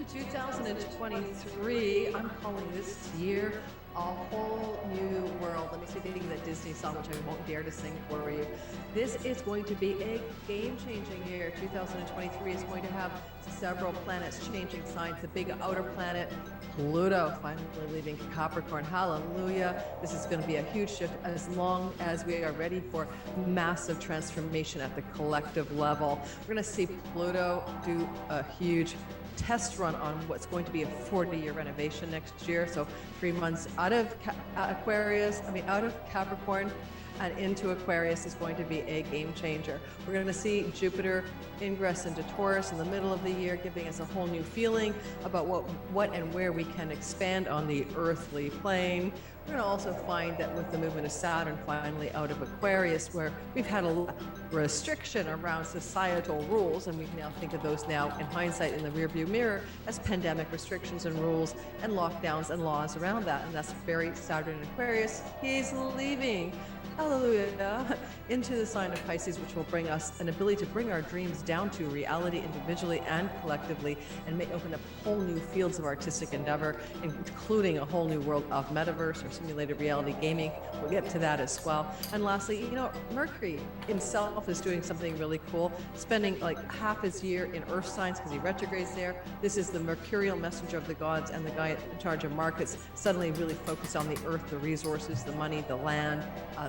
to 2023. I'm calling this year a whole new world. Let me see the thing that Disney song, which I won't dare to sing for you. This is going to be a game-changing year. 2023 is going to have several planets changing signs. The big outer planet, Pluto, finally leaving Capricorn. Hallelujah. This is going to be a huge shift as long as we are ready for massive transformation at the collective level. We're going to see Pluto do a huge test run on what's going to be a 40-year renovation next year. So 3 months out of out of Capricorn and into Aquarius is going to be a game changer. We're going to see Jupiter ingress into Taurus in the middle of the year, giving us a whole new feeling about what and where we can expand on the earthly plane. We're going to also find that with the movement of Saturn finally out of Aquarius, where we've had a restriction around societal rules, and we now think of those now in hindsight in the rearview mirror as pandemic restrictions and rules and lockdowns and laws around that. And that's very Saturn in Aquarius. He's leaving. Hallelujah, into the sign of Pisces, which will bring us an ability to bring our dreams down to reality individually and collectively, and may open up whole new fields of artistic endeavor, including a whole new world of metaverse or simulated reality gaming. We'll get to that as well. And lastly, Mercury himself is doing something really cool, spending like half his year in earth signs because he retrogrades there. This is the mercurial messenger of the gods, and the guy in charge of markets suddenly really focused on the earth, the resources, the money, the land,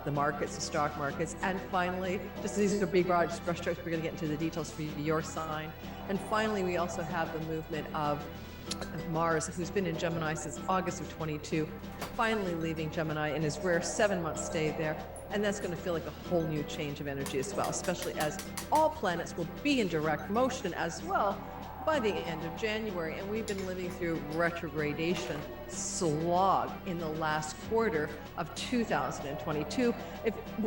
the markets, the stock markets. And finally, just these are big broad brush strokes, we're going to get into the details for your sign. And finally, we also have the movement of Mars, who's been in Gemini since August of 22, finally leaving Gemini in his rare 7-month stay there. And that's going to feel like a whole new change of energy as well, especially as all planets will be in direct motion as well by the end of January. And we've been living through retrogradation slog in the last quarter of 2022,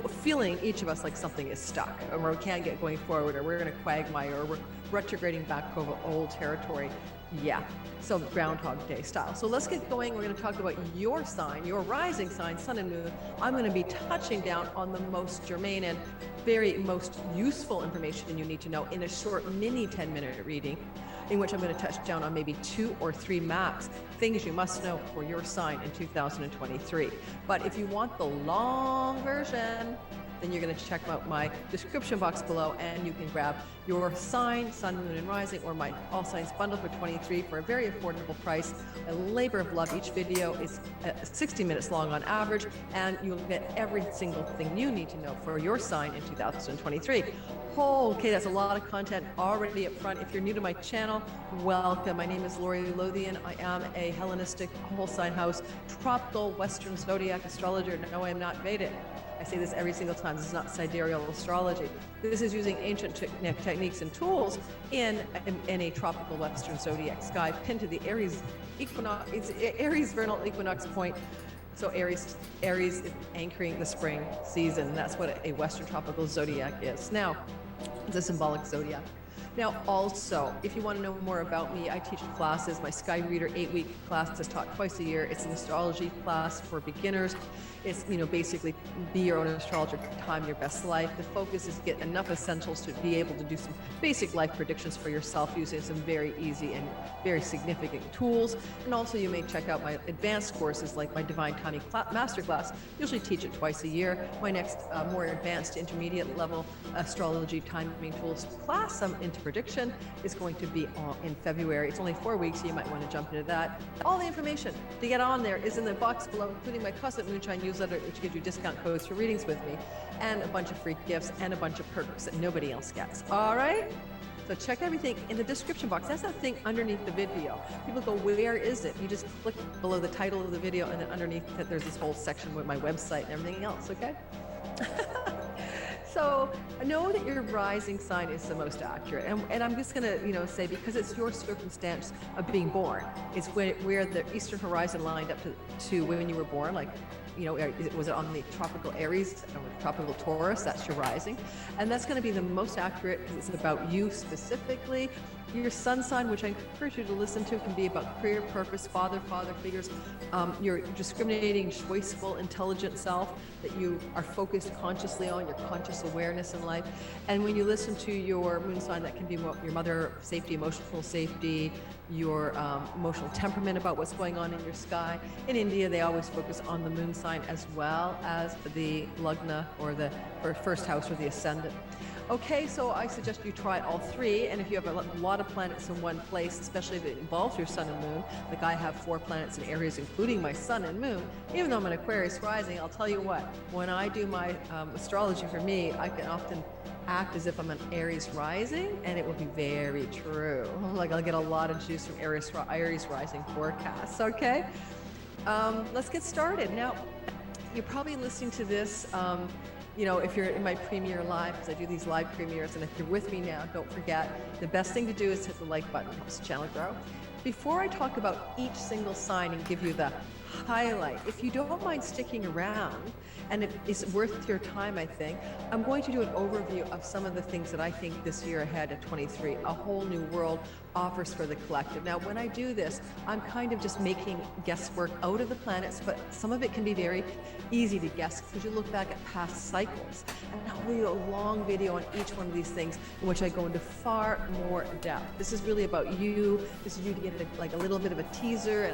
feeling each of us like something is stuck, or we can't get going forward, or we're in a quagmire, or we're retrograding back over old territory. Yeah, so Groundhog Day style. So let's get going. We're going to talk about your sign, your rising sign, sun and moon. I'm going to be touching down on the most germane and most useful information you need to know in a short mini 10-minute reading, in which I'm going to touch down on maybe 2 or 3 maps, things you must know for your sign in 2023. But if you want the long version, then you're going to check out my description box below, and you can grab your sign, sun, moon, and rising, or my all signs bundle for 23 for a very affordable price. A labor of love. Each video is 60 minutes long on average, and you'll get every single thing you need to know for your sign in 2023. Okay, that's a lot of content already up front. If you're new to my channel, welcome. My name is Lori Lothian. I am a Hellenistic whole sign house, tropical Western zodiac astrologer. No, I am not Vedic. I say this every single time. This is not sidereal astrology. This is using ancient techniques and tools in a tropical Western zodiac sky pinned to the Aries equinox. It's Aries vernal equinox point. So Aries is anchoring the spring season. That's what a Western tropical zodiac is. Now, it's a symbolic zodiac. Now, also, if you want to know more about me, I teach classes. My Sky Reader 8-week class is taught twice a year. It's an astrology class for beginners. It's, basically be your own astrologer, time your best life. The focus is to get enough essentials to be able to do some basic life predictions for yourself using some very easy and very significant tools. And also you may check out my advanced courses like my Divine Timing Masterclass. Usually teach it twice a year. My next more advanced intermediate level astrology timing tools class, into prediction, is going to be in February. It's only 4 weeks, so you might want to jump into that. All the information to get on there is in the box below, including my Cosmic Moonshine newsletter, which gives you discount codes for readings with me, and a bunch of free gifts and a bunch of perks that nobody else gets. All right? So check everything in the description box. That's that thing underneath the video. People go, where is it? You just click below the title of the video, and then underneath that, there's this whole section with my website and everything else, okay? So know that your rising sign is the most accurate. And I'm just going to, say, because it's your circumstance of being born, it's where the Eastern horizon lined up to when you were born, like, was it on the tropical Aries or tropical Taurus? That's your rising. And that's going to be the most accurate because it's about you specifically. Your sun sign, which I encourage you to listen to, can be about career, purpose, father figures, your discriminating, choiceful, intelligent self that you are focused consciously on, your conscious awareness in life. And when you listen to your moon sign, that can be your mother safety, emotional safety, your emotional temperament about what's going on in your sky. In India, they always focus on the moon sign as well as the lagna, or the first house, or the ascendant. Okay, so I suggest you try all three, and if you have a lot of planets in one place, especially if it involves your sun and moon, like I have 4 planets in Aries, including my sun and moon, even though I'm an Aquarius rising, I'll tell you what, when I do my astrology for me, I can often act as if I'm an Aries rising, and it will be very true. Like I'll get a lot of juice from Aries rising forecasts, okay? Let's get started. Now, you're probably listening to this you know, if you're in my premiere live, because I do these live premieres, and if you're with me now, don't forget, the best thing to do is hit the like button. It helps the channel grow. Before I talk about each single sign and give you the highlight, if you don't mind sticking around, and it is worth your time, I think, I'm going to do an overview of some of the things that I think this year ahead at 23, a whole new world offers for the collective. Now, when I do this, I'm kind of just making guesswork out of the planets, but some of it can be very easy to guess because you look back at past cycles. And I'll do a long video on each one of these things in which I go into far more depth. This is really about you. This is you to get like a little bit of a teaser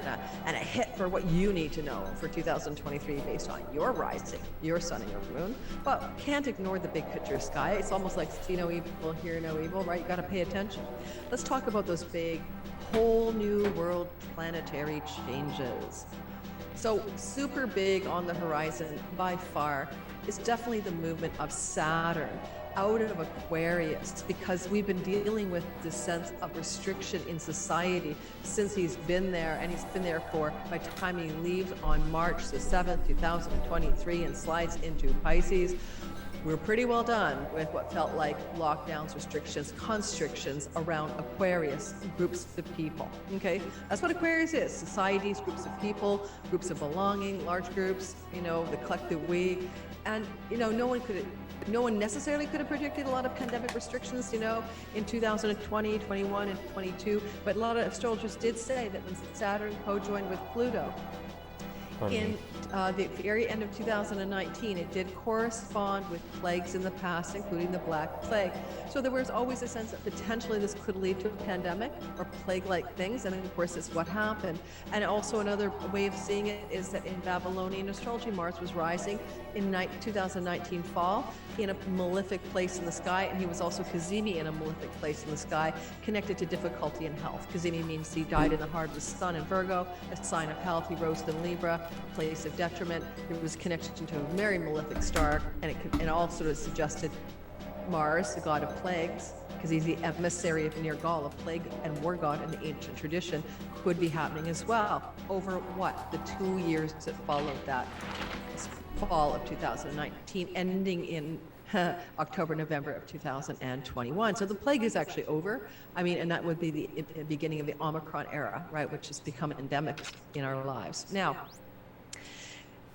and a hit for what you need to know for 2023 based on your rising, your sun and your moon. But can't ignore the big picture sky. It's almost like see no evil, hear no evil, right? You got to pay attention. Let's talk about those big whole new world planetary changes. So super big on the horizon by far is definitely the movement of Saturn out of Aquarius, because we've been dealing with this sense of restriction in society since he's been there, and he's been there for, by the time he leaves on March the 7th, 2023 and slides into Pisces, we're pretty well done with what felt like lockdowns, restrictions, constrictions around Aquarius, groups of people, okay? That's what Aquarius is, societies, groups of people, groups of belonging, large groups, you know, the collective we. And, you know, no one necessarily could have predicted a lot of pandemic restrictions, you know, in 2020, 21, and 22, but a lot of astrologers did say that when Saturn co-joined with Pluto, in the very end of 2019, it did correspond with plagues in the past, including the Black Plague. So there was always a sense that potentially this could lead to a pandemic or plague-like things, and of course, it's what happened. And also another way of seeing it is that in Babylonian astrology, Mars was rising in 2019 fall in a malefic place in the sky, and he was also Cazimi in a malefic place in the sky, connected to difficulty in health. Cazimi means he died in the heart of the sun in Virgo, a sign of health. He rose in Libra, a place of detriment. It was connected to a very malefic star, and it all sort of suggested Mars, the god of plagues, because he's the emissary of Nergal, a plague and war god in the ancient tradition, could be happening as well over what? The 2 years that followed that fall of 2019, ending in October, November of 2021. So the plague is actually over. I mean, and that would be the beginning of the Omicron era, right, which has become endemic in our lives. Now,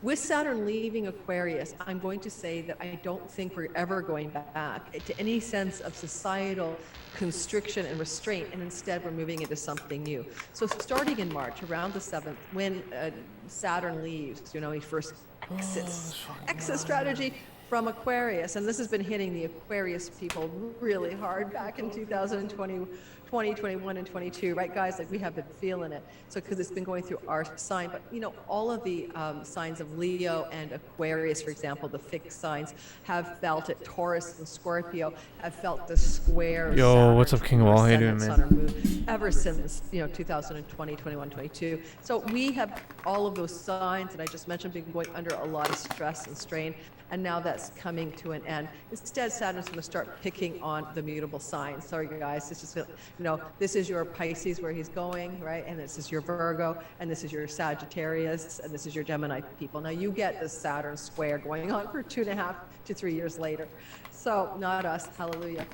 with Saturn leaving Aquarius, I'm going to say that I don't think we're ever going back to any sense of societal constriction and restraint, and instead we're moving into something new. So starting in March, around the 7th, when Saturn leaves, you know, he first exit strategy from Aquarius, and this has been hitting the Aquarius people really hard back in 2020, 21, and 22, right, guys? Like, we have been feeling it. So, because it's been going through our sign, but you know, all of the signs of Leo and Aquarius, for example, the fixed signs, have felt it. Taurus and Scorpio have felt the square. Yo, Saturn, what's up, King Wall? How you doing, man? Sun or moon, ever since, you know, 2020, 21, 22. So we have all of those signs that I just mentioned been going under a lot of stress and strain, and now that's coming to an end. Instead, Saturn's going to start picking on the mutable signs. Sorry, guys. This is, you know, this is your Pisces where he's going, right? And this is your Virgo, and this is your Sagittarius, and this is your Gemini people. Now you get this Saturn square going on for 2.5 to 3 years later. So not us. Hallelujah.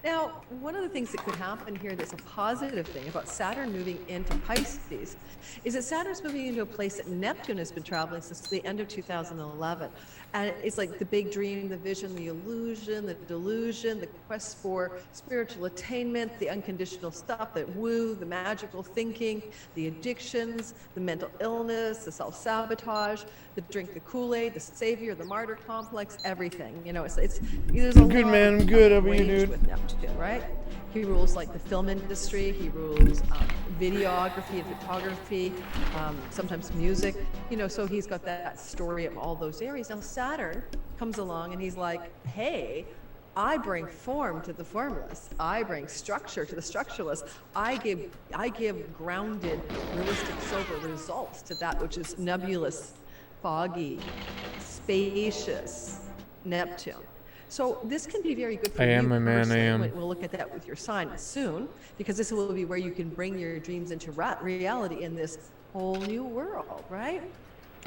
Now, one of the things that could happen here that's a positive thing about Saturn moving into Pisces is that Saturn's moving into a place that Neptune has been traveling since the end of 2011. And it's like the big dream, the vision, the illusion, the delusion, the quest for spiritual attainment, the unconditional stuff, the woo, the magical thinking, the addictions, the mental illness, the self-sabotage, the drink the Kool-Aid, the savior, the martyr complex, everything. You know, it's there's a I'm good, lot man. of I'm good. How about you, range dude? with Neptune, right? He rules like the film industry. He rules videography and photography, sometimes music. You know, so he's got that story of all those areas. Now Saturn comes along and he's like, hey, I bring form to the formless. I bring structure to the structureless. I give grounded, realistic, sober results to that which is nebulous, foggy, spacious Neptune. So this can be very good for I am, you my man, I personally. am. We'll look at that with your sign soon, because this will be where you can bring your dreams into reality in this whole new world, right?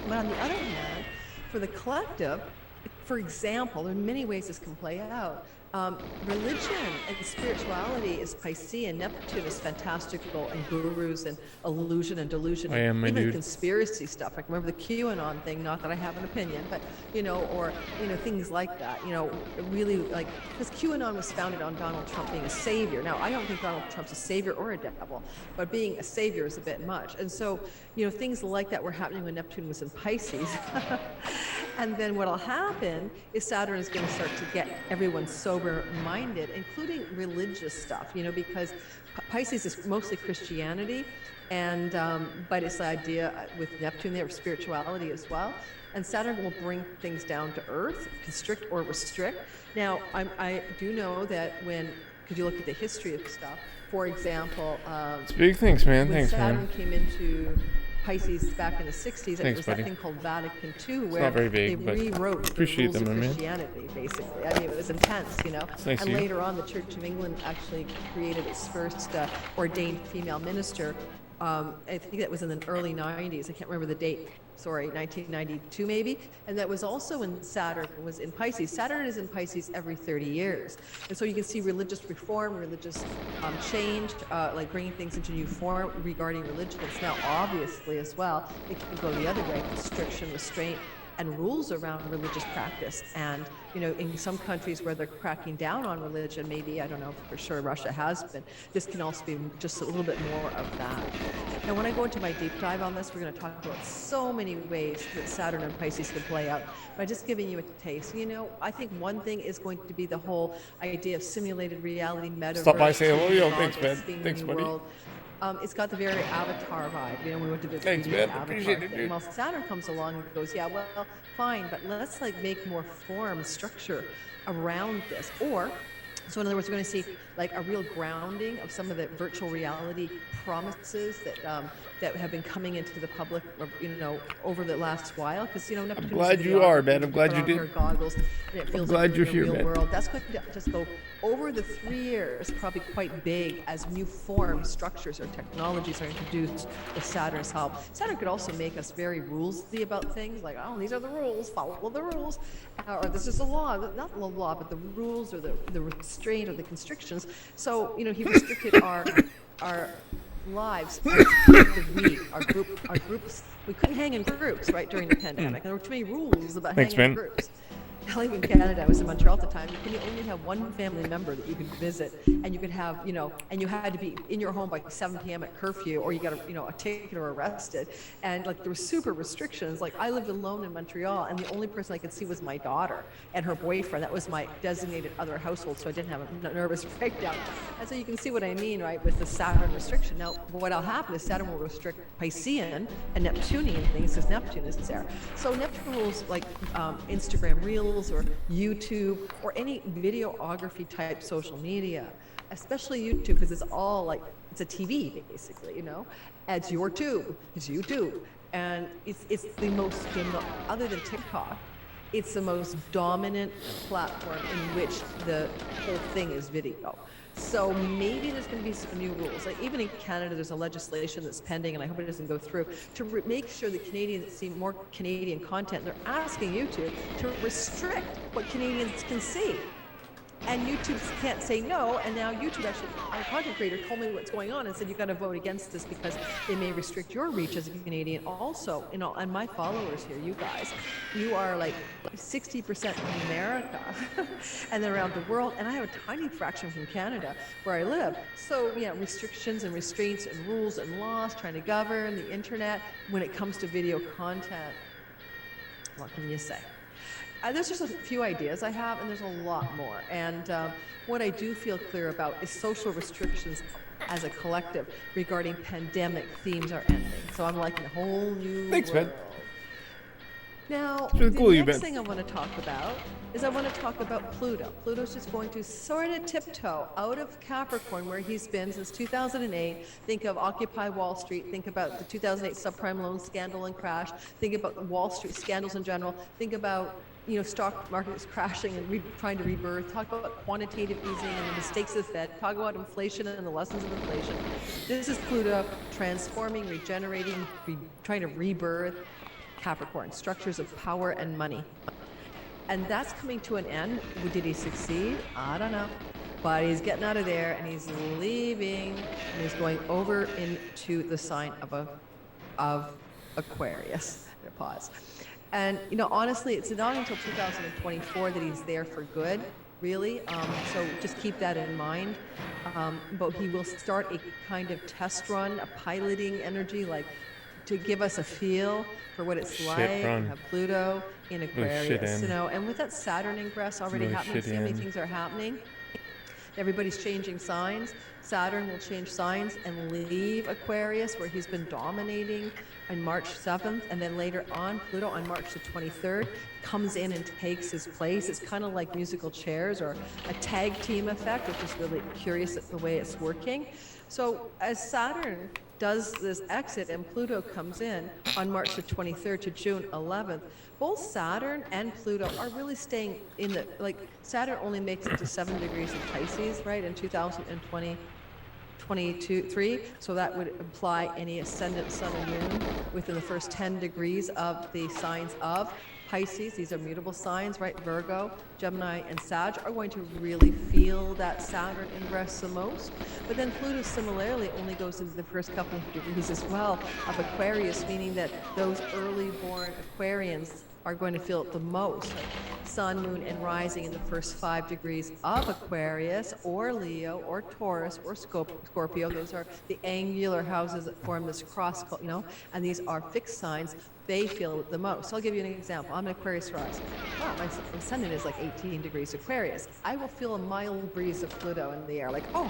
But on the other hand, for the collective, for example, there are many ways this can play out. Religion and spirituality is Piscean. Neptune is fantastical and gurus and illusion and delusion. I am, my even dude. Conspiracy stuff. I remember the QAnon thing, not that I have an opinion, but, you know, or, you know, things like that, you know, really like, because QAnon was founded on Donald Trump being a savior. Now, I don't think Donald Trump's a savior or a devil, but being a savior is a bit much. And so, you know, things like that were happening when Neptune was in Pisces. And then what'll happen is Saturn is going to start to get everyone sober-minded, including religious stuff, you know, because Pisces is mostly Christianity, and but it's the idea with Neptune there of spirituality as well. And Saturn will bring things down to earth, constrict or restrict. Now, I do know that because you look at the history of stuff, for example, It's big things, man. when Thanks, Saturn man. came into Pisces back in the 60s, it Thanks, was buddy. that thing called Vatican II, where not very big, they but rewrote the appreciate rules them, of my man. Christianity, basically. I mean, it was intense, you know. nice And of you. later on, the Church of England actually created its first ordained female minister. I think that was in the early 90s. I can't remember the date. Sorry, 1992 maybe. And that was also when Saturn was in Pisces. Saturn is in Pisces every 30 years. And so you can see religious reform, religious change, like bringing things into new form regarding religion. It's now obviously as well, it can go the other way, constriction, restraint, and rules around religious practice. And, you know, in some countries where they're cracking down on religion, maybe, I don't know, for sure Russia has been, this can also be just a little bit more of that. Now, when I go into my deep dive on this, we're going to talk about so many ways that Saturn and Pisces could play out. But I'm just giving you a taste. You know, I think one thing is going to be the whole idea of simulated reality, metaverse. Stop by, say hello, yo. goggles, Thanks, man. being the Thanks, new buddy. world. It's got the very Avatar vibe. You know, we went to this Thanks, media man. Avatar Appreciate it, thing. dude. Well, Saturn comes along and goes, yeah, well, fine, but let's like make more form, structure around this. So in other words, we're going to see like a real grounding of some of the virtual reality promises that have been coming into the public, you know, over the last while. Because, you know, Neptune. I'm glad you are, man. I'm glad you did. Goggles, and it feels glad like you're in here, the real man. world. That's going to just go over the 3 years, probably quite big, as new forms, structures, or technologies are introduced with Saturn's help. Saturn could also make us very rulesy about things, like, oh, these are the rules, follow the rules, or this is the law, not the law, but the rules or the restraint or the constrictions. So, you know, he restricted our lives, our groups. We couldn't hang in groups, right, during the pandemic. There were too many rules about Thanks, hanging in man. groups. I live in Canada. I was in Montreal at the time. You only have one family member that you could visit, and you could have, you know, and you had to be in your home by 7 p.m. at curfew, or you got a ticket or arrested. And like there were super restrictions. Like I lived alone in Montreal, and the only person I could see was my daughter and her boyfriend. That was my designated other household, so I didn't have a nervous breakdown. And so you can see what I mean, right, with the Saturn restriction. Now, what'll happen is Saturn will restrict Piscean and Neptunian things, because Neptune is there. So Neptune rules like Instagram Reels or YouTube or any videography type social media, especially YouTube, because it's all like, it's a TV basically, you know, it's your tube, it's YouTube. And it's the most, other than TikTok, it's the most dominant platform in which the whole thing is video. So maybe there's going to be some new rules. Like even in Canada, there's a legislation that's pending, and I hope it doesn't go through, to make sure that Canadians see more Canadian content. They're asking YouTube to restrict what Canadians can see. And YouTube can't say no, and now YouTube actually, our content creator told me what's going on and said, you've got to vote against this because they may restrict your reach as a Canadian. Also, you know, and my followers here, you guys, you are like 60% in America and then around the world, and I have a tiny fraction from Canada where I live. So, yeah, restrictions and restraints and rules and laws trying to govern the internet when it comes to video content. What can you say? There's just a few ideas I have, and there's a lot more. And what I do feel clear about is social restrictions as a collective regarding pandemic themes are ending. So I'm like in a whole new Thanks, world. man. Now, It's really the cool you've next been. thing I want to talk about is I want to talk about Pluto. Pluto's just going to sort of tiptoe out of Capricorn, where he's been since 2008. Think of Occupy Wall Street. Think about the 2008 subprime loan scandal and crash. Think about Wall Street scandals in general. Think about, you know, stock markets crashing and trying to rebirth. Talk about quantitative easing and the mistakes of the Fed. Talk about inflation and the lessons of inflation. This is Pluto transforming, regenerating, trying to rebirth Capricorn, structures of power and money. And that's coming to an end. Did he succeed? I don't know. But he's getting out of there and he's leaving and he's going over into the sign of Aquarius. Pause. And, you know, honestly, it's not until 2024 that he's there for good, really. So just keep that in mind. But he will start a kind of test run, a piloting energy, like to give us a feel for what it's like to have Pluto in Aquarius, you know. And with that Saturn ingress already happening, see how many things are happening? Everybody's changing signs. Saturn will change signs and leave Aquarius, where he's been dominating on March 7th. And then later on, Pluto on March the 23rd comes in and takes his place. It's kind of like musical chairs or a tag team effect, which is really curious at the way it's working. So as Saturn does this exit and Pluto comes in on March the 23rd to June 11th, both Saturn and Pluto are really staying in the, like, Saturn only makes it to 7 degrees of Pisces, right, in 2023. So that would imply any ascendant sun and moon within the first 10 degrees of the signs of Pisces. These are mutable signs, right? Virgo, Gemini, and Sag are going to really feel that Saturn ingress the most. But then Pluto similarly only goes into the first couple of degrees as well of Aquarius, meaning that those early born Aquarians are going to feel it the most. Sun, moon, and rising in the first 5 degrees of Aquarius or Leo or Taurus or Scorpio. Those are the angular houses that form this cross, you know, and these are fixed signs. They feel it the most. So I'll give you an example. I'm an Aquarius rise. Wow, my ascendant is like 18 degrees Aquarius. I will feel a mild breeze of Pluto in the air, like, oh,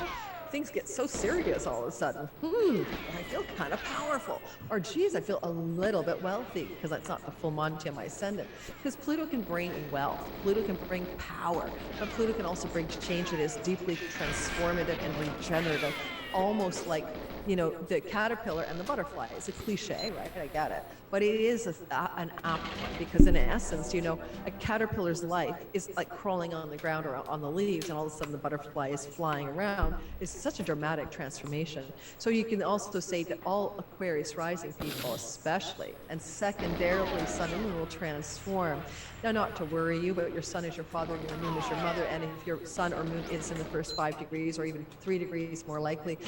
things get so serious all of a sudden. I feel kind of powerful. Or geez, I feel a little bit wealthy, because that's not the full monty on my ascendant. Because Pluto can bring wealth. Pluto can bring power. But Pluto can also bring change that is deeply transformative and regenerative, almost like, you know, the caterpillar and the butterfly. It's a cliche, right? I get it. But it is an apt one, because in essence, you know, a caterpillar's life is like crawling on the ground or on the leaves, and all of a sudden the butterfly is flying around. It's such a dramatic transformation. So you can also say that all Aquarius rising people especially, and secondarily Sun and Moon, will transform. Now, not to worry you, but your Sun is your father, your Moon is your mother, and if your Sun or Moon is in the first 5 degrees, or even 3 degrees more likely,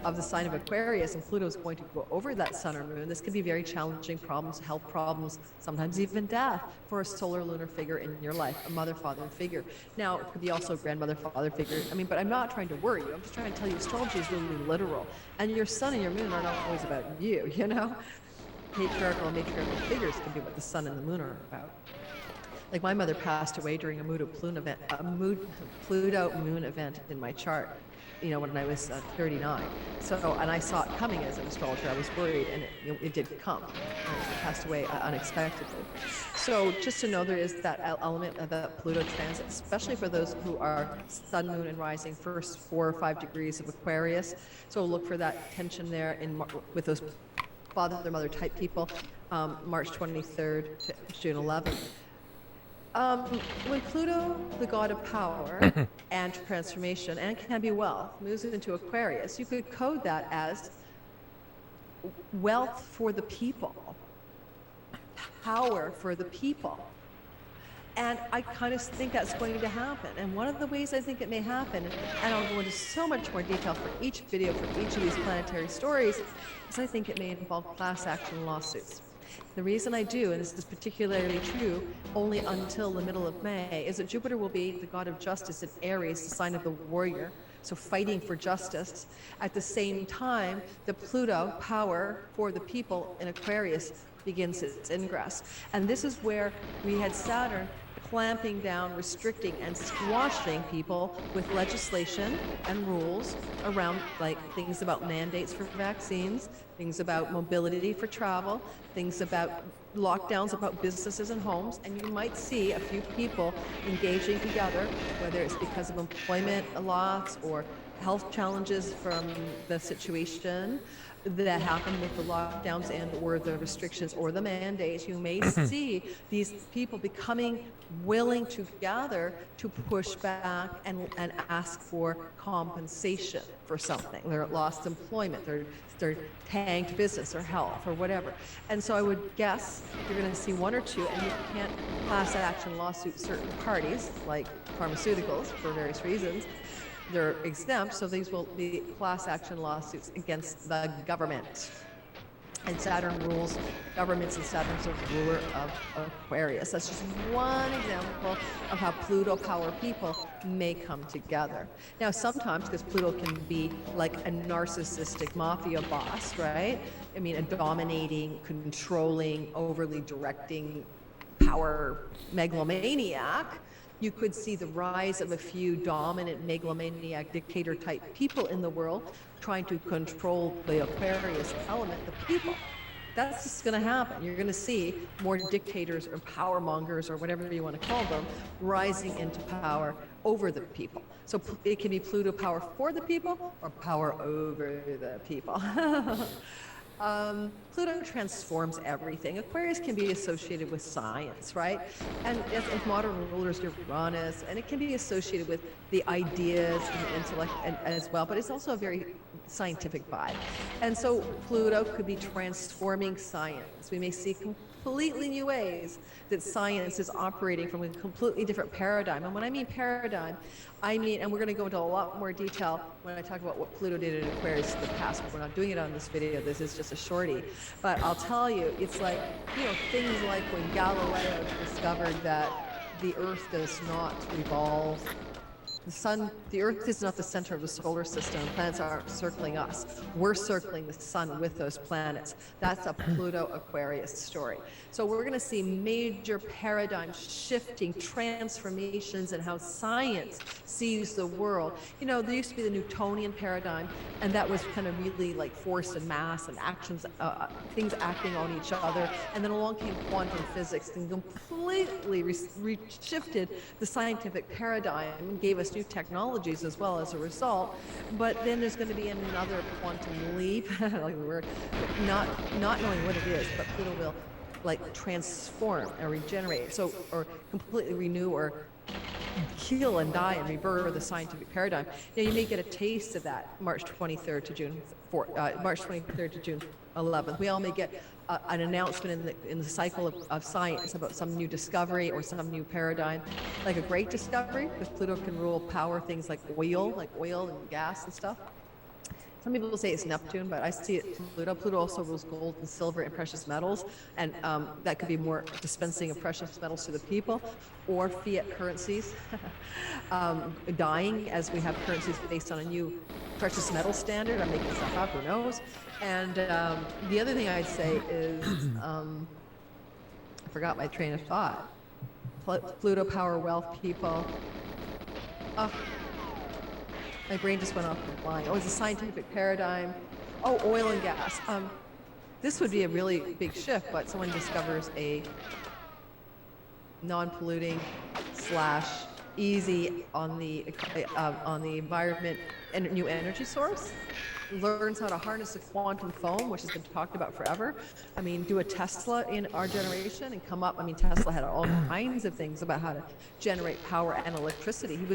of the sign of Aquarius, and Pluto is going to go over that Sun or Moon, this can be very challenging problems, health problems, sometimes even death for a solar lunar figure in your life, a mother, father figure. Now, it could be also a grandmother, father figure. I mean, but I'm not trying to worry you. I'm just trying to tell you astrology is really literal. And your Sun and your Moon are not always about you, you know? Patriarchal and matriarchal figures can be what the Sun and the Moon are about. Like my mother passed away during a Pluto Moon event in my chart, you know, when I was 39. So, and I saw it coming as an astrologer. I was worried, and it did come. It passed away unexpectedly. So just to know there is that element of the Pluto transit, especially for those who are Sun, Moon, and rising first 4 or 5 degrees of Aquarius. So look for that tension there with those father, mother type people, March 23rd to June 11th. When Pluto, the god of power and transformation, and can be wealth, moves into Aquarius, you could code that as wealth for the people, power for the people. And I kind of think that's going to happen. And one of the ways I think it may happen, and I'll go into so much more detail for each video for each of these planetary stories, is I think it may involve class action lawsuits. The reason I do, and this is particularly true only until the middle of May, is that Jupiter will be the god of justice in Aries, the sign of the warrior, so fighting for justice. At the same time, the Pluto, power for the people in Aquarius, begins its ingress. And this is where we had Saturn clamping down, restricting, and squashing people with legislation and rules around like things about mandates for vaccines, things about mobility for travel, things about lockdowns about businesses and homes. And you might see a few people engaging together, whether it's because of employment loss or health challenges from the situation that happened with the lockdowns and or the restrictions or the mandates. You may see these people becoming willing to gather to push back and ask for compensation for something. Their lost employment, their tanked business or health or whatever. And so I would guess you're going to see one or two, and you can't class action lawsuit certain parties like pharmaceuticals for various reasons. They're exempt, so these will be class action lawsuits against the government. And Saturn rules governments, and Saturn's a ruler of Aquarius. That's just one example of how Pluto power people may come together. Now, sometimes, because Pluto can be like a narcissistic mafia boss, right? I mean, a dominating, controlling, overly directing power megalomaniac. You could see the rise of a few dominant megalomaniac dictator type people in the world trying to control the Aquarius element, the people. That's just going to happen. You're going to see more dictators or power mongers or whatever you want to call them rising into power over the people. So it can be Pluto power for the people or power over the people. Pluto transforms everything. Aquarius can be associated with science, right? And as modern rulers, Uranus, and it can be associated with the ideas and the intellect as well, but it's also a very scientific vibe. And so Pluto could be transforming science. We may see completely new ways that science is operating from a completely different paradigm. And when I mean paradigm, I mean, and we're going to go into a lot more detail when I talk about what Pluto did in Aquarius in the past, but we're not doing it on this video. This is just a shorty. But I'll tell you, it's like, you know, things like when Galileo discovered that the Earth does not revolve. The Earth is not the center of the solar system. Planets aren't circling us. We're circling the sun with those planets. That's a Pluto Aquarius story. So we're going to see major paradigm shifting transformations in how science sees the world. You know, there used to be the Newtonian paradigm, and that was kind of really like force and mass and actions, things acting on each other. And then along came quantum physics and completely shifted the scientific paradigm and gave us new technologies as well as a result. But then there's going to be another quantum leap, like we're not knowing what it is, but Pluto will like transform and regenerate, so or completely renew or kill and die and rebirth the scientific paradigm. Now you may get a taste of that March 23rd to June 11th. We all may get an announcement in the cycle of science about some new discovery or some new paradigm, like a great discovery, because Pluto can rule power things like oil and gas and stuff. Some people say it's Neptune, but I see it Pluto. Pluto also rules gold and silver and precious metals, and that could be more dispensing of precious metals to the people, or fiat currencies dying as we have currencies based on a new precious metal standard. I'm making stuff up, who knows? And the other thing I'd say is, I forgot my train of thought. Pluto power wealth people. My brain just went off the line. Oh, it's a scientific paradigm. Oh, oil and gas. This would be a really big shift, but someone discovers a non-polluting / easy on the environment and new energy source. learns how to harness the quantum foam, which has been talked about forever. I mean, do a Tesla in our generation and come up. I mean, Tesla had all kinds of things about how to generate power and electricity. He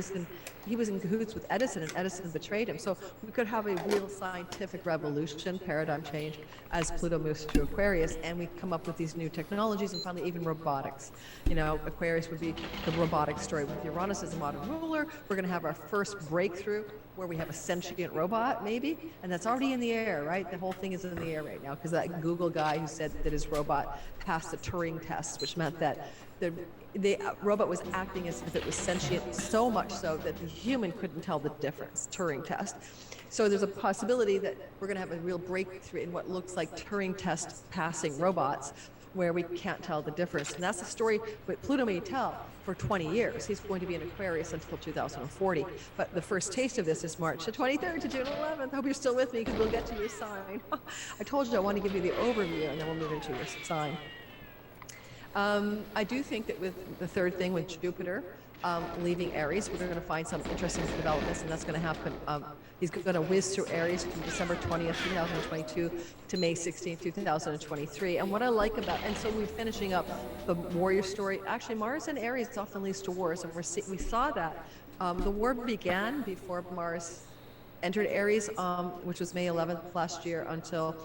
was in cahoots with Edison, and Edison betrayed him. So we could have a real scientific revolution, paradigm change, as Pluto moves to Aquarius, and we come up with these new technologies, and finally even robotics. You know, Aquarius would be the robotic story with Uranus as a modern ruler. We're going to have our first breakthrough where we have a sentient robot, maybe, and that's already in the air, right? The whole thing is in the air right now because that Google guy who said that his robot passed the Turing test, which meant that the robot was acting as if it was sentient, so much so that the human couldn't tell the difference. Turing test. So there's a possibility that we're going to have a real breakthrough in what looks like Turing test passing robots, where we can't tell the difference. And that's the story that Pluto may tell for 20 years. He's going to be in Aquarius until 2040. But the first taste of this is March the 23rd to June 11th. I hope you're still with me because we'll get to your sign. I told you I want to give you the overview and then we'll move into your sign. I do think that with the third thing, with Jupiter leaving Aries, we're going to find some interesting developments, and that's going to happen. He's going to whiz through Aries from December 20th, 2022 to May 16th, 2023. And what I like about, and so we're finishing up the warrior story. Actually, Mars in Aries often leads to wars, and we saw that. The war began before Mars entered Aries, which was May 11th last year until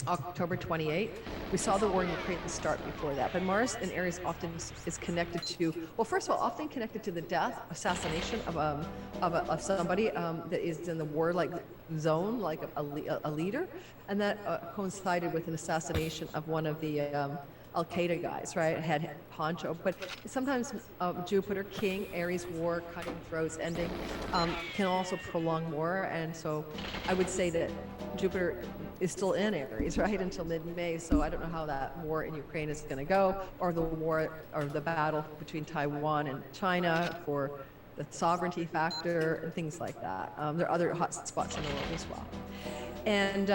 October 28th. We saw the war in Ukraine start before that, but Mars in Aries often is connected to, well, first of all, often connected to the death, assassination of somebody that is in the war-like zone, like a leader, and that coincided with an assassination of one of the Al-Qaeda guys, right? Head honcho. But sometimes Jupiter, King, Aries war, cutting throats, ending, can also prolong war. And so I would say that Jupiter is still in Aries, right, until mid-May. So I don't know how that war in Ukraine is going to go, or the war or the battle between Taiwan and China for the sovereignty factor and things like that. There are other hot spots in the world as well. And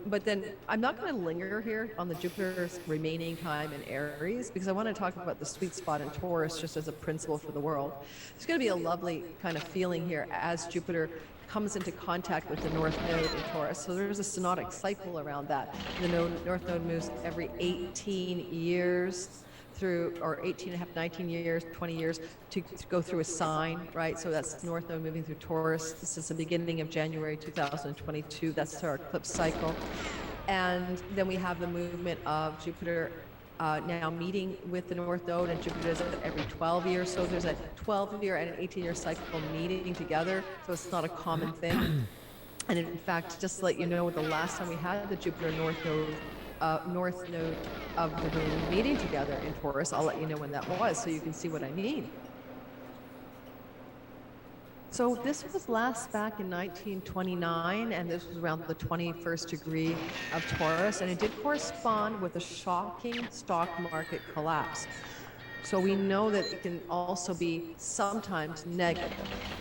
but then I'm not going to linger here on the Jupiter's remaining time in Aries because I want to talk about the sweet spot in Taurus just as a principle for the world. It's going to be a lovely kind of feeling here as Jupiter comes into contact with the North Node in Taurus. So there's a synodic cycle around that. The North Node moves every 18 years through, or 18 and a half, 19 years, 20 years to go through a sign, right? So that's North Node moving through Taurus. This is the beginning of January 2022. That's our eclipse cycle. And then we have the movement of Jupiter now meeting with the North Node, and Jupiter does it every 12 years. So there's a 12-year and an 18-year cycle meeting together. So it's not a common thing. And in fact, just to let you know, the last time we had the Jupiter North Node of the moon meeting together in Taurus, I'll let you know when that was so you can see what I mean. So this was last back in 1929, and this was around the 21st degree of Taurus, and it did correspond with a shocking stock market collapse. So we know that it can also be sometimes negative.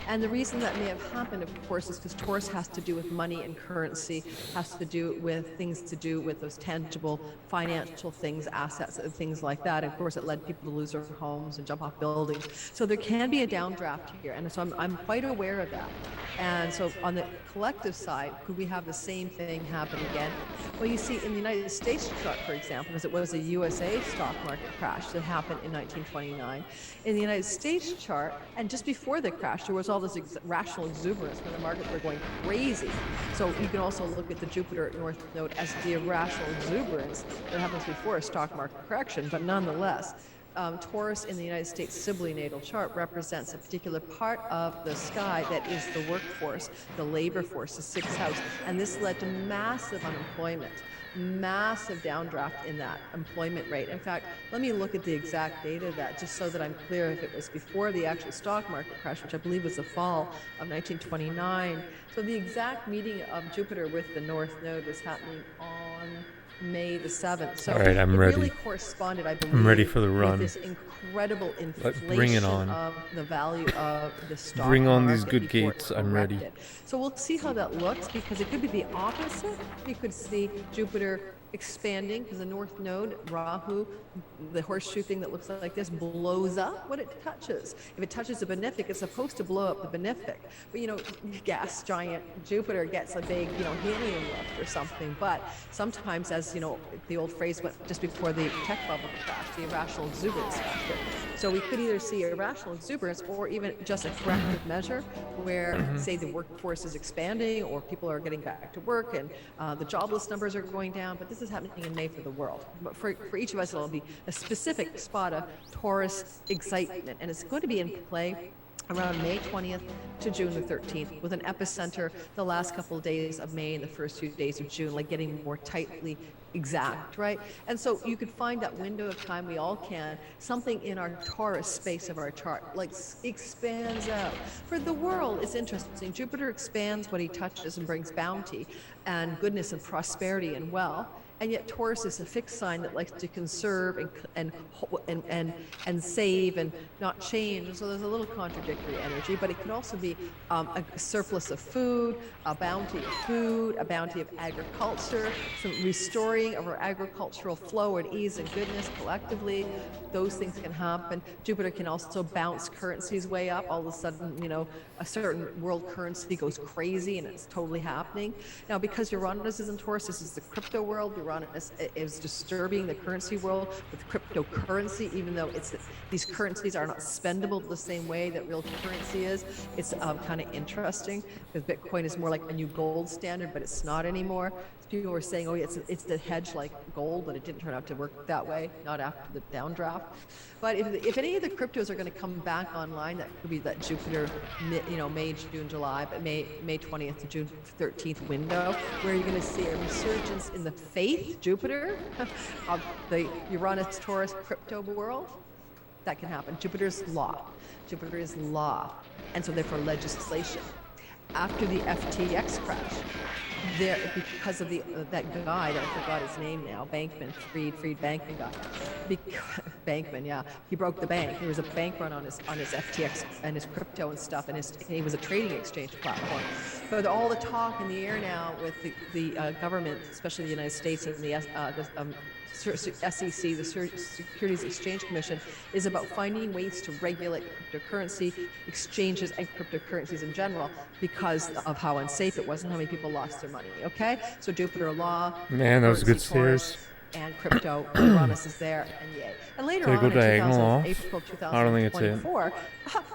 And the reason that may have happened, of course, is because Taurus has to do with money and currency, has to do with things to do with those tangible financial things, assets, and things like that. And of course, it led people to lose their homes and jump off buildings. So there can be a downdraft here. And so I'm quite aware of that. And so on the collective side, could we have the same thing happen again? Well, you see, in the United States chart, for example, because it was a USA stock market crash that happened in 1929. In the United States chart, and just before the crash, there was all this rational exuberance when the markets were going crazy. So you can also look at the Jupiter North Node as the irrational exuberance that happens before a stock market correction, but nonetheless, Taurus in the United States Sibley natal chart represents a particular part of the sky that is the workforce, the labor force, the sixth house, and this led to massive unemployment, massive downdraft in that employment rate. In fact, let me look at the exact data of that just so that I'm clear if it was before the actual stock market crash, which I believe was the fall of 1929. So the exact meeting of Jupiter with the North Node was happening on May the 7th. So all right, I'm it ready. Really corresponded, I believe, I'm ready for the run. with this incredible inflation bring it on. of the value of the stock Bring on these market good before gates. it I'm ready. corrected. So we'll see how that looks because it could be the opposite. We could see Jupiter expanding because the North Node, Rahu, the horseshoe thing that looks like this, blows up what it touches. If it touches the benefic, it's supposed to blow up the benefic. But gas giant Jupiter gets a big, helium lift or something. But sometimes, as the old phrase went just before the tech bubble crashed, the irrational exuberance factor. So we could either see irrational exuberance or even just a corrective measure where, say, the workforce is expanding or people are getting back to work and the jobless numbers are going down. But this is happening in May for the world. But for each of us, it'll be a specific spot of Taurus excitement. And it's going to be in play around May 20th to June the 13th, with an epicenter the last couple of days of May and the first few days of June, like getting more tightly exact, right? And so you could find that window of time, we all can, something in our Taurus space of our chart, like expands out. For the world, it's interesting. Jupiter expands what he touches and brings bounty and goodness and prosperity and wealth. And yet Taurus is a fixed sign that likes to conserve and save and not change. So there's a little contradictory energy, but it could also be a surplus of food, a bounty of food, a bounty of agriculture, some restoring of our agricultural flow and ease and goodness collectively. Those things can happen. Jupiter can also bounce currencies way up. All of a sudden, a certain world currency goes crazy and it's totally happening. Now, because Uranus is in Taurus, this is the crypto world. Uranus is disturbing the currency world with cryptocurrency, even though these currencies are not spendable the same way that real currency is. It's kind of interesting because Bitcoin is more like a new gold standard, but it's not anymore. People were saying, it's the hedge like gold, but it didn't turn out to work that way, not after the downdraft. But if any of the cryptos are going to come back online, that could be that Jupiter, May, June, July, but May 20th to June 13th window, where you're going to see a resurgence in the faith, Jupiter, of the Uranus, Taurus, crypto world. That can happen. Jupiter is law. And so therefore legislation. After the FTX crash, because of that guy that I forgot his name now, Bankman, Freed Bankman guy. Bankman, yeah, he broke the bank. There was a bank run on his FTX and his crypto and stuff, and he was a trading exchange platform. But all the talk in the air now with the government, especially the United States and the SEC, the Securities Exchange Commission, is about finding ways to regulate cryptocurrency exchanges and cryptocurrencies in general because of how unsafe it was and how many people lost their money. Okay, so Jupiter law, Man, that was good stairs. And crypto, Uranus is there, and yay. And later on in April 2024,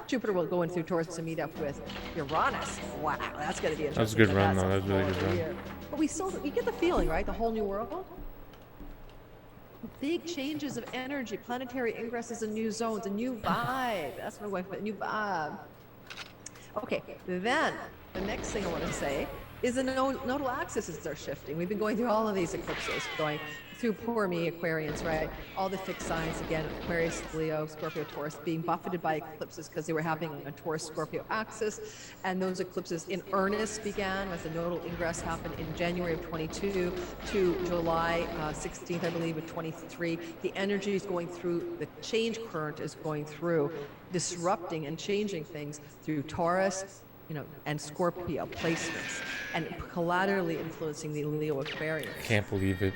Jupiter will go in through Taurus to meet up with Uranus. Wow, that's going to be interesting. That was a good run, though. That was really good run. But we get the feeling, right? The whole new world. Big changes of energy, planetary ingresses in new zones, a new vibe. That's my wife, a new vibe. Okay, then the next thing I want to say is the nodal axes are shifting. We've been going through all of these eclipses, going through poor me, Aquarians, right? All the fixed signs, again, Aquarius, Leo, Scorpio, Taurus, being buffeted by eclipses because they were happening on a Taurus-Scorpio axis. And those eclipses in earnest began as the nodal ingress happened in January of 22 to July 16th, I believe, of 23. The energy is going through, the change current is going through, disrupting and changing things through Taurus, and Scorpio placements, and collaterally influencing the Leo Aquarians. Can't believe it.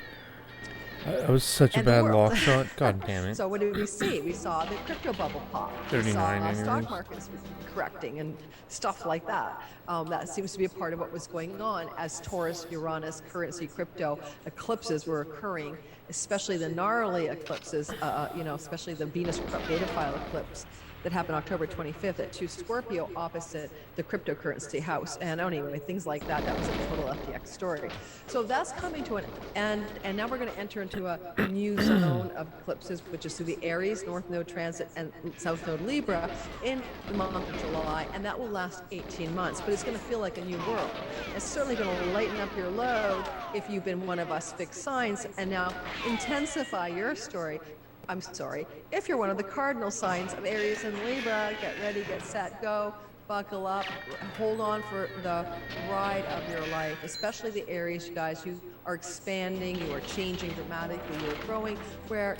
That was such a bad lock shot. God damn it. So what did we see? We saw the crypto bubble pop. 39 we saw stock markets correcting and stuff like that. That seems to be a part of what was going on as Taurus, Uranus, currency, crypto eclipses were occurring, especially the gnarly eclipses, especially the Venus data file eclipse that happened October 25th at 2 Scorpio opposite the cryptocurrency house. And anyway, things like that. That was a total FTX story. So that's coming to an end. And now we're going to enter into a new zone of eclipses, which is through the Aries, North Node transit, and South Node Libra in the month of July. And that will last 18 months. But it's going to feel like a new world. It's certainly going to lighten up your load if you've been one of us fixed signs, and now intensify your story. I'm sorry, if you're one of the cardinal signs of Aries and Libra, get ready, get set, go, buckle up, hold on for the ride of your life, especially the Aries, you guys. You are expanding, you are changing dramatically, you're growing, where,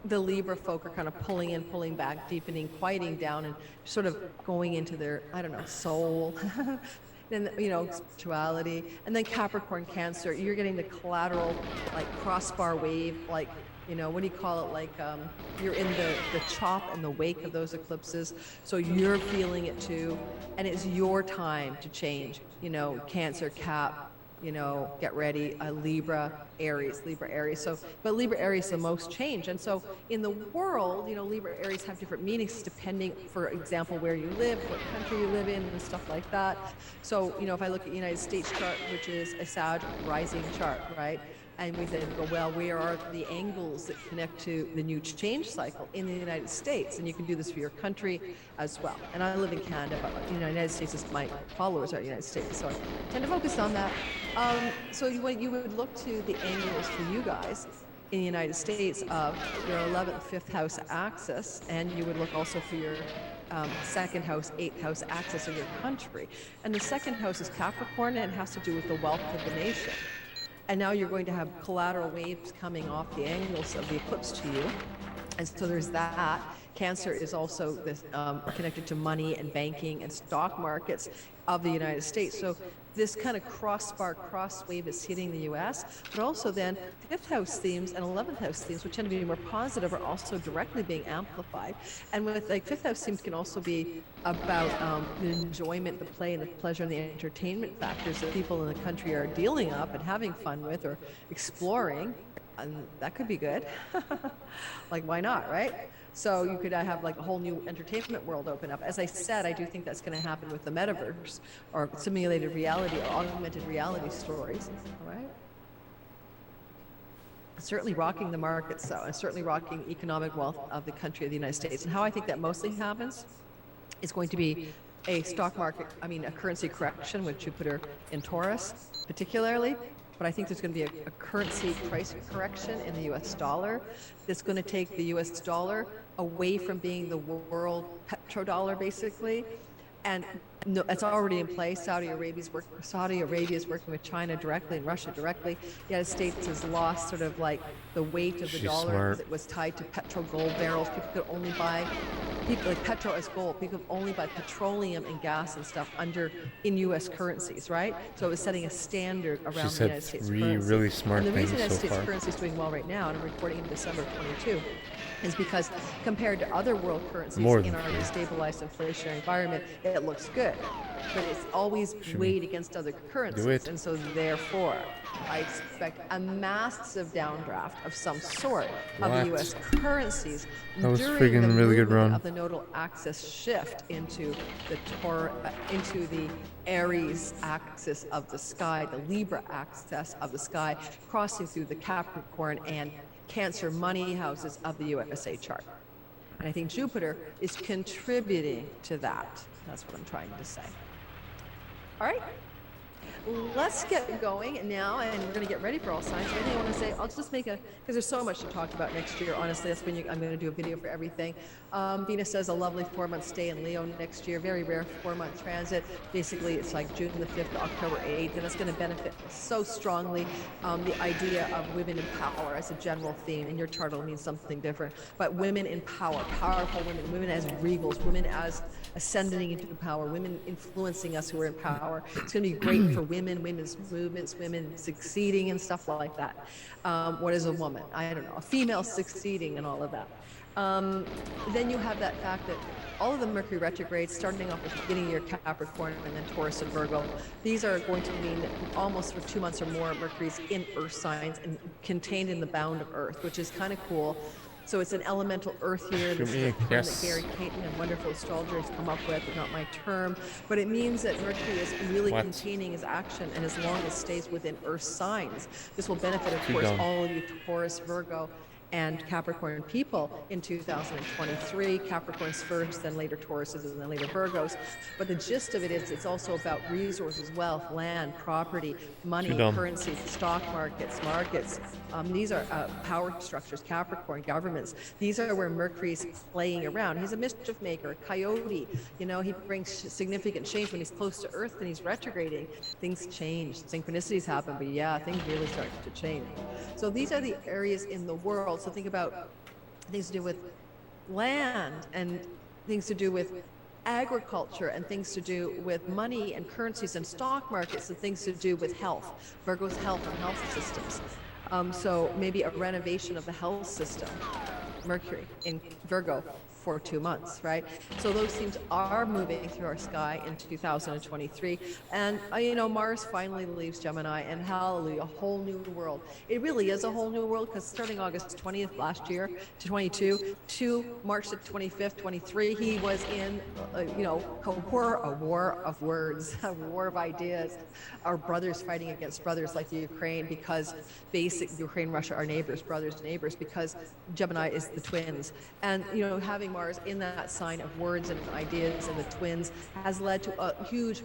the Libra folk are kind of pulling in, pulling back, deepening, quieting down, and sort of going into their, soul. then, spirituality, and then Capricorn, Cancer, you're getting the collateral, like crossbar wave, like, what do you call it? Like, you're in the chop and the wake of those eclipses. So you're feeling it too. And it's your time to change, Cancer, Cap, get ready, Libra, Aries, Libra, Aries. So, but Libra, Aries, the most change. And so in the world, Libra, Aries have different meanings depending, for example, where you live, what country you live in, and stuff like that. So, if I look at the United States chart, which is a Sag rising chart, right? And we then go, well, where are the angles that connect to the new change cycle in the United States? And you can do this for your country as well. And I live in Canada, but the United States is, my followers are United States, so I tend to focus on that. So you would look to the angles for you guys in the United States of your 11th, 5th house axis, and you would look also for your second house, 8th house axis of your country. And the second house is Capricorn, and it has to do with the wealth of the nation. And now you're going to have collateral waves coming off the angles of the eclipse to you. And so there's that. Cancer is also this, connected to money and banking and stock markets of the United States. So this kind of crossbar, cross wave is hitting the US, but also then 5th house themes and 11th house themes, which tend to be more positive, are also directly being amplified. And with 5th house themes can also be about the enjoyment, the play, and the pleasure and the entertainment factors that people in the country are dealing up and having fun with or exploring. And that could be good. Like, why not, right? So you could have like a whole new entertainment world open up. As I said, I do think that's going to happen with the metaverse or simulated reality or augmented reality stories. All right. Certainly rocking the markets, though, and certainly rocking the economic wealth of the country of the United States. And how I think that mostly happens is going to be a stock market, a currency correction with Jupiter in Taurus, particularly. But I think there's going to be a currency price correction in the US dollar that's going to take the US dollar away from being the world petrodollar, basically. And no, it's already in place. Saudi Arabia is working with China directly and Russia directly. The United States has lost sort of like the weight of the dollar because it was tied to gold barrels. People could only buy, like petrol as gold. People could only buy petroleum and gas and stuff in U.S. currencies, right? So it was setting a standard around the United States currency. Really smart and the reason the United so States far. currency is doing well right now, and I'm recording in December of 22, is because compared to other world currencies in our destabilized inflationary environment, it looks good. But it's always weighed against other currencies. And so therefore, I expect a massive downdraft of some sort of the U.S. currencies during the movement of the nodal axis shift into the Aries axis of the sky, the Libra axis of the sky, crossing through the Capricorn and Cancer money houses of the USA chart. And I think Jupiter is contributing to that. That's what I'm trying to say. All right. Let's get going now, and we're going to get ready for all signs. Anything I want to say? I'll just make because there's so much to talk about next year. Honestly, that's when I'm going to do a video for everything. Venus says a lovely 4-month stay in Leo next year. Very rare 4-month transit. Basically, it's like June the 5th to October 8th, and it's going to benefit so strongly the idea of women in power as a general theme. And your chart will mean something different. But women in power, powerful women, women as regals, women as ascending into power, women influencing us who are in power. It's going to be great for women, women's movements, women succeeding and stuff like that. What is a woman? I don't know, a female succeeding and all of that. Then you have that fact that all of the Mercury retrogrades, starting off with the beginning of your Capricorn and then Taurus and Virgo, these are going to mean that almost for 2 months or more, Mercury's in Earth signs and contained in the bound of Earth, which is kind of cool. So it's an elemental earth here. This is a term that Gary Caton, a wonderful astrologer, has come up with, not my term. But it means that Mercury is really containing his action, and as long as it stays within Earth signs, this will benefit, of course, all of you Taurus, Virgo, and Capricorn people in 2023. Capricorns first, then later Tauruses, and then later Virgos. But the gist of it is it's also about resources, wealth, land, property, money, currencies, stock markets. These are power structures, Capricorn, governments. These are where Mercury's playing around. He's a mischief maker, a coyote. He brings significant change when he's close to Earth and he's retrograding. Things change. Synchronicities happen, but yeah, things really start to change. So these are the areas in the world. So think about things to do with land and things to do with agriculture and things to do with money and currencies and stock markets and things to do with health. Virgo's health and health systems. So maybe a renovation of the health system. Mercury in Virgo for 2 months, right? So those themes are moving through our sky in 2023. And, Mars finally leaves Gemini, and hallelujah, a whole new world. It really is a whole new world, because starting August 20th last year to 22 to March the 25th, 23, he was in, a war of words, a war of ideas. Our brothers fighting against brothers, like the Ukraine, because Ukraine, Russia are neighbors, brothers, neighbors, because Gemini is the twins. And, having Mars in that sign of words and ideas and the twins has led to a huge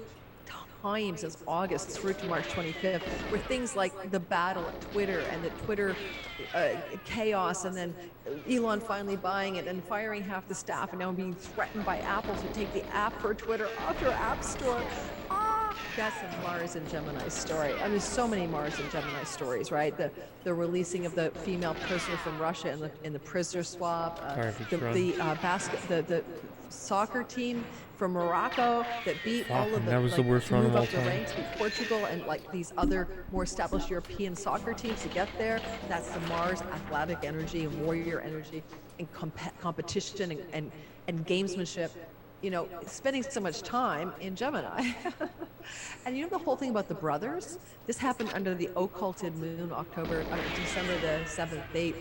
time since August through to March 25th, where things like the battle at Twitter and the Twitter chaos, and then Elon finally buying it and firing half the staff, and now being threatened by Apple to take the app for Twitter off their app store. That's a Mars and Gemini story. I mean, so many Mars and Gemini stories, right? The releasing of the female prisoner from Russia in the prisoner swap, the soccer team from Morocco that beat all of the, that was the worst run of all time. Ranks, beat Portugal and these other more established European soccer teams to get there. That's the Mars athletic energy and warrior energy and competition and gamesmanship. Spending so much time in Gemini. And the whole thing about the brothers, this happened under the occulted moon, December the 7th, 8th.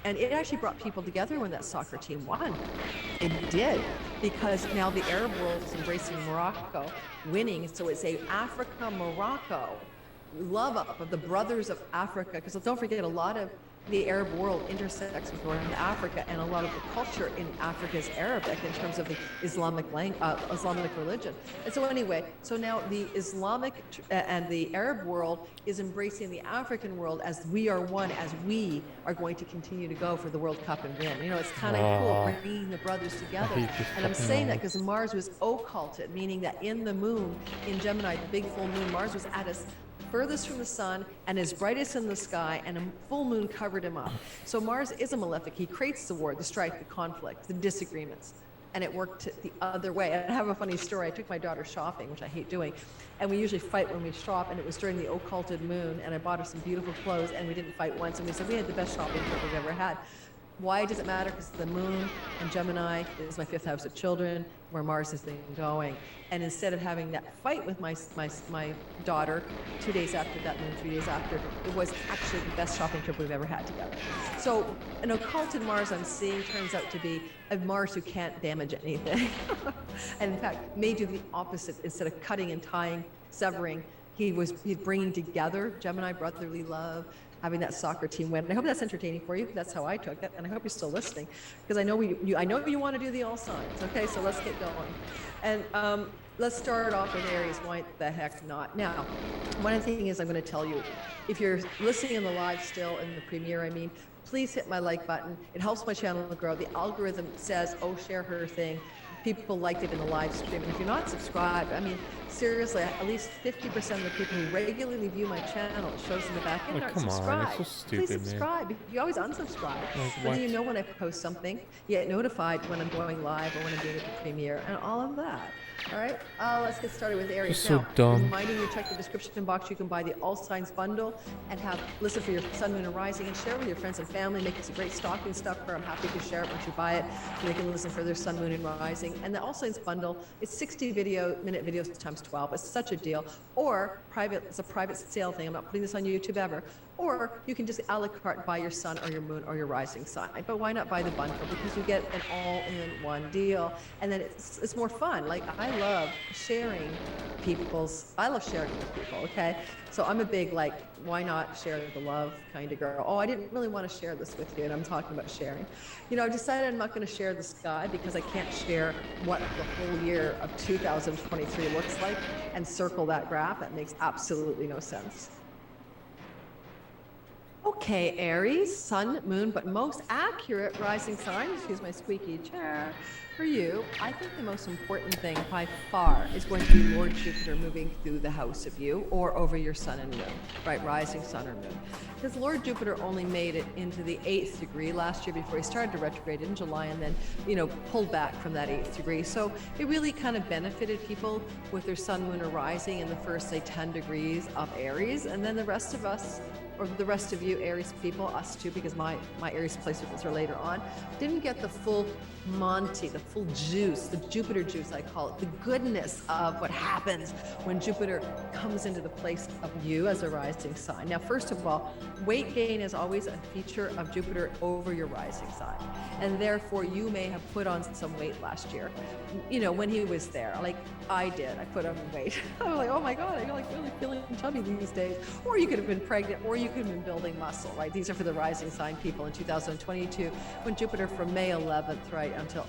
And it actually brought people together when that soccer team won. It did, because now the Arab world is embracing Morocco, winning. So it's a Africa-Morocco love up of the brothers of Africa. Because don't forget, a lot of the Arab world intersects with North Africa, and a lot of the culture in Africa is Arabic in terms of the Islamic religion. And so anyway, so now the Islamic and the Arab world is embracing the African world as we are one, as we are going to continue to go for the World Cup and win. It's kind of cool bringing the brothers together. And I'm saying that because Mars was occulted, meaning that in the moon, in Gemini, the big full moon, Mars was at us furthest from the sun and his brightest in the sky, and a full moon covered him up. So Mars is a malefic. He creates the war, the strife, the conflict, the disagreements. And it worked the other way. I have a funny story. I took my daughter shopping, which I hate doing, and we usually fight when we shop, and it was during the occulted moon, and I bought her some beautiful clothes, and we didn't fight once, and we said we had the best shopping trip we've ever had. Why does it matter? Because the moon and Gemini is my 5th house of children, where Mars has been going. And instead of having that fight with my daughter 2 days after that moon, 3 days after, it was actually the best shopping trip we've ever had together. So an occulted Mars I'm seeing turns out to be a Mars who can't damage anything. And in fact, may do the opposite. Instead of cutting and tying, severing, he's bringing together Gemini brotherly love, having that soccer team win. And I hope that's entertaining for you. That's how I took it, and I hope you're still listening, because I know you want to do the all signs. Okay, so let's get going. And let's start off with Aries. Why the heck not? Now, one thing is I'm going to tell you, if you're listening in the live still, in the premiere, please hit my like button. It helps my channel to grow. The algorithm says, share her thing. People liked it in the live stream. And if you're not subscribed, seriously, at least 50% of the people who regularly view my channel, it shows in the back end, aren't subscribed. It's so stupid, please subscribe. Man. You always unsubscribe. But then you know when I post something, you get notified when I'm going live or when I'm doing it the premiere and all of that. All right, let's get started with Aries. So dumb. Reminding you, check the description box. You can buy the All Signs bundle and listen for your Sun, Moon, and Rising, and share with your friends and family. Make it a great stocking stuffer. I'm happy to share it once you buy it. They can listen for their Sun, Moon, and Rising. And the All Signs bundle, it's 60-minute videos times 12. It's such a deal. Or it's a private sale thing. I'm not putting this on YouTube ever. Or you can just a la carte buy your Sun or your Moon or your Rising sign. But why not buy the bundle? Because you get an all-in-one deal. And then it's more fun. I love sharing with people, okay? So I'm a big, why not share the love kind of girl. I didn't really want to share this with you, and I'm talking about sharing. I've decided I'm not going to share the sky because I can't share what the whole year of 2023 looks like and circle that graph. That makes absolutely no sense. Okay, Aries, Sun, Moon, but most accurate rising sign, excuse my squeaky chair, For you, I think the most important thing by far is going to be Lord Jupiter moving through the house of you or over your sun and moon, right? Rising sun or moon. Because Lord Jupiter only made it into the 8th degree last year before he started to retrograde in July and then, pulled back from that 8th degree. So it really kind of benefited people with their sun, moon, or rising in the first, say, 10 degrees of Aries. And then the rest of us, or the rest of you Aries people, us too, because my Aries placements are later on, didn't get the full Monty, the full juice, the Jupiter juice, I call it, the goodness of what happens when Jupiter comes into the place of you as a rising sign. Now, first of all, weight gain is always a feature of Jupiter over your rising sign. And therefore, you may have put on some weight last year, when he was there, like I did. I put on weight. I was like, oh my God, I feel like really feeling chubby these days. Or you could have been pregnant, or you could have been building muscle, right? These are for the rising sign people in 2022, when Jupiter from May 11th, right, until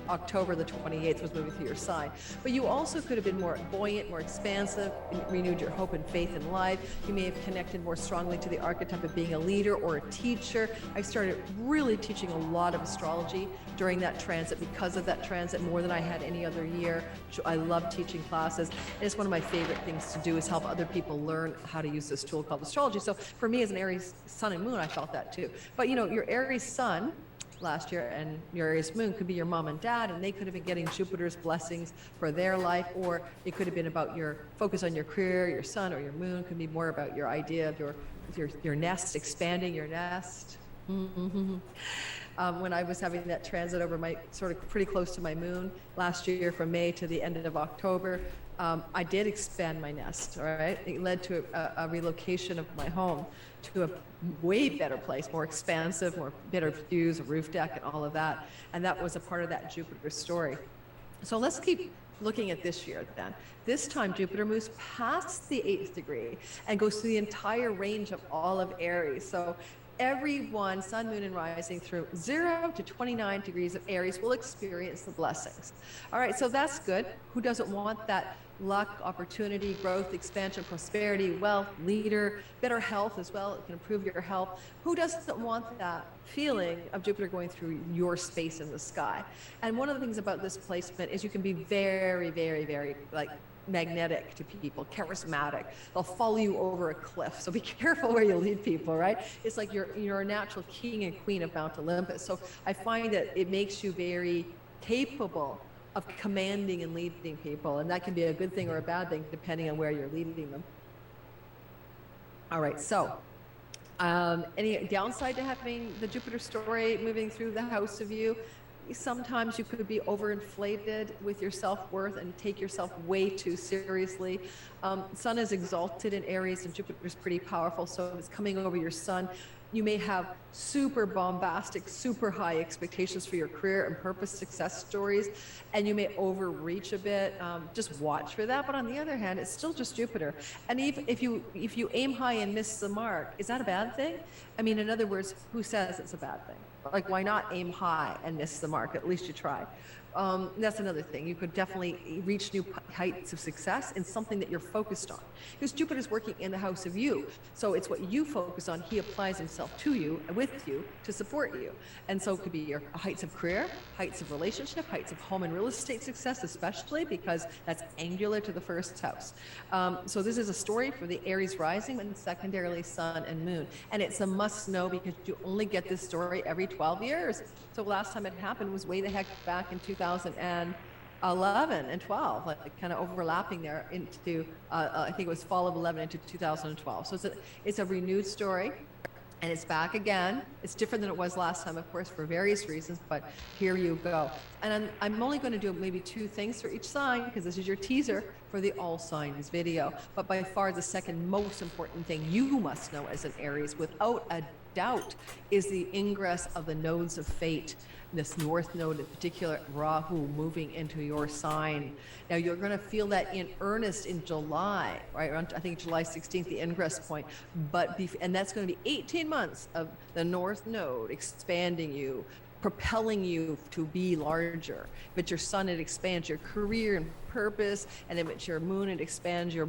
October the 28th was moving through your sign. But you also could have been more buoyant, more expansive, renewed your hope and faith in life. You may have connected more strongly to the archetype of being a leader or a teacher. I started really teaching a lot of astrology during that transit because of that transit, more than I had any other year. I love teaching classes. And it's one of my favorite things to do is help other people learn how to use this tool called astrology. So for me as an Aries sun and moon, I felt that too. But your Aries sun last year and your Aries moon could be your mom and dad, and they could have been getting Jupiter's blessings for their life, or it could have been about your focus on your career. Your sun or your moon could be more about your idea of your nest, expanding your nest. When I was having that transit over my sort of pretty close to my moon last year from May to the end of October, I did expand my nest, all right? It led to a relocation of my home to a way better place, more expansive, more better views, a roof deck and all of that. And that was a part of that Jupiter story. So let's keep looking at this year then. This time Jupiter moves past the 8th degree and goes through the entire range of all of Aries. So everyone, sun, moon, and rising through 0 to 29 degrees of Aries will experience the blessings. All right, so that's good. Who doesn't want that? Luck, opportunity, growth, expansion, prosperity, wealth, leader, better health as well. It can improve your health. Who doesn't want that feeling of Jupiter going through your space in the sky? And one of the things about this placement is you can be very, very, very magnetic to people, charismatic. They'll follow you over a cliff. So be careful where you lead people, right? It's like you're a natural king and queen of Mount Olympus. So I find that it makes you very capable of commanding and leading people. And that can be a good thing or a bad thing, depending on where you're leading them. All right, so any downside to having the Jupiter story moving through the house of you? Sometimes you could be overinflated with your self-worth and take yourself way too seriously. Sun is exalted in Aries and Jupiter is pretty powerful, so if it's coming over your sun, you may have super bombastic, super high expectations for your career and purpose success stories, and you may overreach a bit. Just watch for that. But on the other hand, it's still just Jupiter. And if you aim high and miss the mark, is that a bad thing? I mean, in other words, who says it's a bad thing? Like, why not aim high and miss the mark? At least you tried. That's another thing. You could definitely reach new heights of success in something that you're focused on. Because Jupiter's working in the house of you. So it's what you focus on. He applies himself to you, with you, to support you. And so it could be your heights of career, heights of relationship, heights of home and real estate success, especially because that's angular to the first house. So this is a story for the Aries rising and secondarily sun and moon. And it's a must know because you only get this story every 12 years. So last time it happened was way the heck back in 2011 and 12, like kind of overlapping there into, I think it was fall of 11 into 2012. So it's a renewed story. And it's back again. It's different than it was last time, of course, for various reasons, but here you go. And I'm only going to do maybe 2 things for each sign because this is your teaser for the all signs video. But by far the second most important thing you must know as an Aries, without a doubt, is the ingress of the nodes of fate. This north node in particular, Rahu, moving into your sign. Now you're going to feel that in earnest in July, right? Around, I think July 16th, the ingress point. And that's going to be 18 months of the north node expanding you, propelling you to be larger. If it's your sun, it expands your career and purpose. And if it's your moon, it expands your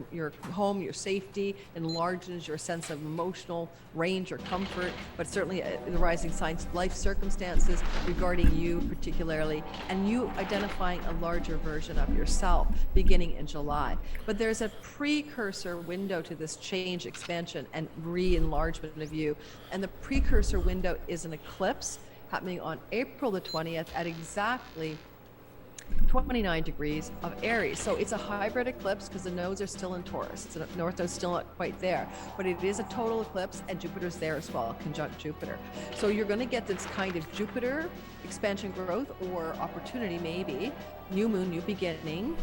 home, your safety, enlarges your sense of emotional range or comfort, but certainly the rising signs, life circumstances regarding you particularly, and you identifying a larger version of yourself beginning in July. But there's a precursor window to this change, expansion, and re-enlargement of you. And the precursor window is an eclipse happening on April the 20th at exactly 29 degrees of Aries. So it's a hybrid eclipse because the nodes are still in Taurus. The North Node's still not quite there, but it is a total eclipse, and Jupiter's there as well, conjunct Jupiter. So you're going to get this kind of Jupiter expansion growth or opportunity, maybe, new moon, new beginning,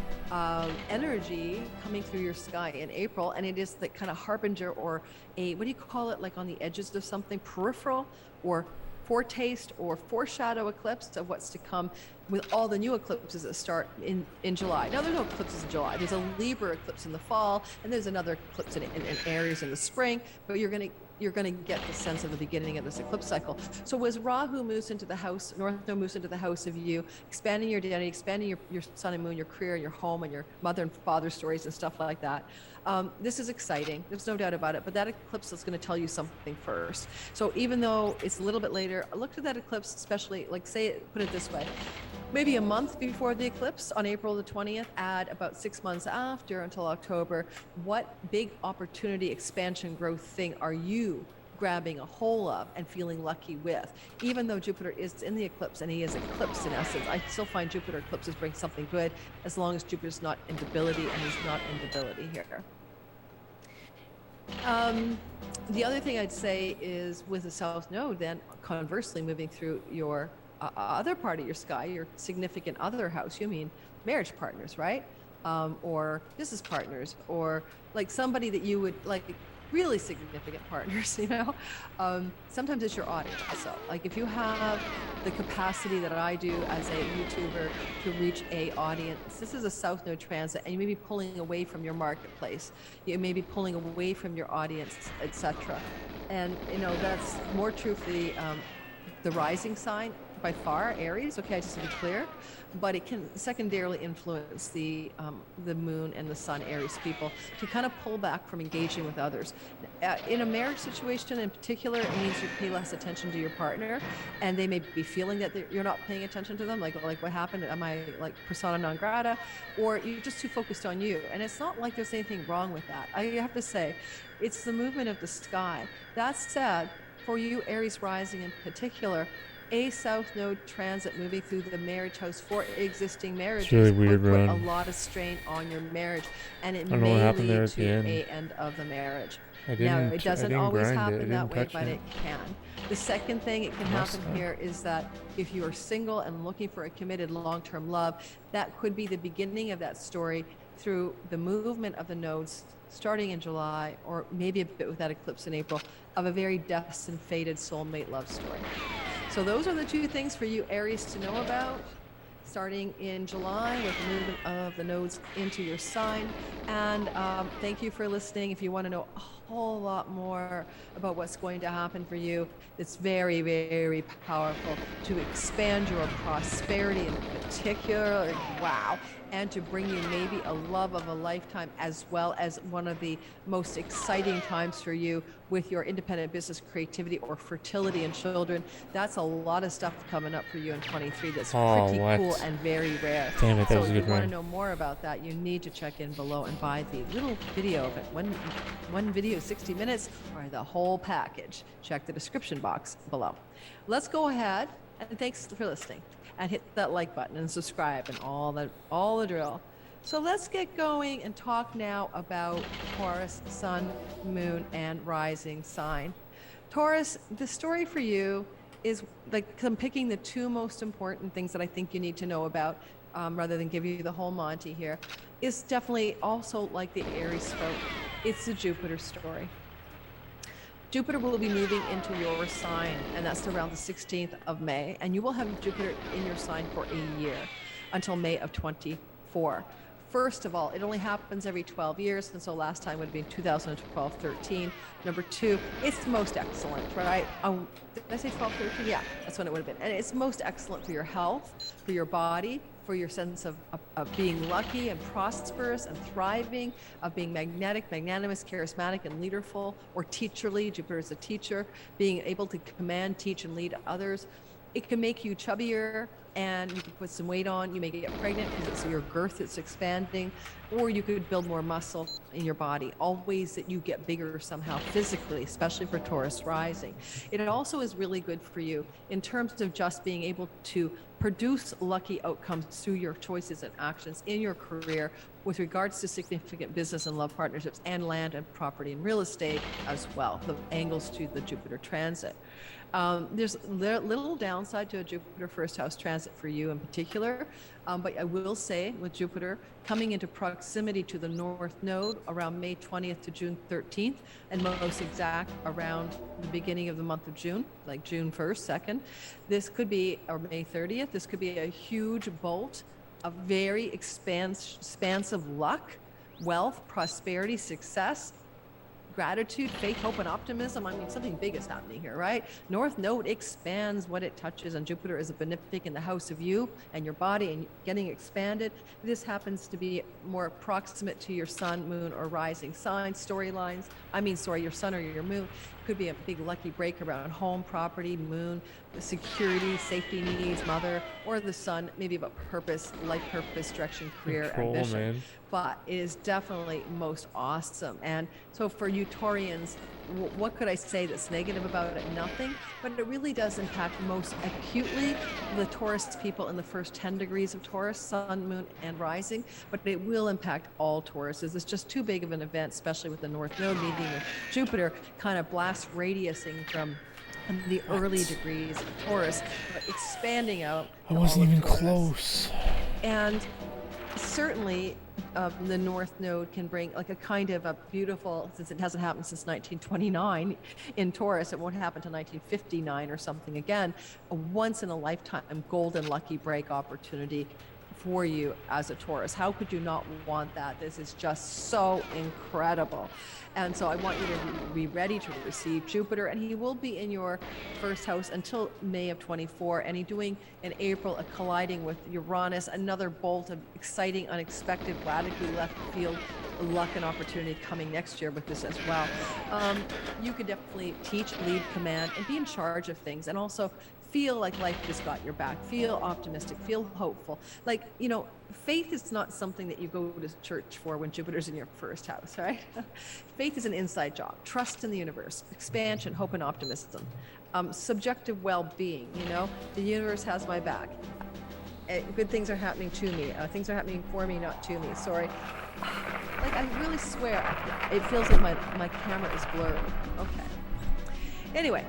energy coming through your sky in April. And it is the kind of harbinger or a, what do you call it, like on the edges of something, peripheral or foretaste or foreshadow eclipse of what's to come with all the new eclipses that start in July. Now, there's no eclipses in July. There's a Libra eclipse in the fall, and there's another eclipse in Aries in the spring, but you're going to get the sense of the beginning of this eclipse cycle. So as Rahu moves into the house, North Node moves into the house of you, expanding your identity, expanding your sun and moon, your career, your home, and your mother and father stories and stuff like that. This is exciting. There's no doubt about it. But that eclipse is going to tell you something first. So even though it's a little bit later, look at that eclipse, especially, like, put it this way. Maybe a month before the eclipse on April the 20th, add about 6 months after until October. What big opportunity, expansion, growth thing are you grabbing a hold of and feeling lucky with? Even though Jupiter is in the eclipse and he is eclipsed in essence, I still find Jupiter eclipses bring something good as long as Jupiter's not in debility, and he's not in debility here. The other thing I'd say is with the South Node, then conversely moving through your other part of your sky, your significant other house, you mean marriage partners, right? Or business partners, or like somebody that you would like, really significant partners, you know? Sometimes it's your audience. So like if you have the capacity that I do as a YouTuber to reach a audience, this is a South Node transit, and you may be pulling away from your marketplace. You may be pulling away from your audience, etc. And you know, that's more true for the rising sign by far, Aries, okay, just to be clear, but it can secondarily influence the moon and the sun, Aries people, to kind of pull back from engaging with others. In a marriage situation in particular, it means you pay less attention to your partner, and they may be feeling that you're not paying attention to them, like what happened, am I like persona non grata, or you're just too focused on you. And it's not like there's anything wrong with that. I have to say, it's the movement of the sky. That said, for you Aries rising in particular, a South Node transit moving through the marriage house for existing marriages really weird, will put man. a lot of strain on your marriage, and it I don't know what may happened there lead at the to end. a end of the marriage. I Now, didn't. it I doesn't didn't always grind it. I happen didn't that way, touch but it. it can. The second thing it can Must happen have. here is that if you are single and looking for a committed long-term love, that could be the beginning of that story through the movement of the nodes starting in July, or maybe a bit with that eclipse in April, of a very destined, fated soulmate love story. So those are the two things for you Aries to know about, starting in July with the movement of the nodes into your sign. And thank you for listening. If you want to know a whole lot more about what's going to happen for you, it's very, very powerful to expand your prosperity in particular. Wow. And to bring you maybe a love of a lifetime, as well as one of the most exciting times for you with your independent business, creativity, or fertility and children. That's a lot of stuff coming up for you in 23 that's pretty cool and very rare. Damn it, that so was a if good you want run. to know more about that, you need to check in below and buy the little video of it. One video, 60 minutes, or the whole package. Check the description box below. Let's go ahead, and thanks for listening. And hit that like button and subscribe and all the drill. So let's get going and talk now about Taurus, sun, moon, and rising sign. Taurus, the story for you is like I'm picking the two most important things that I think you need to know about, rather than give you the whole Monty here, is definitely also like the Aries story. It's the Jupiter story. Jupiter will be moving into your sign, and that's around the 16th of May. And you will have Jupiter in your sign for a year until May of 24. first of all, it only happens every 12 years. And so last time would have been 2012, 13. Number two, it's most excellent, right? Did I say 12, 13? Yeah, that's when it would have been. And it's most excellent for your health, for your body, for your sense of being lucky and prosperous and thriving, of being magnetic, magnanimous, charismatic, and leaderful, or teacherly. Jupiter is a teacher, being able to command, teach, and lead others. It can make you chubbier, and you can put some weight on. You may get pregnant because it's your girth that's expanding, or you could build more muscle in your body. All ways that you get bigger somehow physically, especially for Taurus rising. It also is really good for you in terms of just being able to produce lucky outcomes through your choices and actions in your career with regards to significant business and love partnerships and land and property and real estate as well, the angles to the Jupiter transit. There's little downside to a Jupiter first house transit for you in particular, but I will say with Jupiter coming into proximity to the North Node around May 20th to June 13th, and most exact around the beginning of the month of June, like June 1st, 2nd, this could be, or May 30th, this could be a huge bolt of very expansive luck, wealth, prosperity, success, gratitude, faith, hope, and optimism. I mean, something big is happening here, right? North Node expands what it touches, and Jupiter is a benefic in the house of you and your body and getting expanded. This happens to be more proximate to your sun, moon, or rising sign storylines. Your sun or your moon could be a big lucky break around home, property, moon, security, safety needs, mother, or the sun, maybe about purpose, life purpose, direction, career, ambition. Man. But it is definitely most awesome. And so for you Taurians, what could I say that's negative about it? Nothing, but it really does impact most acutely the Taurus people in the first 10 degrees of Taurus, sun, moon, and rising, but it will impact all Tauruses. It's just too big of an event, especially with the North Node meeting with Jupiter, kind of blast radiusing from the early degrees of Taurus, but expanding out. I wasn't even close. And certainly the North Node can bring like a kind of a beautiful, since it hasn't happened since 1929 in Taurus, it won't happen until 1959 or something again, a once in a lifetime golden lucky break opportunity for you as a Taurus. How could you not want that? This is just so incredible. And so I want you to be ready to receive Jupiter, and he will be in your first house until May of 24, and he's doing in April a colliding with Uranus, another bolt of exciting, unexpected, radically left field luck and opportunity coming next year with this as well. You could definitely teach, lead, command, and be in charge of things, and also feel like life just got your back, feel optimistic, feel hopeful. Like, you know, faith is not something that you go to church for when Jupiter's in your first house, right? Faith is an inside job, trust in the universe, expansion, hope, and optimism, subjective well-being, you know, the universe has my back. Good things are happening to me. Things are happening for me, not to me. Sorry. Like, I really swear, it feels like my camera is blurry. Okay. Anyway.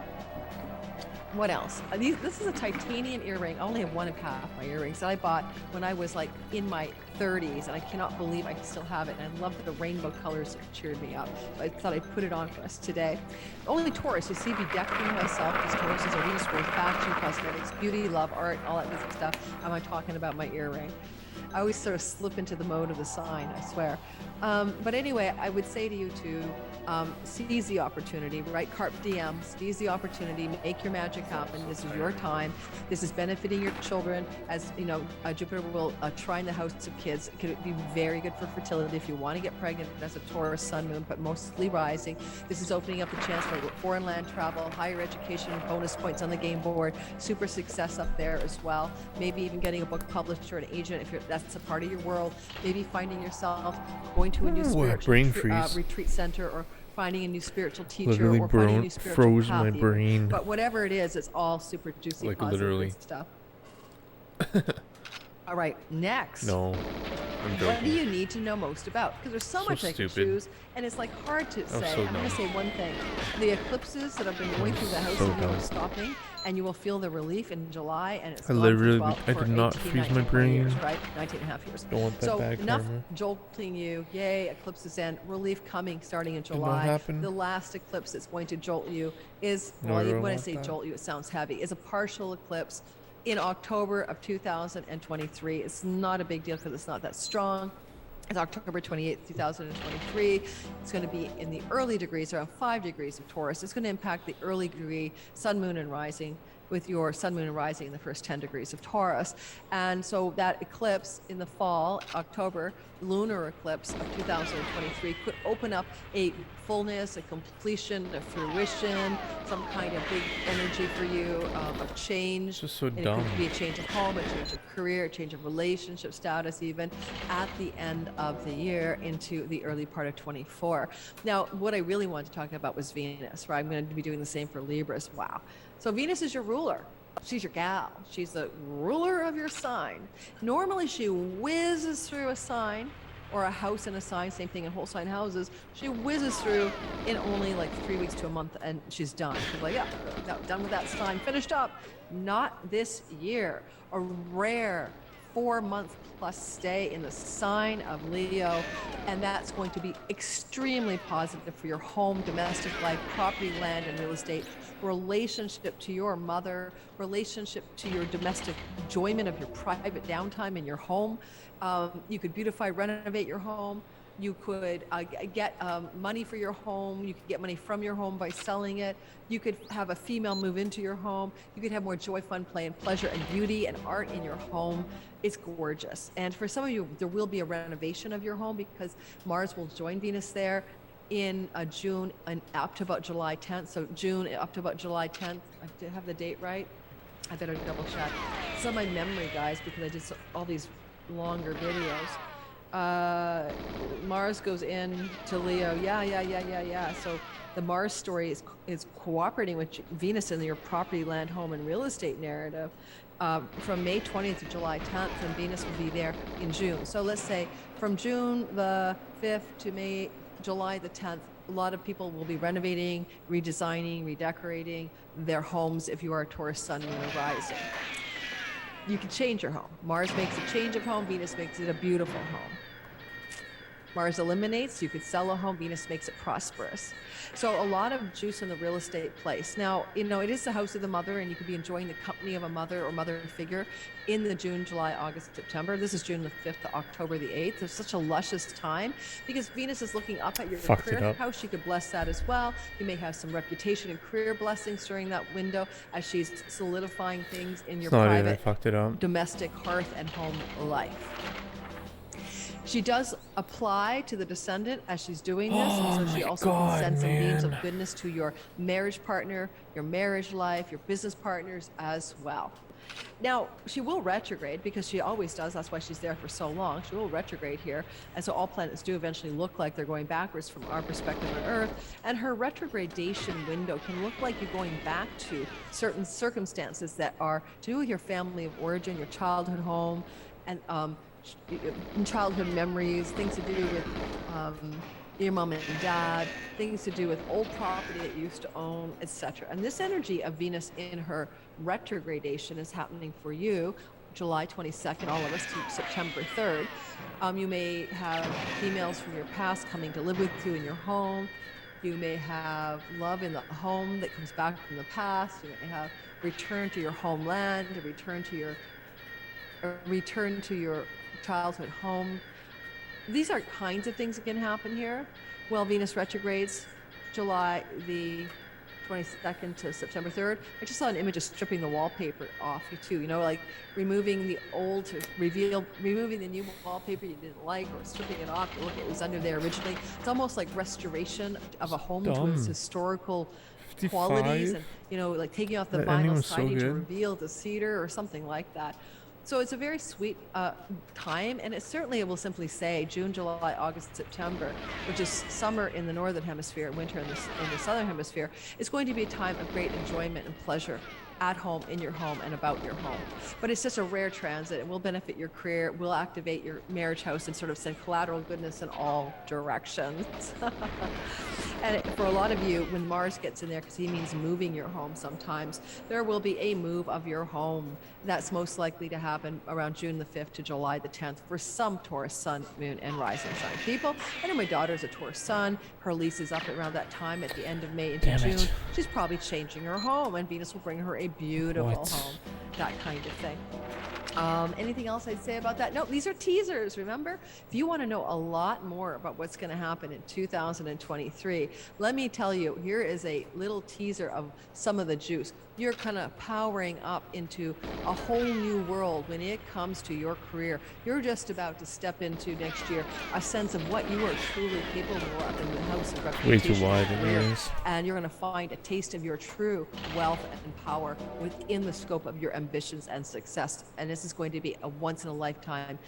What else? This is a titanium earring. I only have one of half my earrings that I bought when I was like in my 30s, and I cannot believe I still have it. And I love the rainbow colors that cheered me up. So I thought I'd put it on for us today. Only Taurus. You see me decking myself because Taurus is a Venus for fashion, cosmetics, beauty, love, art, all that good stuff. Am I talking about my earring? I always sort of slip into the mode of the sign, I swear. But anyway, I would say to you to seize the opportunity, right? Carpe diem, seize the opportunity, make your magic happen. This is your time. This is benefiting your children. As you know, Jupiter will trine the house of kids. It could be very good for fertility if you want to get pregnant as a Taurus sun, moon, but mostly rising. This is opening up a chance for foreign land travel, higher education, bonus points on the game board, super success up there as well. Maybe even getting a book published or an agent if that's a part of your world. Maybe finding yourself going to a new spiritual retreat center, or finding a new spiritual teacher, literally or finding a new spiritual froze path my even. brain. But whatever it is, it's all super juicy, like positive literally stuff. All right, next. No, I'm joking. What do you need to know most about? Because there's so much I can choose, and it's like hard to say. So I'm going to say one thing. The eclipses that have been going through the house of you are stopping, and you will feel the relief in July, and it's I did not freeze my brain. Years, right? 19 and a half years. Don't want that so back, enough karma. jolting you. Yay, eclipses end. Relief coming starting in July. The last eclipse that's going to jolt you is, well, when I say jolt you, it sounds heavy, is a partial eclipse in October of 2023. It's not a big deal because it's not that strong. It's October 28th, 2023. It's going to be in the early degrees, around 5 degrees of Taurus. It's going to impact the early degree sun, moon, and rising, with your sun, moon, and rising in the first 10 degrees of Taurus. And so that eclipse in the fall, October, lunar eclipse of 2023 could open up a fullness, a completion, a fruition, some kind of big energy for you of change. It's just so and dumb. It could be a change of home, a change of career, a change of relationship status even at the end of the year into the early part of 24. Now, what I really wanted to talk about was Venus, right? I'm going to be doing the same for Libras. Wow. So Venus is your ruler. She's your gal. She's the ruler of your sign. Normally, she whizzes through a sign or a house and a sign, same thing in whole sign houses. She whizzes through in only like 3 weeks to a month and she's done. She's like, yeah, done with that sign, finished up. Not this year. A rare 4-month plus stay in the sign of Leo, and that's going to be extremely positive for your home, domestic life, property, land, and real estate, relationship to your mother, relationship to your domestic enjoyment of your private downtime in your home. You could beautify, renovate your home. You could get money for your home. You could get money from your home by selling it. You could have a female move into your home. You could have more joy, fun, play, and pleasure, and beauty and art in your home. It's gorgeous. And for some of you, there will be a renovation of your home because Mars will join Venus there in June and up to about July 10th. So June up to about July 10th. I did have the date right. I better double check. It's on my memory, guys, because I did all these longer videos. Mars goes in to Leo. Yeah. So the Mars story is cooperating with Venus in your property, land, home, and real estate narrative from May 20th to July 10th, and Venus will be there in June. So let's say from June the 5th to July the 10th, a lot of people will be renovating, redesigning, redecorating their homes if you are a Taurus sun, moon, or rising. You can change your home. Mars makes a change of home. Venus makes it a beautiful home. Mars eliminates. You could sell a home. Venus makes it prosperous. So a lot of juice in the real estate place. Now, it is the house of the mother, and you could be enjoying the company of a mother or mother figure in the June, July, August, September. This is June the 5th to October the 8th. It's such a luscious time because Venus is looking up at your career house. You could bless that as well. You may have some reputation and career blessings during that window as she's solidifying things in your private, domestic hearth and home life. She does apply to the descendant as she's doing this, and so she also can send some beams of goodness to your marriage partner, your marriage life, your business partners as well. Now, she will retrograde because she always does. That's why she's there for so long. She will retrograde here. And so all planets do eventually look like they're going backwards from our perspective on Earth. And her retrogradation window can look like you're going back to certain circumstances that are to do with your family of origin, your childhood home, and childhood memories, things to do with your mom and dad, things to do with old property that you used to own, etc. And this energy of Venus in her retrogradation is happening for you July 22nd, all of us, to September 3rd. You may have females from your past coming to live with you in your home. You may have love in the home that comes back from the past. You may have return to your homeland, a return to your childhood home. These are kinds of things that can happen here. Well, Venus retrogrades July the 22nd to September 3rd. I just saw an image of stripping the wallpaper off you too, like removing the old to removing the new wallpaper you didn't like, or stripping it off to look at what was under there originally. It's almost like restoration of a home to its historical 55? Qualities, and like taking off the vinyl siding to reveal the cedar or something like that. So it's a very sweet time, and it will simply say June, July, August, September, which is summer in the northern hemisphere, winter in the southern hemisphere. It's going to be a time of great enjoyment and pleasure at home, in your home, and about your home. But it's just a rare transit. It will benefit your career, will activate your marriage house, and sort of send collateral goodness in all directions. And for a lot of you, when Mars gets in there, because he means moving your home sometimes, there will be a move of your home. That's most likely to happen around June the 5th to July the 10th for some Taurus sun, moon, and rising sign people. I know my daughter's a Taurus sun. Her lease is up around that time at the end of May into June. She's probably changing her home, and Venus will bring her a beautiful home. that kind of thing. Anything else I'd say about that? No, these are teasers, remember? If you want to know a lot more about what's going to happen in 2023, let me tell you, here is a little teaser of some of the juice. You're kind of powering up into a whole new world when it comes to your career. You're just about to step into next year a sense of what you are truly capable of in the house of reputation. Way too wide, anyways. And you're going to find a taste of your true wealth and power within the scope of your ambitions and success. And this is going to be a once-in-a-lifetime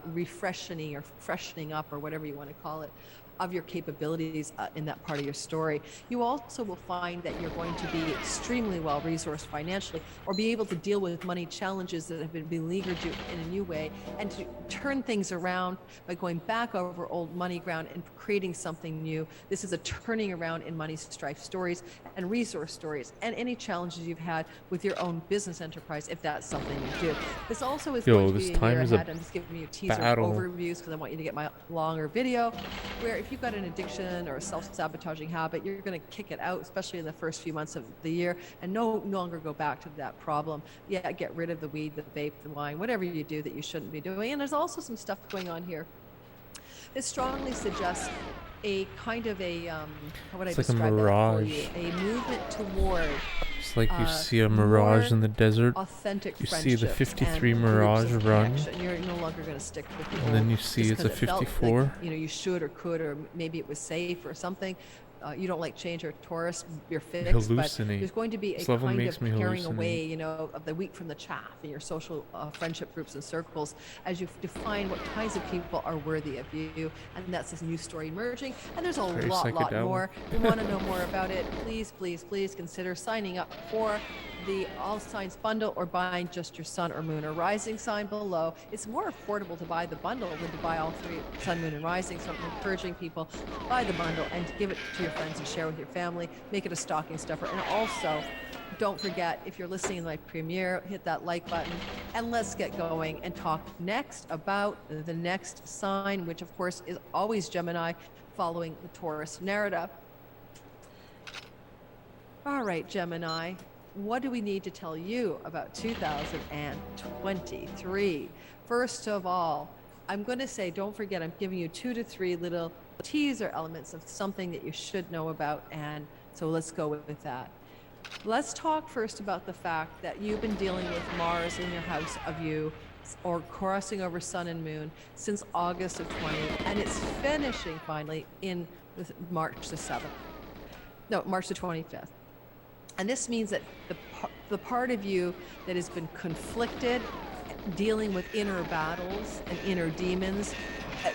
refreshing or freshening up, or whatever you want to call it, of your capabilities in that part of your story. You also will find that you're going to be extremely well resourced financially, or be able to deal with money challenges that have been beleaguered you in a new way, and to turn things around by going back over old money ground and creating something new. This is a turning around in money strife stories and resource stories, and any challenges you've had with your own business enterprise, if that's something you do. This also is going to be a year ahead. I'm just giving you teaser overviews because I want you to get my longer video, where if you've got an addiction or a self-sabotaging habit, you're going to kick it out, especially in the first few months of the year, and no longer go back to that problem. Yeah, get rid of the weed, the vape, the wine, whatever you do that you shouldn't be doing. And there's also some stuff going on here that strongly suggests a kind of a, how would I describe that for you? A movement toward it's like you see a mirage in the desert. Authentic you see the 53 Mirage run. You're no longer going to stick with people. And then you see it's a 54. Like, you should or could, or maybe it was safe or something. You don't like change or Taurus, you're fixed, but there's going to be a kind of carrying away, of the wheat from the chaff in your social friendship groups and circles as you define what kinds of people are worthy of you. And that's this new story emerging. And there's a lot more. If you want to know more about it, please consider signing up for the All Signs bundle, or buying just your sun or moon or rising sign below. It's more affordable to buy the bundle than to buy all three, sun, moon, and rising. So I'm encouraging people to buy the bundle and to give it to your friends and share with your family. Make it a stocking stuffer. And also, don't forget, if you're listening to my premiere, hit that like button, and let's get going and talk next about the next sign, which of course is always Gemini, following the Taurus narrative. All right, Gemini. What do we need to tell you about 2023? First of all, I'm going to say, don't forget, I'm giving you 2 to 3 little teaser elements of something that you should know about. And so let's go with that. Let's talk first about the fact that you've been dealing with Mars in your house of you, or crossing over sun and moon, since August of 20. And it's finishing finally in March the 7th. No, March the 25th. And this means that the part of you that has been conflicted, dealing with inner battles and inner demons,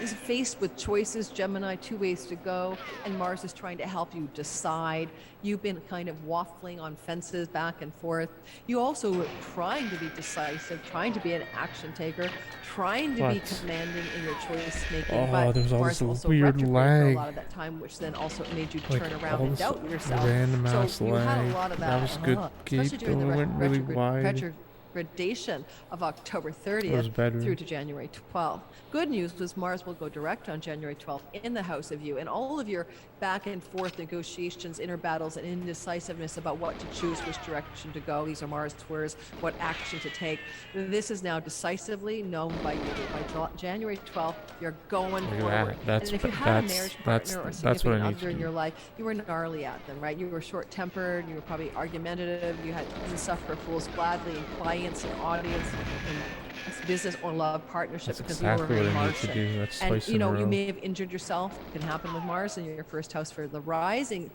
is faced with choices, Gemini, 2 ways to go, and Mars is trying to help you decide. You've been kind of waffling on fences back and forth. You also are trying to be decisive, trying to be an action taker, trying to be commanding in your choice making. But there's all Mars this also weird retrograde lag for a lot of that time, which then also made you turn around and doubt yourself. Random So you had a lot of that. That was good. Especially during the went really wide. retrogradation of October 30th through to January 12th. Good news was Mars will go direct on January 12th in the house of you, and all of your back and forth negotiations, inner battles, and indecisiveness about what to choose, which direction to go. These are Mars words, what action to take. This is now decisively known by you. By January 12th, you're going forward. And if you had a marriage partner or significant other in your life, you were gnarly at them, right? You were short-tempered, you were probably argumentative, you had to suffer fools gladly in clients and audience and business or love partnership. That's because exactly you were what I need Mars. to do. That's And twice in a row. you may have injured yourself. It can happen with Mars in your first house for the rising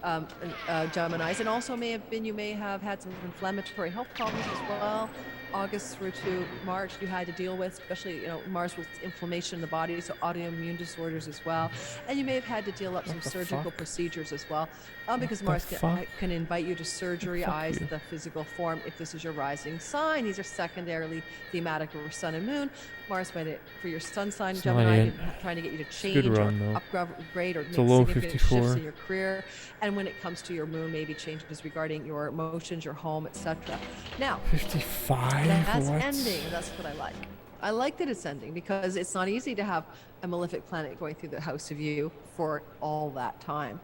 Geminis, and also you may have had some inflammatory health problems as well. August through to March, you had to deal with, especially Mars with inflammation in the body, so autoimmune disorders as well. And you may have had to deal up some surgical procedures as well, because Mars can invite you to surgery, eyes, the physical form, if this is your rising sign. These are secondarily thematic over Sun and Moon. Mars might it for your Sun sign, Gemini, trying to get you to change or upgrade or make significant shifts in your career. And when it comes to your Moon, maybe changes regarding your emotions, your home, etc. Now, 55. That's ending. That's what I like. I like that it's ending because it's not easy to have a malefic planet going through the house of you for all that time.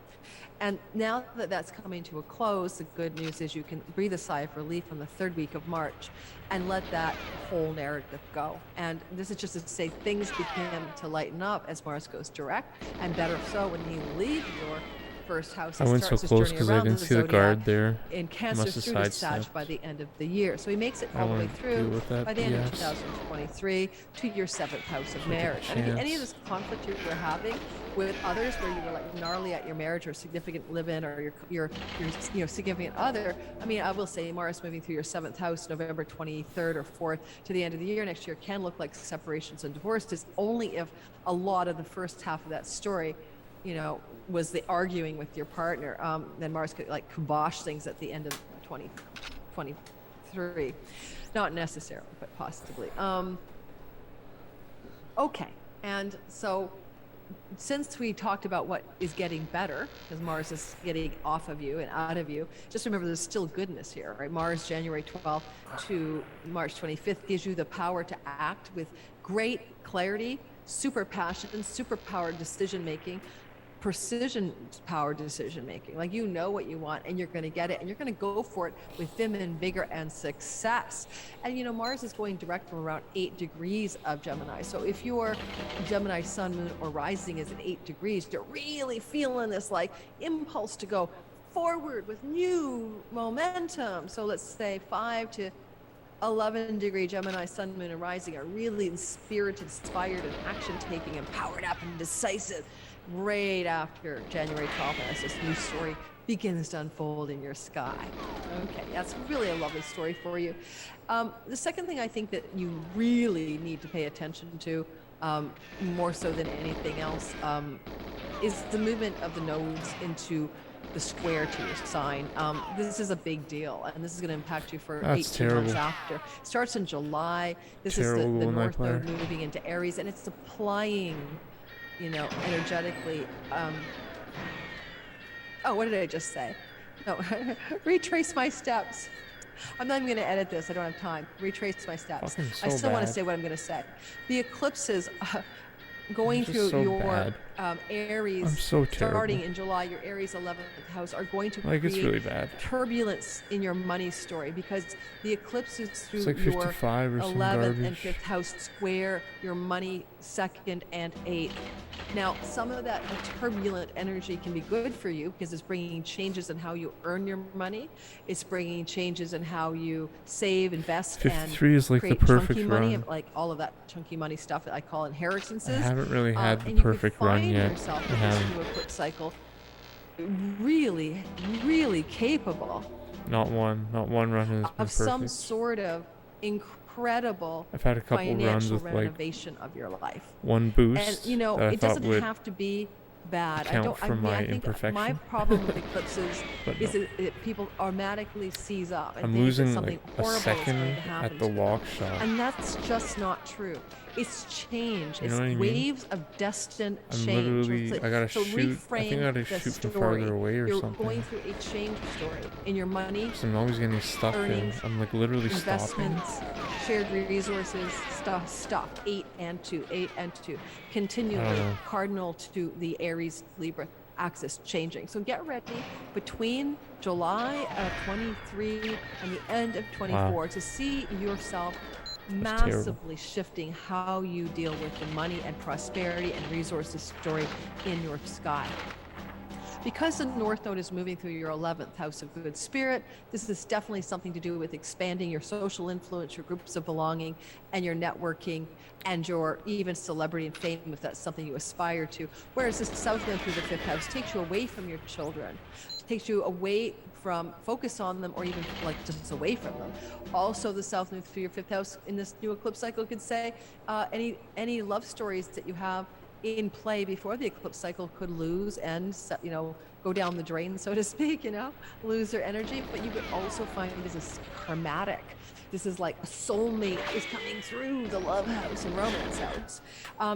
And now that that's coming to a close, the good news is you can breathe a sigh of relief on the third week of March and let that whole narrative go. And this is just to say things begin to lighten up as Mars goes direct, and better so when he leaves your first house. I went so close because I didn't see the guard there. In Cancer through to Sag by the end of the year. So he makes it all the way through by the end of 2023 to your 7th house of marriage. And any of this conflict you were having with others where you were like gnarly at your marriage or significant live-in or your significant other, I mean, I will say Mars moving through your 7th house November 23rd or 4th to the end of the year next year can look like separations and divorces only if a lot of the first half of that story was the arguing with your partner. Then Mars could like kibosh things at the end of 2023. Not necessarily, but possibly. Okay, and so since we talked about what is getting better, because Mars is getting off of you and out of you, just remember there's still goodness here, right? Mars, January 12th to March 25th, gives you the power to act with great clarity, super passion, super powered decision-making, precision power decision making. Like you know what you want and you're going to get it and you're going to go for it with vim and vigor and success. And Mars is going direct from around 8 degrees of Gemini. So if your Gemini sun, moon, or rising is at 8 degrees, you're really feeling this like impulse to go forward with new momentum. So let's say 5 to 11 degree Gemini sun, moon, and rising are really inspirited, inspired, and action taking and powered up and decisive right after January 12th as this new story begins to unfold in your sky. Okay, that's really a lovely story for you. The second thing I think that you really need to pay attention to, more so than anything else, is the movement of the nodes into the square to your sign. This is a big deal, and this is going to impact you for 18 months after. It starts in July. This is the North Node moving into Aries, and it's applying energetically. What did I just say? No, retrace my steps. I'm not even going to edit this. I don't have time. Retrace my steps. I still want to say what I'm going to say. The eclipses going through your Aries, starting in July, your Aries 11th house are going to create really bad turbulence in your money story because the eclipses through your 11th and 5th house square your money 2nd and 8th. Now, some of that turbulent energy can be good for you because it's bringing changes in how you earn your money. It's bringing changes in how you save, invest, 53 and is like create the perfect chunky run. money, like all of that chunky money stuff that I call inheritances. I haven't really had the perfect run yet. Yourself with this new eclipse cycle really, really capable. Not one run has been perfect. Some sort of incredible I've had a couple runs with renovation of your life. One boost. And it doesn't have to be bad. I think my problem with eclipses is that people automatically seize up and I'm think losing that something like a horrible second is going to happen at the lock shot. And that's just not true. It's change. You know what I mean? Waves of destined change. I gotta shoot. I think I gotta shoot from farther away or something. You're going through a change story in your money. So I'm always getting stuck there. I'm like literally investments, stopping. Shared resources, stuff. 8 and 2. Continually cardinal to the Aries Libra axis changing. So get ready between July of 23 and the end of 24 to see yourself massively shifting how you deal with the money and prosperity and resources story in your sky. Because the North Node is moving through your 11th house of good spirit, this is definitely something to do with expanding your social influence, your groups of belonging, and your networking, and your even celebrity and fame, if that's something you aspire to. Whereas the South Node through the 5th house takes you away from your children, takes you away from focus on them, or even like just away from them. Also, the South Node through your 5th house in this new eclipse cycle could say any love stories that you have in play before the eclipse cycle could lose and go down the drain, so to speak, lose their energy. But you could also find this is karmatic. This is like a soulmate is coming through the love house and romance house.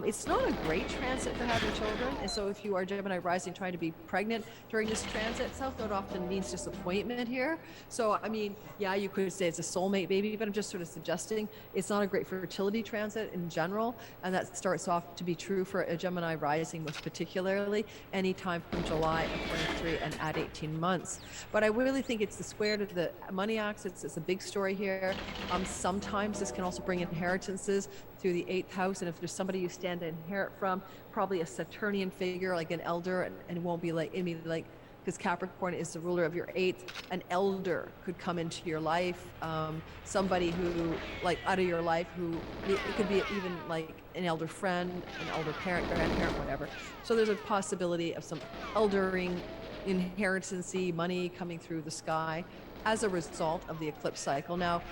It's not a great transit for having children. And so if you are Gemini rising trying to be pregnant during this transit, South Node often means disappointment here. So, I mean, yeah, you could say it's a soulmate baby, but I'm just sort of suggesting it's not a great fertility transit in general. And that starts off to be true for a Gemini rising, most particularly anytime from July of 23 and at 18 months. But I really think it's the square to the money axis. It's a big story here. Sometimes this can also bring inheritances through the 8th house. And if there's somebody you stand to inherit from, probably a Saturnian figure, like an elder, and it won't be like, because Capricorn is the ruler of your 8th, an elder could come into your life, somebody who, like, out of your life, who, it could be even like an elder friend, an elder parent, grandparent, whatever. So there's a possibility of some eldering, inheritancy, money coming through the sky as a result of the eclipse cycle. Now,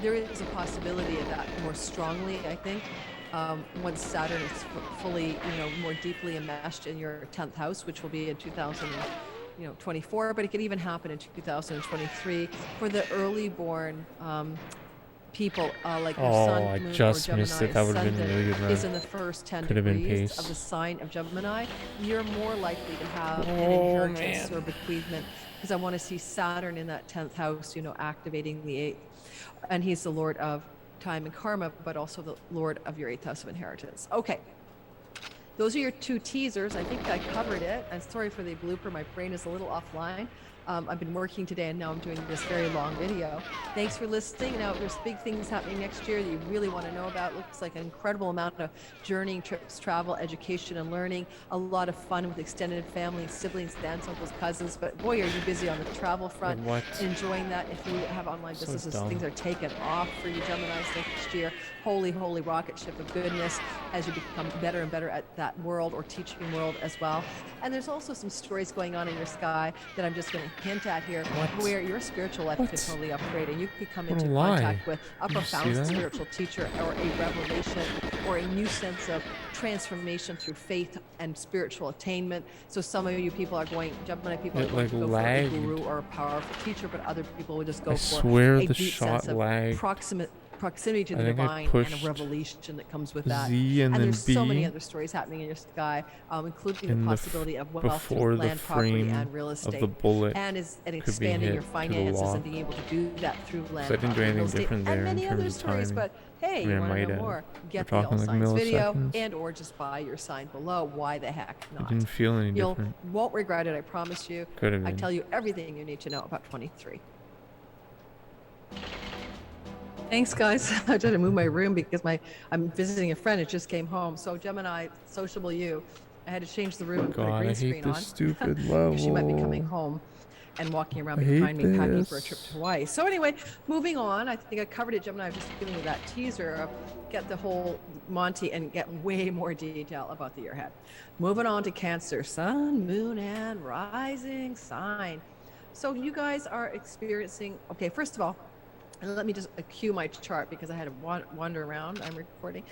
there is a possibility of that more strongly, I think, once Saturn is fully, more deeply enmeshed in your 10th house, which will be in 2024, but it could even happen in 2023 for the early born people, like your sun, I moon, just or Gemini missed it. That would have been really good. is in the first 10 Could have been degrees pace. of the sign of Gemini. You're more likely to have an inheritance or bequeathment, because I want to see Saturn in that 10th house, activating the 8th. And he's the Lord of time and karma, but also the Lord of your 8th house of inheritance. Okay. Those are your 2 teasers. I think I covered it. I'm sorry for the blooper. My brain is a little offline. I've been working today, and now I'm doing this very long video. Thanks for listening. Now, there's big things happening next year that you really want to know about. Looks like an incredible amount of journeying, trips, travel, education, and learning. A lot of fun with extended family, siblings, aunts, uncles, cousins. But boy, are you busy on the travel front. Enjoying that. If you have online businesses, things are taken off for you Geminis next year. Holy, holy rocket ship of goodness as you become better and better at that world or teaching world as well. And there's also some stories going on in your sky that I'm just going to hint at here, where your spiritual life could totally upgrade, and you could come into contact with a profound spiritual teacher, or a revelation, or a new sense of transformation through faith and spiritual attainment. So some of you people are going, Gemini people are going to go for a guru or a powerful teacher, but other people would just go for a deep sense of proximity to the divine and a revelation that comes with that. And there's so many other stories happening in your sky, including the possibility of wealth through land, property, and real estate, and expanding your finances and being able to do that through land, property, and real estate, and many other stories. But hey, you want to know more? Get the All Signs video, and or just buy your sign below. Why the heck not? I didn't feel any different. You won't regret it, I promise you. I tell you everything you need to know about 23. Thanks, guys. I had to move my room because I'm visiting a friend. It just came home. So Gemini, sociable you. I had to change the room and put a green screen on. Stupid level. She might be coming home and walking around behind me, packing for a trip to Hawaii. So anyway, moving on. I think I covered it, Gemini. I was just giving you that teaser of get the whole Monty and get way more detail about the year ahead. Moving on to Cancer, Sun, Moon, and Rising sign. So you guys are experiencing, okay, first of all, and let me just cue my chart because I had to wander around. I'm recording.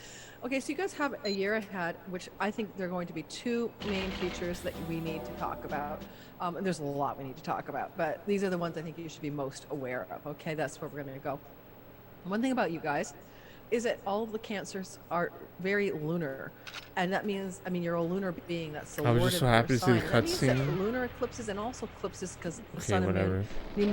Okay, so you guys have a year ahead, which I think there are going to be 2 main features that we need to talk about. And there's a lot we need to talk about, but these are the ones I think you should be most aware of. Okay, that's where we're going to go. One thing about you guys is that all of the Cancers are very lunar, and that means, you're a lunar being. That's the Lord of your sign. I was just so happy to see the cutscene. Lunar eclipses and also eclipses, because the sun and moon, new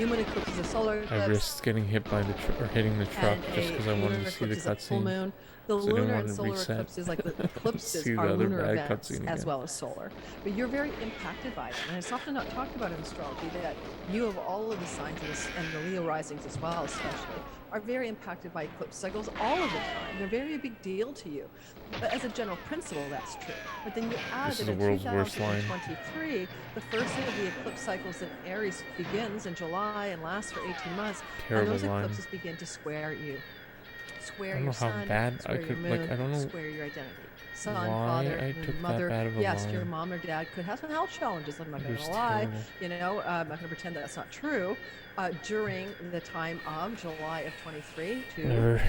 moon eclipse is a solar eclipse. I risked getting hit by or hitting the truck just because I wanted to see the cutscene. The lunar and solar eclipses, like the eclipses, are lunar events as well as solar. But you're very impacted by them, and it's often not talked about in astrology that you, of all of the signs and the Leo risings as well, especially, are very impacted by eclipse cycles all of the time. They're very big deal to you. But as a general principle, that's true. But then you add that in 2023, the first of the eclipse cycles in Aries begins in July and lasts for 18 months. And those eclipses begin to square you. Square your sun, square your moon, square your identity. Son, father, mother. Yes, your mom or dad could have some health challenges. I'm not going to lie. I'm not going to pretend that's not true. during the time of July of 23 to Never.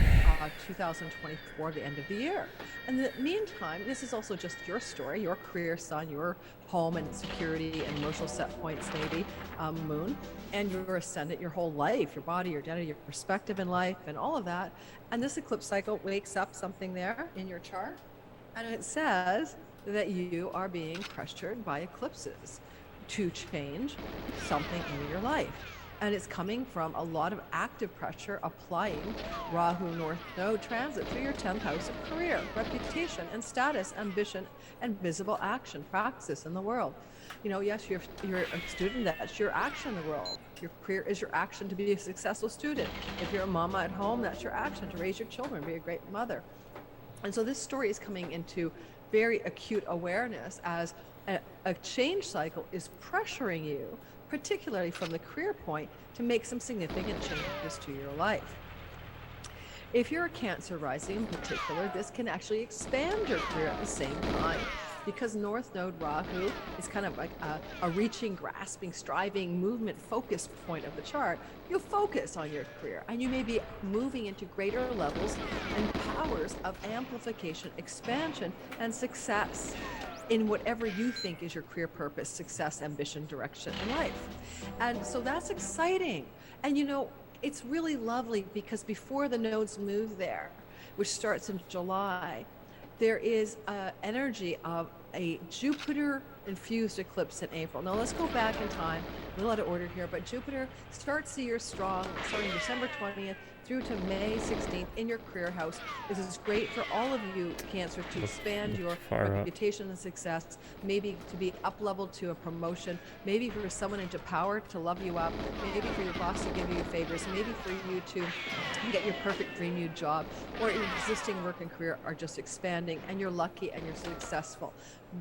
2024, the end of the year. In the meantime, this is also just your story, your career sun, your home and security and emotional set points, maybe, moon, and your ascendant, your whole life, your body, your identity, your perspective in life, and all of that. And this eclipse cycle wakes up something there in your chart, and it says that you are being pressured by eclipses to change something in your life. And it's coming from a lot of active pressure applying Rahu North Node transit through your 10th house of career, reputation and status, ambition, and visible action, praxis in the world. You know, yes, you're a student, that's your action in the world. Your career is your action to be a successful student. If you're a mama at home, that's your action to raise your children, be a great mother. And so this story is coming into very acute awareness as a change cycle is pressuring you, particularly from the career point, to make some significant changes to your life. If you're a Cancer rising in particular, this can actually expand your career at the same time, because North Node Rahu is kind of like a reaching, grasping, striving, movement, focus point of the chart. You focus on your career, and you may be moving into greater levels and powers of amplification, expansion, and success in whatever you think is your career purpose, success, ambition, direction in life. And so that's exciting. And you know, it's really lovely because before the nodes move there, which starts in July, there is energy of a Jupiter infused eclipse in April. Now let's go back in time, a little out of order here, but Jupiter starts the year strong, starting December 20th through to May 16th in your career house. This is great for all of you, Cancer, to expand your reputation and success, maybe to be up leveled to a promotion, maybe for someone into power to love you up, maybe for your boss to give you favors, maybe for you to get your perfect dream new job, or your existing work and career are just expanding and you're lucky and you're successful.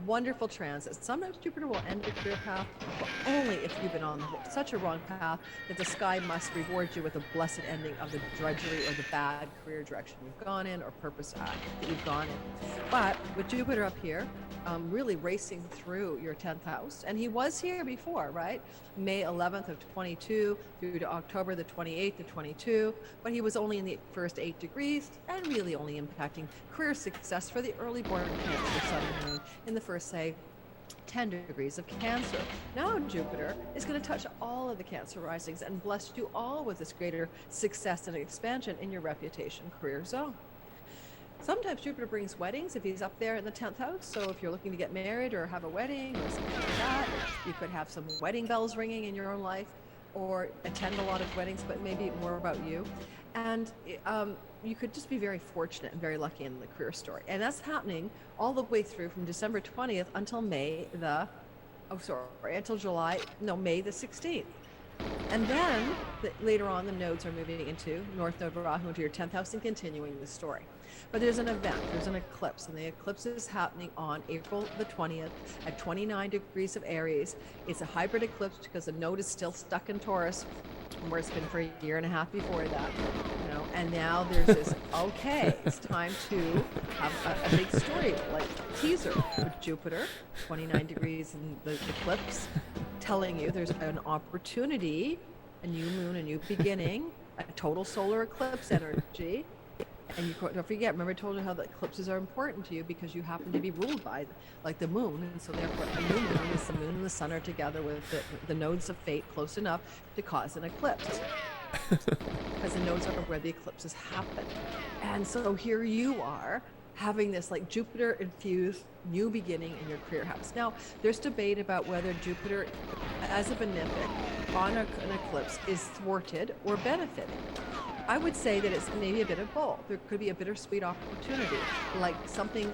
Wonderful transits. Sometimes Jupiter will end your career path, but only if you've been on such a wrong path that the sky must reward you with a blessed ending of the drudgery or the bad career direction you've gone in or purpose that you've gone in. But with Jupiter up here, really racing through your 10th house, and he was here before, right? May 11th of 22 through to October the 28th of 22, but he was only in the first 8 degrees and really only impacting career success for the early born Cancer Sun and Moon in the first, say, 10 degrees of Cancer. Now Jupiter is going to touch all of the Cancer risings and bless you all with this greater success and expansion in your reputation career zone. Sometimes Jupiter brings weddings if he's up there in the 10th house. So if you're looking to get married or have a wedding or something like that, you could have some wedding bells ringing in your own life or attend a lot of weddings, but maybe more about you. And you could just be very fortunate and very lucky in the career story. And that's happening all the way through from December 20th until May the 16th. And then later on, the nodes are moving into North Node Rahu into your 10th house and continuing the story. But there's an event, there's an eclipse, and the eclipse is happening on April the 20th at 29 degrees of Aries. It's a hybrid eclipse because the node is still stuck in Taurus, where it's been for a year and a half before that, you know, and now there's this, okay, it's time to have a big story, like teaser with Jupiter, 29 degrees in the eclipse, telling you there's an opportunity, a new moon, a new beginning, a total solar eclipse energy. And you don't forget, remember I told you how the eclipses are important to you because you happen to be ruled by like the moon, and so therefore a new moon is the moon and the sun are together with the nodes of fate close enough to cause an eclipse because the nodes are where the eclipses happen. And so here you are having this like Jupiter infused new beginning in your career house. Now there's debate about whether Jupiter as a benefic on an eclipse is thwarted or benefiting. I would say that it's maybe a bit of both. There could be a bittersweet opportunity, like something,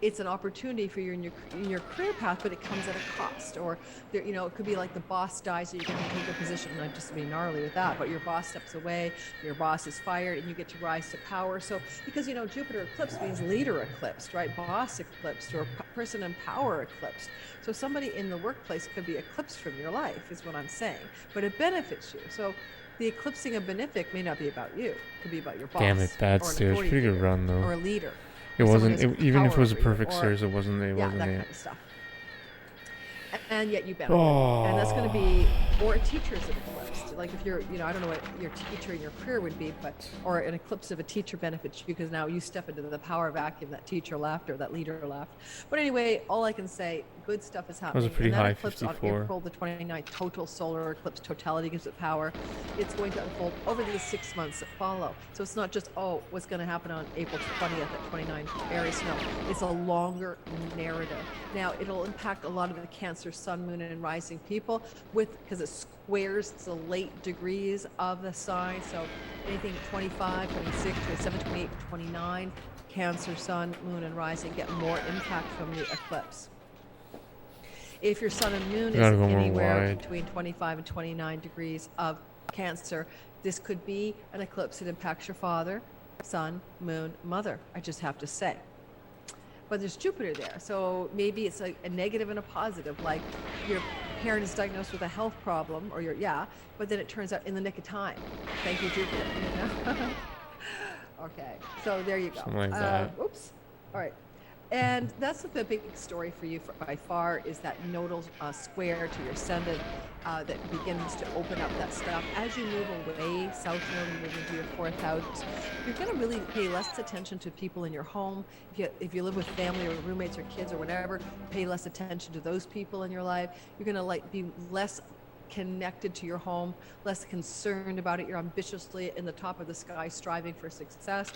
it's an opportunity for you in your career path, but it comes at a cost. Or there, you know, it could be like the boss dies and you get to take a position, not just to be gnarly with that, but your boss steps away, your boss is fired, and you get to rise to power. So, because, you know, Jupiter eclipse means leader eclipsed, right? Boss eclipsed or person in power eclipsed. So somebody in the workplace could be eclipsed from your life, is what I'm saying, but it benefits you. So the eclipsing of benefic may not be about you. It could be about your boss. Damn it, bad stairs. Pretty good run, though. Or a leader. It wasn't, even if it was a perfect stairs, it wasn't that it. Kind of stuff. and yet you benefit. And that's going to Oh, be, or a teacher's eclipse. Like if you're, I don't know what your teacher in your career would be, but, or an eclipse of a teacher benefits you because now you step into the power vacuum that teacher left or that leader left. But anyway, all I can say, good stuff is that was a happening. pretty And that high eclipse on 54. April the 29th, total solar eclipse, totality gives it power. It's going to unfold over the 6 months that follow. So it's not just, oh, what's going to happen on April 20th at 29 Aries. No, it's a longer narrative. Now, it'll impact a lot of the Cancer, Sun, Moon, and Rising people because it squares the late degrees of the sign. So anything 25, 26, 27, 28, 29, Cancer, Sun, Moon, and Rising get more impact from the eclipse. If your Sun and Moon is anywhere between 25 and 29 degrees of Cancer, this could be an eclipse that impacts your father, Sun, Moon, Mother, I just have to say. But there's Jupiter there, so maybe it's a negative and a positive, like your parent is diagnosed with a health problem, or but then it turns out in the nick of time. Thank you, Jupiter. Okay, so there you go. Something like that. Oops. All right. And that's the big story for you by far, is that nodal square to your ascendant that begins to open up that stuff. As you move away south node and move into your fourth house, you're going to really pay less attention to people in your home. If you live with family or roommates or kids or whatever, pay less attention to those people in your life. You're going to be less connected to your home, less concerned about it. You're ambitiously in the top of the sky, striving for success.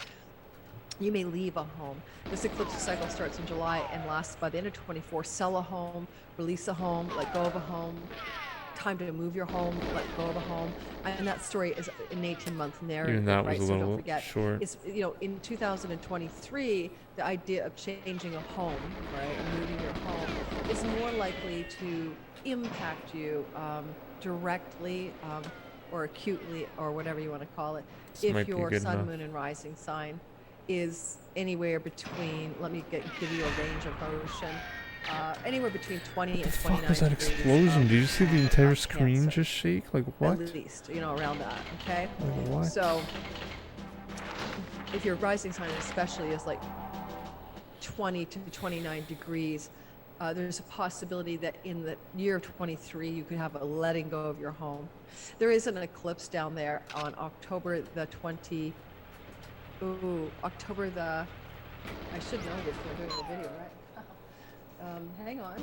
You may leave a home. This eclipse cycle starts in July and lasts by the end of 24. Sell a home, release a home, let go of a home. Time to move your home, let go of a home. And that story is an 18-month narrative. Even that was a so little don't forget, short. it's, in 2023, the idea of changing a home, right, and moving your home is more likely to impact you directly or acutely, or whatever you want to call it, if your Sun, Moon, and Rising sign is anywhere between, let me give you a range of motion, anywhere between 20 and 29 What was that explosion? Did you see the entire screen just shake? Like what? At least, around that, okay? Like what? So, if your rising sign especially is like 20 to 29 degrees, there's a possibility that in the year of 23, you could have a letting go of your home. There is an eclipse down there on October the 20, October the, I should know this when I'm doing the video, right? Hang on.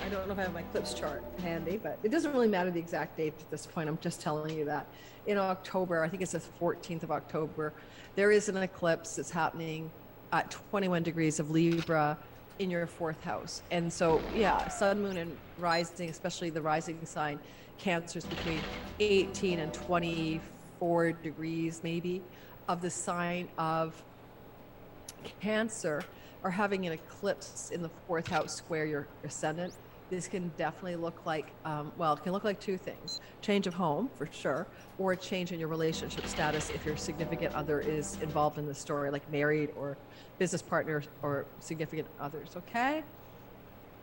I don't know if I have my eclipse chart handy, but it doesn't really matter the exact date at this point. I'm just telling you that. In October, I think it's the 14th of October, there is an eclipse that's happening at 21 degrees of Libra in your fourth house. And so, Sun, Moon, and Rising, especially the rising sign, Cancer's between 18 and 24 degrees maybe of the sign of Cancer, are having an eclipse in the fourth house square your ascendant. This can definitely look like, it can look like two things: change of home for sure, or a change in your relationship status if your significant other is involved in the story, like married or business partners or significant others, okay?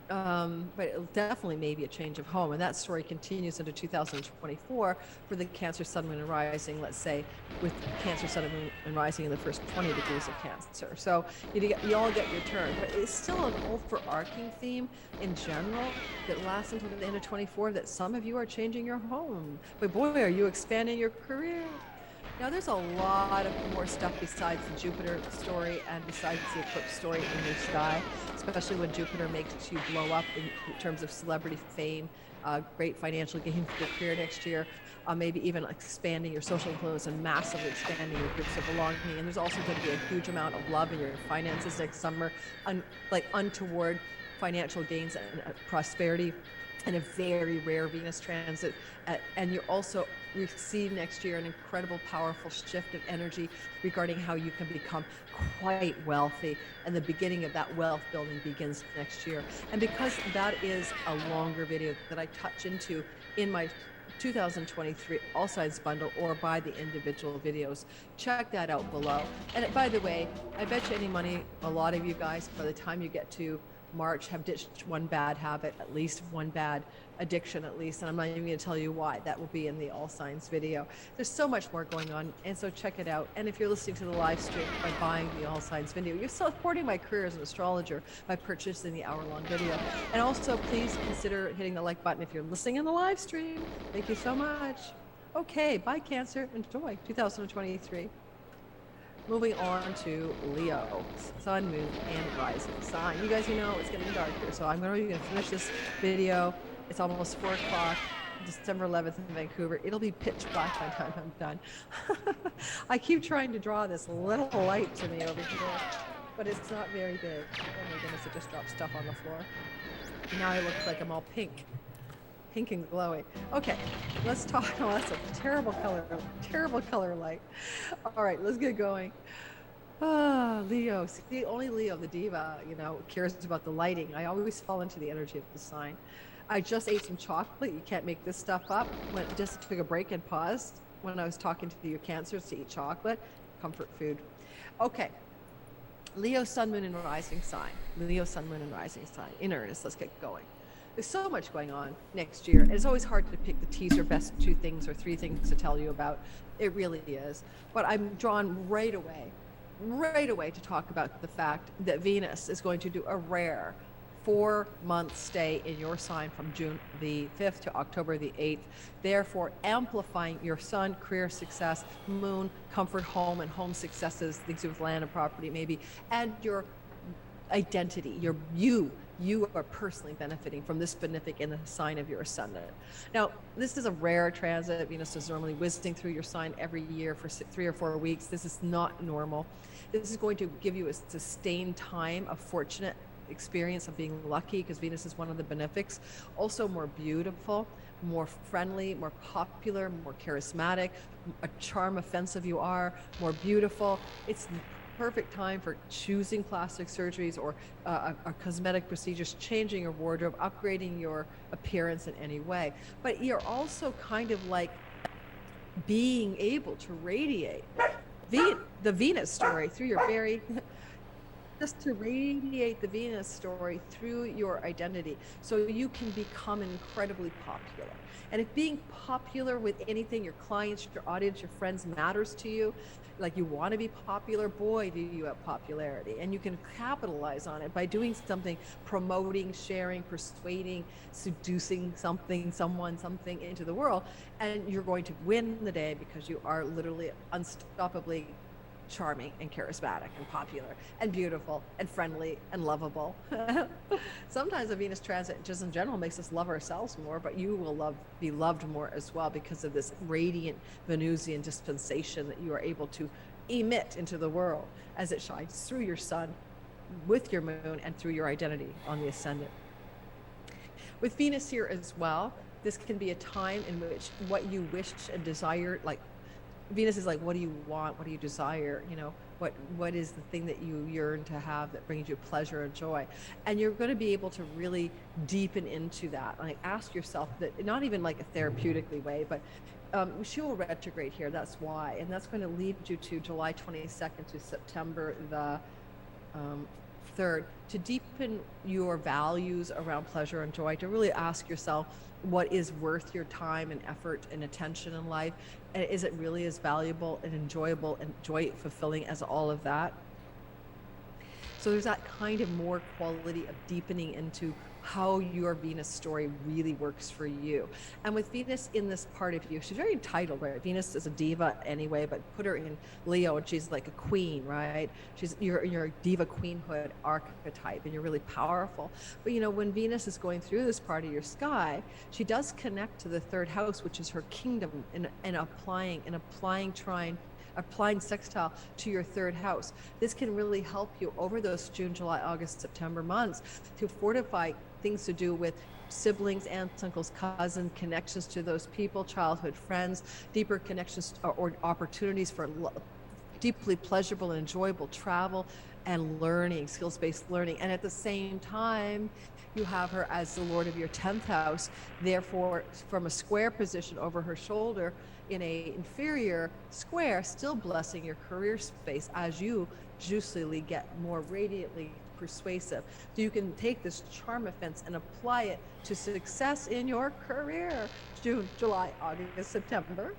But it'll definitely maybe a change of home. And that story continues into 2024 for the Cancer, Sun, Moon, and Rising, let's say, with Cancer, Sun, Moon, and Rising in the first 20 degrees of Cancer. So you all get your turn. But it's still an overarching theme in general that lasts until the end of 24, that some of you are changing your home. But boy, are you expanding your career. Now, there's a lot of more stuff besides the Jupiter story and besides the eclipse story in your sky, especially when Jupiter makes you blow up in terms of celebrity fame, great financial gain for your career next year, maybe even expanding your social influence and massively expanding your groups of belonging. And there's also going to be a huge amount of love in your finances next summer, like untoward financial gains and prosperity, and a very rare Venus transit. And you also receive next year an incredible, powerful shift of energy regarding how you can become quite wealthy. And the beginning of that wealth building begins next year. And because that is a longer video that I touch into in my 2023 All Signs Bundle or by the individual videos, check that out below. And by the way, I bet you any money, a lot of you guys, by the time you get to March have ditched one bad habit, at least one bad addiction at least, and I'm not even going to tell you why. That will be in the All Signs video. There's so much more going on, and so check it out. And if you're listening to the live stream by buying the All Signs video, you're supporting my career as an astrologer by purchasing the hour-long video. And also, please consider hitting the like button if you're listening in the live stream. Thank you so much. Okay, bye Cancer. Enjoy 2023. Moving on to Leo, sun, moon, and rising sign. You guys, it's getting dark here, so I'm going to finish this video. It's almost 4 o'clock, December 11th in Vancouver. It'll be pitch black by the time I'm done. I keep trying to draw this little light to me over here, but it's not very big. Oh my goodness, it just dropped stuff on the floor. Now it looks like I'm all pink and glowy. Okay, let's talk. Oh, that's a terrible color light. All right, let's get going. Leo. See, only Leo, the diva, cares about the lighting. I always fall into the energy of the sign. I just ate some chocolate. You can't make this stuff up. Just took a break and paused when I was talking to your Cancers to eat chocolate. Comfort food. Okay. Leo, sun, moon, and rising sign. Leo, sun, moon, and rising sign. In earnest, let's get going. There's so much going on next year. It's always hard to pick the teaser best 2 things or 3 things to tell you about. It really is. But I'm drawn right away to talk about the fact that Venus is going to do a rare 4-month stay in your sign from June the 5th to October the 8th, therefore amplifying your sun, career success, moon, comfort, home, and home successes, things with land and property maybe, and your identity, you are personally benefiting from this benefic in the sign of your ascendant. Now, this is a rare transit. Venus is normally whizzing through your sign every year for 3 or 4 weeks. This is not normal. This is going to give you a sustained time of fortunate experience of being lucky, because Venus is one of the benefics. Also more beautiful, more friendly, more popular, more charismatic, a charm offensive you are, more beautiful. It's perfect time for choosing plastic surgeries or cosmetic procedures, changing your wardrobe, upgrading your appearance in any way. But you're also kind of like being able to radiate the Venus story through your just to radiate the Venus story through your identity, so you can become incredibly popular. And if being popular with anything, your clients, your audience, your friends, matters to you, like you want to be popular, boy, do you have popularity. And you can capitalize on it by doing something, promoting, sharing, persuading, seducing something into the world. And you're going to win the day because you are literally unstoppably charming and charismatic and popular and beautiful and friendly and lovable. Sometimes a Venus transit just in general makes us love ourselves more, but you will be loved more as well because of this radiant Venusian dispensation that you are able to emit into the world as it shines through your sun, with your moon, and through your identity on the ascendant. With Venus here as well, this can be a time in which what you wish and desire, like Venus is like, what do you want? What do you desire? What is the thing that you yearn to have that brings you pleasure and joy? And you're going to be able to really deepen into that. Like, ask yourself that, not even like a therapeutically way, but she will retrograde here. That's why. And that's going to lead you to July 22nd to September the 3rd, to deepen your values around pleasure and joy, to really ask yourself, what is worth your time and effort and attention in life? And is it really as valuable and enjoyable and joy fulfilling as all of that? So there's that kind of more quality of deepening into how your Venus story really works for you. And with Venus in this part of you, she's very entitled, right? Venus is a diva anyway, but put her in Leo and she's like a queen, right? You're a diva queenhood archetype and you're really powerful. But when Venus is going through this part of your sky, she does connect to the 3rd house, which is her kingdom, and applying sextile to your 3rd house. This can really help you over those June, July, August, September months to fortify things to do with siblings, aunts, uncles, cousins, connections to those people, childhood friends, deeper connections or opportunities for deeply pleasurable and enjoyable travel and learning, skills-based learning. And at the same time, you have her as the Lord of your 10th house, therefore from a square position over her shoulder in a inferior square, still blessing your career space as you juicily get more radiantly persuasive. So you can take this charm offense and apply it to success in your career. June, July, August, September,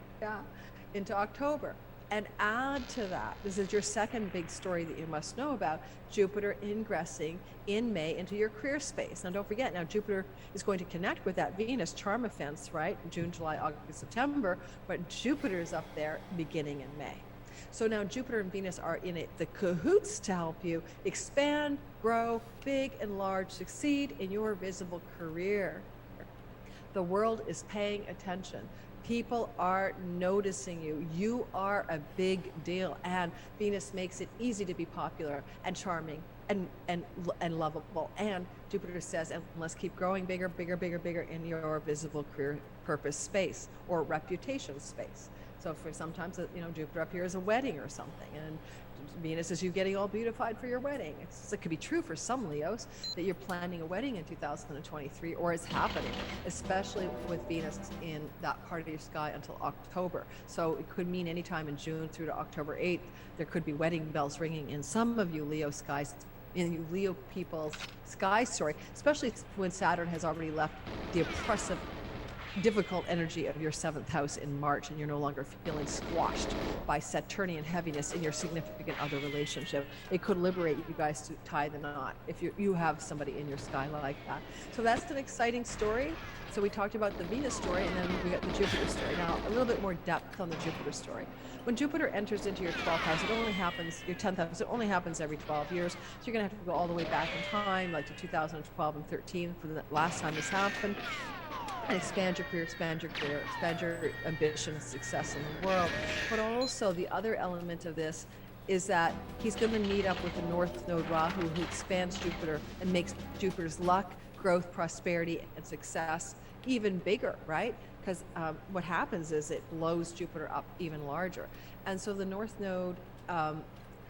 into October. And add to that, this is your second big story that you must know about, Jupiter ingressing in May into your career space. Now, don't forget, now Jupiter is going to connect with that Venus charm offense, right? June, July, August, September, but Jupiter is up there beginning in May. So now Jupiter and Venus are in the cahoots to help you expand, grow, big and large, succeed in your visible career. The world is paying attention. People are noticing you. You are a big deal, and Venus makes it easy to be popular and charming and lovable. And Jupiter says, and let's keep growing bigger, bigger, bigger, bigger in your visible career purpose space or reputation space. So for sometimes, Jupiter up here is a wedding or something, and Venus is you getting all beautified for your wedding. It could be true for some Leos that you're planning a wedding in 2023, or it's happening, especially with Venus in that part of your sky until October. So it could mean anytime in June through to October 8th, there could be wedding bells ringing in some of you Leo skies, in you Leo people's sky story, especially when Saturn has already left the oppressive difficult energy of your 7th house in March, and you're no longer feeling squashed by Saturnian heaviness in your significant other relationship. It could liberate you guys to tie the knot if you have somebody in your sky like that. So that's an exciting story. So we talked about the Venus story, and then we got the Jupiter story. Now, a little bit more depth on the Jupiter story. When Jupiter enters into your 12th house, it only happens, your 10th house, it only happens every 12 years. So you're going to have to go all the way back in time, like to 2012 and 13 for the last time this happened. And expand your career, expand your ambition and success in the world. But also the other element of this is that he's going to meet up with the North Node Rahu, who expands Jupiter and makes Jupiter's luck, growth, prosperity, and success even bigger, right? Because what happens is it blows Jupiter up even larger. And so the North Node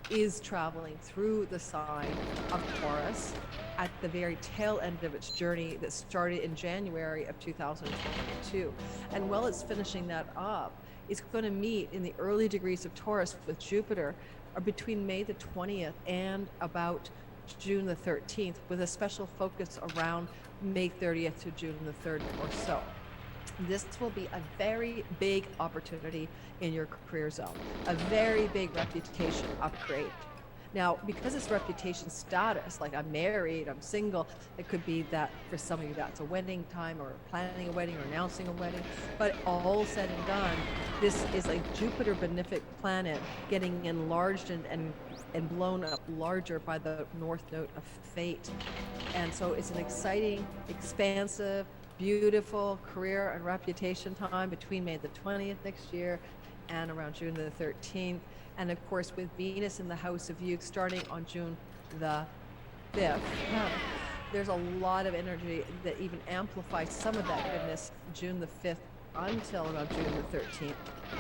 is traveling through the sign of Taurus at the very tail end of its journey that started in January of 2022. And while it's finishing that up, it's going to meet in the early degrees of Taurus with Jupiter between May the 20th and about June the 13th, with a special focus around May 30th to June the 3rd or so. This will be a very big opportunity in your career zone, a very big reputation upgrade. Now, because it's reputation status, like I'm married, I'm single, it could be that for some of you that's a wedding time, or planning a wedding, or announcing a wedding. But all said and done, this is a Jupiter benefic planet getting enlarged and blown up larger by the North Node of fate. And so it's an exciting, expansive, beautiful career and reputation time between May the 20th next year and around June the 13th. And of course, with Venus in the house of you starting on June the 5th, there's a lot of energy that even amplifies some of that goodness June the 5th until around June the 13th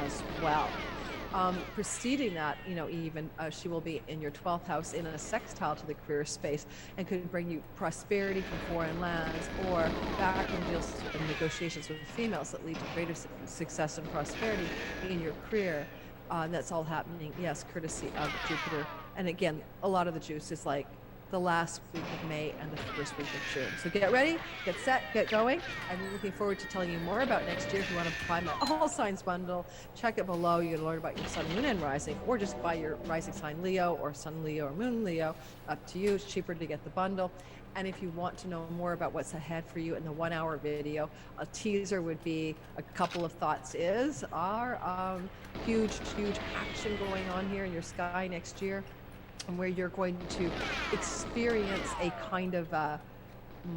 as well. Preceding that, even she will be in your 12th house in a sextile to the career space, and could bring you prosperity from foreign lands, or backroom deals and negotiations with females that lead to greater success and prosperity in your career. That's all happening, yes, courtesy of Jupiter. And again, a lot of the juice is like the last week of May and the first week of June. So get ready, get set, get going. I'm looking forward to telling you more about next year. If you want to buy my All Signs bundle, check it below. You can learn about your Sun, Moon, and Rising, or just buy your Rising sign Leo, or Sun Leo, or Moon Leo. Up to you. It's cheaper to get the bundle. And if you want to know more about what's ahead for you in the 1-hour video, a teaser would be a couple of thoughts are huge action going on here in your sky next year, and where you're going to experience a kind of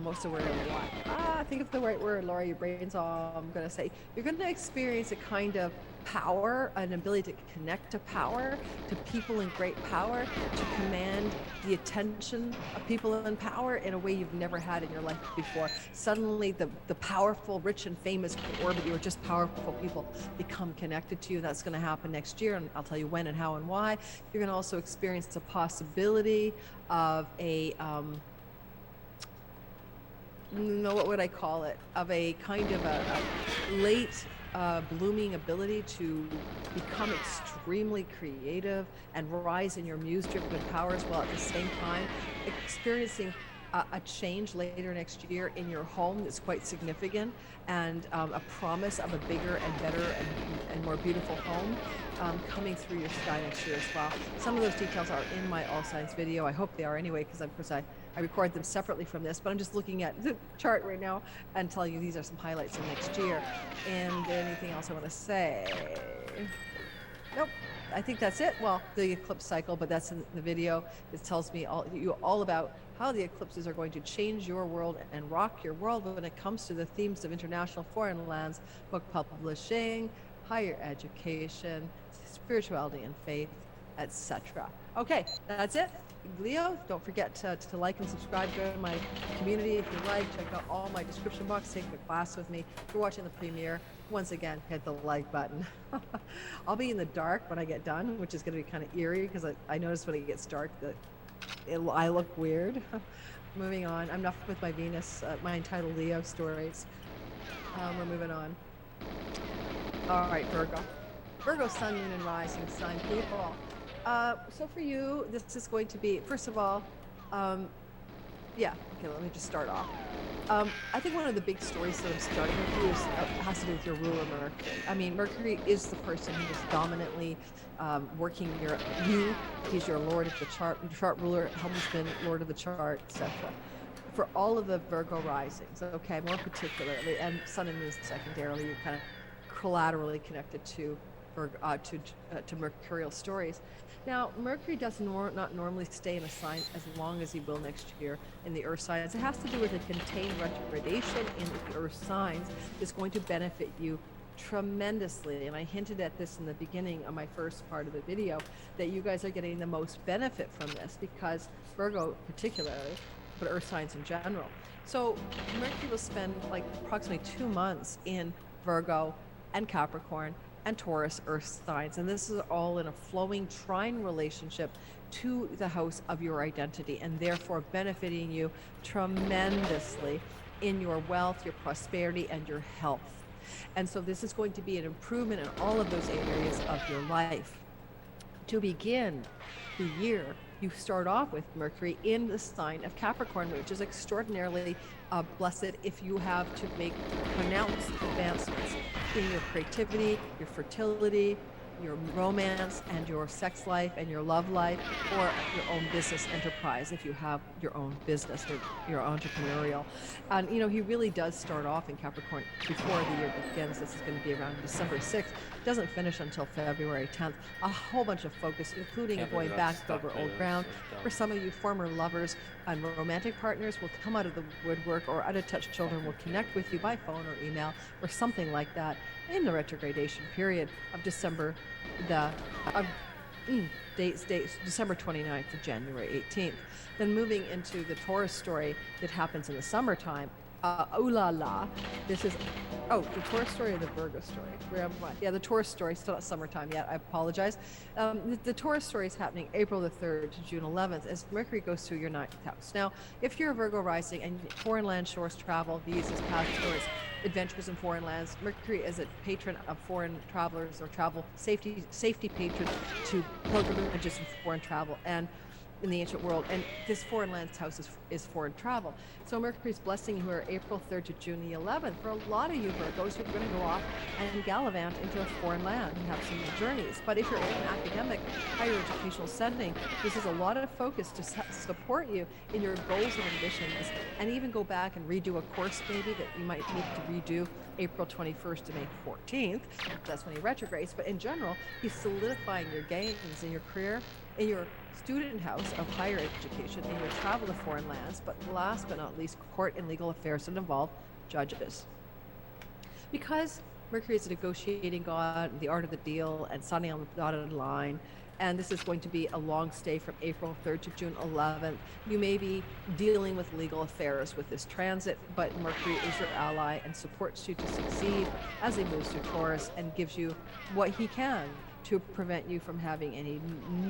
what's the word I want? Think of the right word, Laura, your brain's all I'm going to say. You're going to experience a kind of power, an ability to connect to power, to people in great power, to command the attention of people in power in a way you've never had in your life before. Suddenly the powerful, rich, and famous orbit, you are just powerful people, become connected to you. That's going to happen next year, and I'll tell you when and how and why. You're going to also experience the possibility of a what would I call it? Of a kind of a late blooming ability to become extremely creative and rise in your muse-driven powers, while at the same time experiencing a change later next year in your home that's quite significant, and a promise of a bigger and better and more beautiful home coming through your sky next year as well. Some of those details are in my All Signs video. I hope they are anyway, because of course I record them separately from this, but I'm just looking at the chart right now and telling you these are some highlights of next year. And anything else I want to say? Nope. I think that's it. Well, the eclipse cycle, but that's in the video. It tells me all about how the eclipses are going to change your world and rock your world when it comes to the themes of international foreign lands, book publishing, higher education, spirituality and faith, etc. Okay, that's it. Leo, don't forget to like and subscribe to my community if you like. Check out all my description box. Take a class with me. If you're watching the premiere, once again, hit the like button. I'll be in the dark when I get done, which is going to be kind of eerie, because I notice when it gets dark that I look weird. Moving on. I'm enough with my Venus, my entitled Leo stories. We're moving on. All right, Virgo. Virgo, Sun, Moon, and Rising sign people. So for you, this is going to be, first of all, yeah, okay, let me just start off. I think one of the big stories that I'm starting with you has to do with your ruler, Mercury. I mean, Mercury is the person who is dominantly working you. He's your lord of the chart ruler, helmsman, lord of the chart, etc. For all of the Virgo risings, okay, more particularly, and Sun and Moon secondarily, you're kind of collaterally connected to mercurial stories. Now, Mercury does not normally stay in a sign as long as he will next year in the Earth signs. It has to do with a contained retrogradation in the Earth signs that's going to benefit you tremendously. And I hinted at this in the beginning of my first part of the video, that you guys are getting the most benefit from this, because Virgo particularly, but Earth signs in general. So Mercury will spend like approximately 2 months in Virgo and Capricorn and Taurus Earth signs, and this is all in a flowing trine relationship to the house of your identity, and therefore benefiting you tremendously in your wealth, your prosperity, and your health. And so this is going to be an improvement in all of those areas of your life. To begin the year, you start off with Mercury in the sign of Capricorn, which is extraordinarily blessed if you have to make pronounced advancements in your creativity, your fertility, your romance, and your sex life and your love life, or your own business enterprise if you have your own business or you're entrepreneurial. And you know, he really does start off in Capricorn before the year begins. This is going to be around December 6th. Doesn't finish until February 10th. A whole bunch of focus, including going back over old ground. For some of you, former lovers and romantic partners will come out of the woodwork, or out-of-touch children will connect with you by phone or email or something like that in the retrogradation period of December December 29th to January 18th. Then moving into the Taurus story that happens in the summertime. Ooh la la. This is, the Taurus story or the Virgo story? Where am I? Yeah, the Taurus story, still not summertime yet. I apologize. The Taurus story is happening April the 3rd to June 11th as Mercury goes through your 9th house. Now, if you're a Virgo rising and foreign land, shores, travel, visas, passports, adventures in foreign lands, Mercury is a patron of foreign travelers, or travel safety patron to pilgrimages and foreign travel and in the ancient world. And this foreign lands house is foreign travel. So Mercury's blessing you are April 3rd to June the 11th. For a lot of you Virgos, you're going to go off and gallivant into a foreign land and have some journeys. But if you're in an academic, higher educational setting, this is a lot of focus to support you in your goals and ambitions, and even go back and redo a course maybe that you might need to redo April 21st to May 14th. That's when he retrogrades. But in general, he's solidifying your gains in your career, in your student house of higher education, in your travel to foreign lands, but last but not least, court and legal affairs that involve judges. Because Mercury is a negotiating god, the art of the deal, and sunny on the dotted line, and this is going to be a long stay from April 3rd to June 11th. You may be dealing with legal affairs with this transit, but Mercury is your ally and supports you to succeed as he moves through Taurus and gives you what he can to prevent you from having any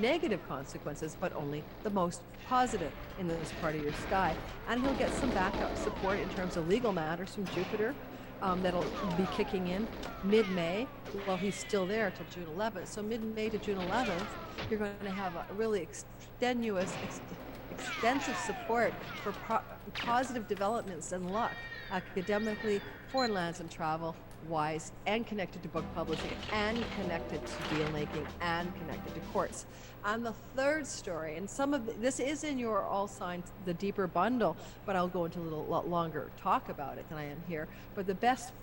negative consequences, but only the most positive in this part of your sky. And he'll get some backup support in terms of legal matters from Jupiter, that'll be kicking in mid-May. Well, he's still there till June 11th. So mid-May to June 11th, you're going to have a really extensive support for positive developments and luck, academically, foreign lands and travel wise, and connected to book publishing, and connected to deal making, and connected to courts. And the third story, and some of this is in your All Signs, the deeper bundle, but I'll go into a lot longer talk about it than I am here. But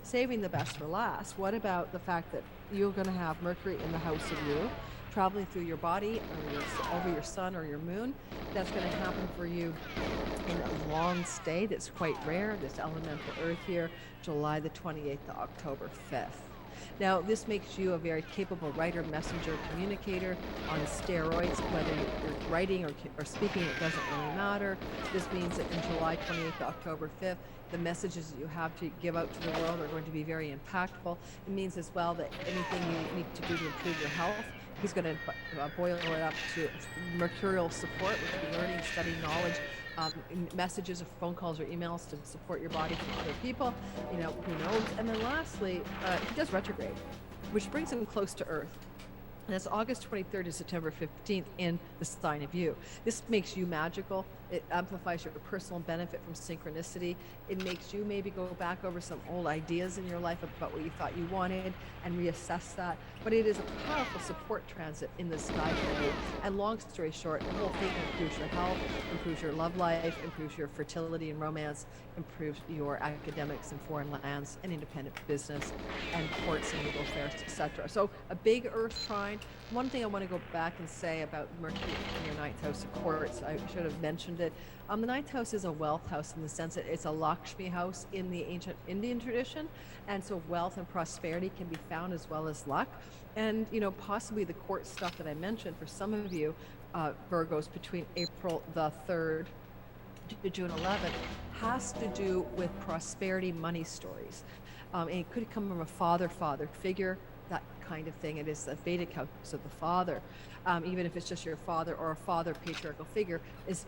saving the best for last. What about the fact that you're going to have Mercury in the house of you, traveling through your body or over your sun or your moon? That's going to happen for you in a long stay that's quite rare, this elemental earth here, July the 28th to October 5th. Now, this makes you a very capable writer, messenger, communicator on steroids. Whether you're writing or speaking, it doesn't really matter. This means that in July 28th to October 5th, the messages that you have to give out to the world are going to be very impactful. It means as well that anything you need to do to improve your health, he's going to boil it up to mercurial support, which would be learning, study, knowledge, messages or phone calls or emails to support your body from other people, who knows. And then lastly, he does retrograde, which brings him close to Earth. And that's August 23rd to September 15th in the sign of you. This makes you magical. It amplifies your personal benefit from synchronicity. It makes you maybe go back over some old ideas in your life about what you thought you wanted and reassess that. But it is a powerful support transit in the sky for you. And long story short, the whole thing improves your health, improves your love life, improves your fertility and romance, improves your academics and foreign lands and independent business and courts and legal affairs, etc. So a big Earth trine. One thing I want to go back and say about Mercury in your ninth house of courts, I should have mentioned it. The ninth house is a wealth house in the sense that it's a Lakshmi house in the ancient Indian tradition. And so wealth and prosperity can be found as well as luck. And, possibly the court stuff that I mentioned for some of you, Virgos, between April the 3rd to June 11th, has to do with prosperity money stories. And it could come from a father figure, that kind of thing. It is the Vedic house of the father. Even if it's just your father or a father patriarchal figure is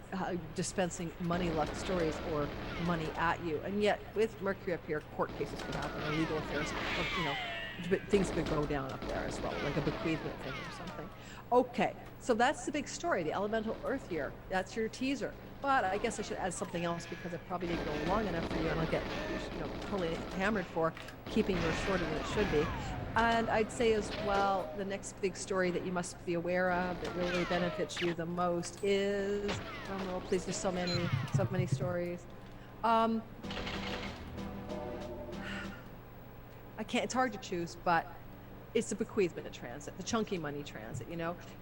dispensing money luck stories or money at you. And yet with Mercury up here, court cases could happen or legal affairs, or, but things could go down up there as well, like a bequeathment thing or something. Okay, so that's the big story, the elemental earth here. That's your teaser. But I guess I should add something else because I probably didn't go long enough for you, and I'll get totally hammered for keeping yours shorter than it should be. And I'd say as well, the next big story that you must be aware of that really benefits you the most is, oh, please, there's so many stories. It's hard to choose, but it's the bequeathment transit, the chunky money transit,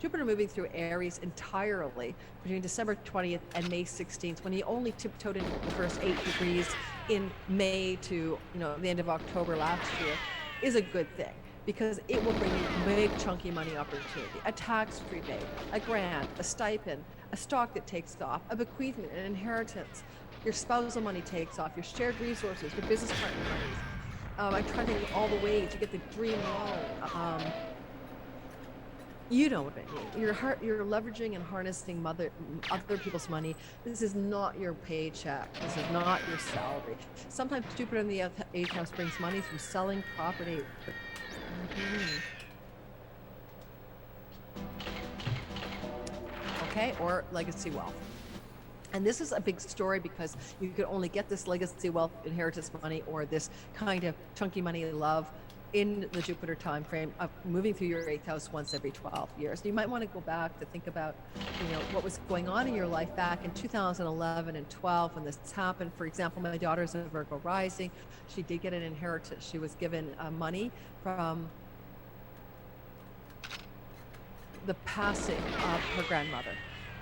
Jupiter moving through Aries entirely between December 20th and May 16th, when he only tiptoed into the first 8 degrees in May to, the end of October last year, is a good thing, because it will bring you big chunky money opportunity, a tax-free day, a grant, a stipend, a stock that takes off, a bequeathment, an inheritance, your spousal money takes off, your shared resources, your business partner monies. I'm trying to think all the ways you get the dream loan. You know what I mean. You're leveraging and harnessing other people's money. This is not your paycheck. This is not your salary. Sometimes Jupiter in the 8th house brings money from selling property. Okay, or legacy wealth. And this is a big story because you could only get this legacy wealth, inheritance money, or this kind of chunky money love in the Jupiter time frame of moving through your 8th house once every 12 years. You might want to go back to think about, what was going on in your life back in 2011 and 12 when this happened. For example, my daughter's a Virgo rising. She did get an inheritance. She was given money from the passing of her grandmother.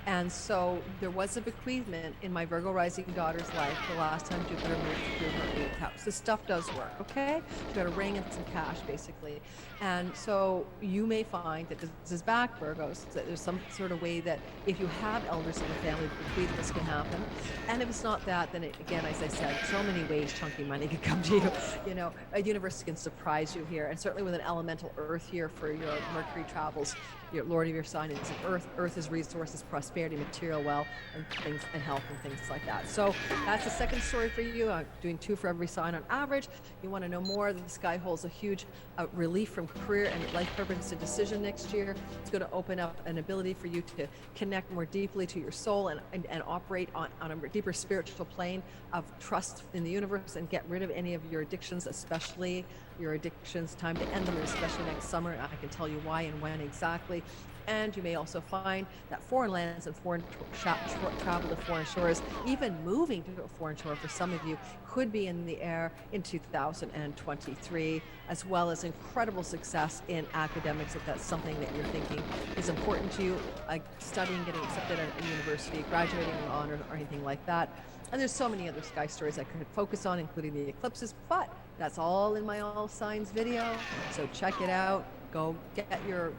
And so there was a bequeathment in my Virgo rising daughter's life the last time Jupiter moved through her 8th house. This stuff does work, okay? She got a ring and some cash, basically. And so you may find that this is back, Virgos, that there's some sort of way that if you have elders in the family, bequeathments can happen. And if it's not that, then again, as I said, so many ways chunky money can come to you. A universe can surprise you here. And certainly with an elemental earth here for your Mercury travels, Your Lord of your sign is Earth. Earth is resources, prosperity, material wealth, and things, and health, and things like that. So that's the second story for you. I'm doing 2 for every sign on average. You want to know more? The sky holds a huge relief from career and life purpose and decision next year. It's going to open up an ability for you to connect more deeply to your soul and operate on a deeper spiritual plane of trust in the universe, and get rid of any of your addictions, especially your addictions. Time to end them, especially next summer. I can tell you why and when exactly. And you may also find that foreign lands and foreign travel to foreign shores, even moving to a foreign shore for some of you, could be in the air in 2023, as well as incredible success in academics, if that's something that you're thinking is important to you, like studying, getting accepted at a university, graduating with honors, or anything like that. And there's so many other sky stories I could focus on, including the eclipses, but that's all in my All Signs video. So check it out. Go get your